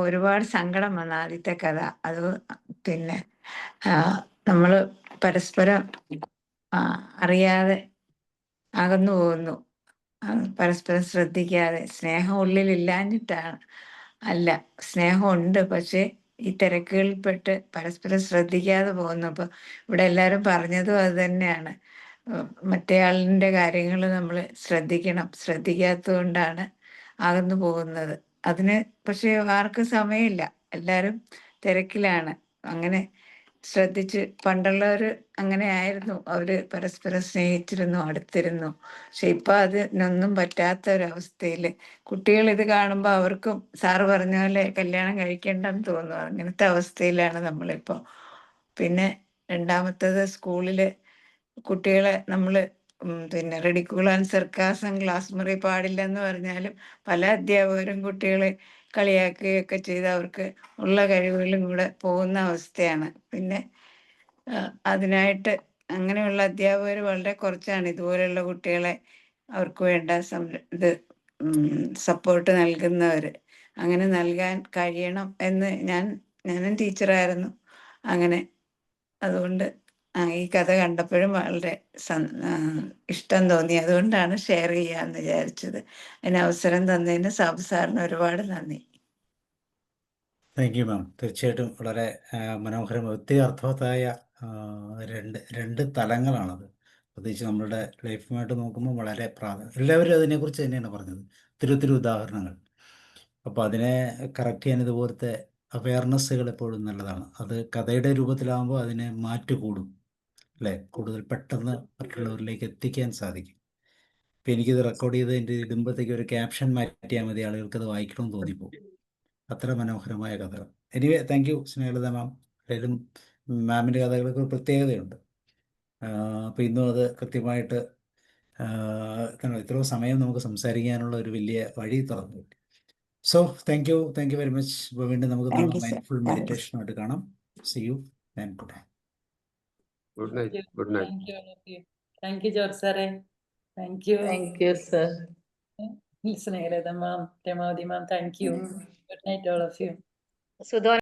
ഒരുപാട് സങ്കടം വന്നു. ആദ്യത്തെ കഥ അത് പിന്നെ നമ്മള് പരസ്പരം അറിയാതെ അകന്നു പോകുന്നു, പരസ്പരം ശ്രദ്ധിക്കാതെ. സ്നേഹം ഉള്ളിലില്ലാഞ്ഞിട്ടാണ്, അല്ല, സ്നേഹമുണ്ട്, പക്ഷെ ഈ തിരക്കുകളിൽപ്പെട്ട് പരസ്പരം ശ്രദ്ധിക്കാതെ പോകുന്നു. അപ്പൊ ഇവിടെ എല്ലാവരും പറഞ്ഞതും അത് തന്നെയാണ്, മറ്റേയാളിൻ്റെ കാര്യങ്ങൾ നമ്മൾ ശ്രദ്ധിക്കണം, ശ്രദ്ധിക്കാത്തത് കൊണ്ടാണ് അകന്നു പോകുന്നത്. അതിന് പക്ഷെ ആർക്കും സമയമില്ല, എല്ലാവരും തിരക്കിലാണ്. അങ്ങനെ ശ്രദ്ധിച്ച് പണ്ടുള്ളവർ അങ്ങനെ ആയിരുന്നു, അവര് പരസ്പരം സ്നേഹിച്ചിരുന്നു, അടുത്തിരുന്നു. പക്ഷെ ഇപ്പൊ അതിനൊന്നും പറ്റാത്ത ഒരവസ്ഥയിൽ കുട്ടികൾ ഇത് കാണുമ്പോൾ അവർക്കും സാറ് പറഞ്ഞ പോലെ കല്യാണം കഴിക്കേണ്ടെന്ന് തോന്നുന്നു. അങ്ങനത്തെ അവസ്ഥയിലാണ് നമ്മളിപ്പോൾ. പിന്നെ രണ്ടാമത്തത്, സ്കൂളില് കുട്ടികളെ നമ്മൾ പിന്നെ റെഡിക്യൂൾ ആൻഡ് സർക്കാസം ക്ലാസ് മുറി പാടില്ലെന്ന് പറഞ്ഞാലും പല അധ്യാപകരും കുട്ടികളെ കളിയാക്കുകയൊക്കെ ചെയ്ത് അവർക്ക് ഉള്ള കഴിവുകളും കൂടെ പോകുന്ന അവസ്ഥയാണ്. പിന്നെ അതിനായിട്ട് അങ്ങനെയുള്ള അധ്യാപകർ വളരെ കുറച്ചാണ് ഇതുപോലെയുള്ള കുട്ടികളെ അവർക്ക് വേണ്ട സപ്പോർട്ട് നൽകുന്നവർ. അങ്ങനെ നൽകാൻ കഴിയണം എന്ന് ഞാനും ടീച്ചറായിരുന്നു. അങ്ങനെ അതുകൊണ്ട് ഈ കഥ കണ്ടപ്പോഴും വളരെ ഇഷ്ടം തോന്നി, അതുകൊണ്ടാണ് ഷെയർ ചെയ്യാമെന്ന് വിചാരിച്ചത്. അതിന് അവസരം തന്നതിന് സാബു സാറിന് ഒരുപാട് നന്ദി. Thank you ma'am. തീർച്ചയായിട്ടും വളരെ മനോഹരം, ഒത്തിരി അർത്ഥവത്തായ രണ്ട് തലങ്ങളാണത്. പ്രത്യേകിച്ച് നമ്മളുടെ ലൈഫുമായിട്ട് നോക്കുമ്പോൾ വളരെ എല്ലാവരും അതിനെക്കുറിച്ച് തന്നെയാണ് പറഞ്ഞത്, ഒത്തിരി ഉദാഹരണങ്ങൾ. അപ്പോൾ അതിനെ കറക്റ്റ് ചെയ്യാൻ ഇതുപോലത്തെ അവയർനെസ്സുകൾ എപ്പോഴും നല്ലതാണ്. അത് കഥയുടെ രൂപത്തിലാകുമ്പോൾ അതിനെ മാറ്റുകൂടും, അല്ലേ, കൂടുതൽ പെട്ടെന്ന് മറ്റുള്ളവരിലേക്ക് എത്തിക്കാൻ സാധിക്കും. ഇപ്പം എനിക്കിത് റെക്കോർഡ് ചെയ്ത് എൻ്റെ ഇടുമ്പോഴത്തേക്ക് ഒരു ക്യാപ്ഷൻ മാറ്റിയാൽ മതി, ആളുകൾക്കത് വായിക്കണമെന്ന് തോന്നിപ്പോകും. അത്ര മനോഹരമായ കഥകൾ. എനിവേ, താങ്ക് യു സ്നേഹലത മാം. ഏതായാലും മാമിൻ്റെ കഥകൾക്ക് ഒരു പ്രത്യേകതയുണ്ട്. അപ്പോൾ ഇന്നും അത് കൃത്യമായിട്ട് ഇത്രയും സമയം നമുക്ക് സംസാരിക്കാനുള്ള ഒരു വലിയ വഴി തുറന്നു. So thank you very much. വീണ്ടും നമുക്ക് നാളെ മൈൻഡ്ഫുൾ മെഡിറ്റേഷനായിട്ട് കാണാം. See you and good night. Good night. Good night. Thank you George സാറേ. Thank you sir. Snehalatha ma'am, Ramavathi ma'am, thank you. Good night all of you. സുധോ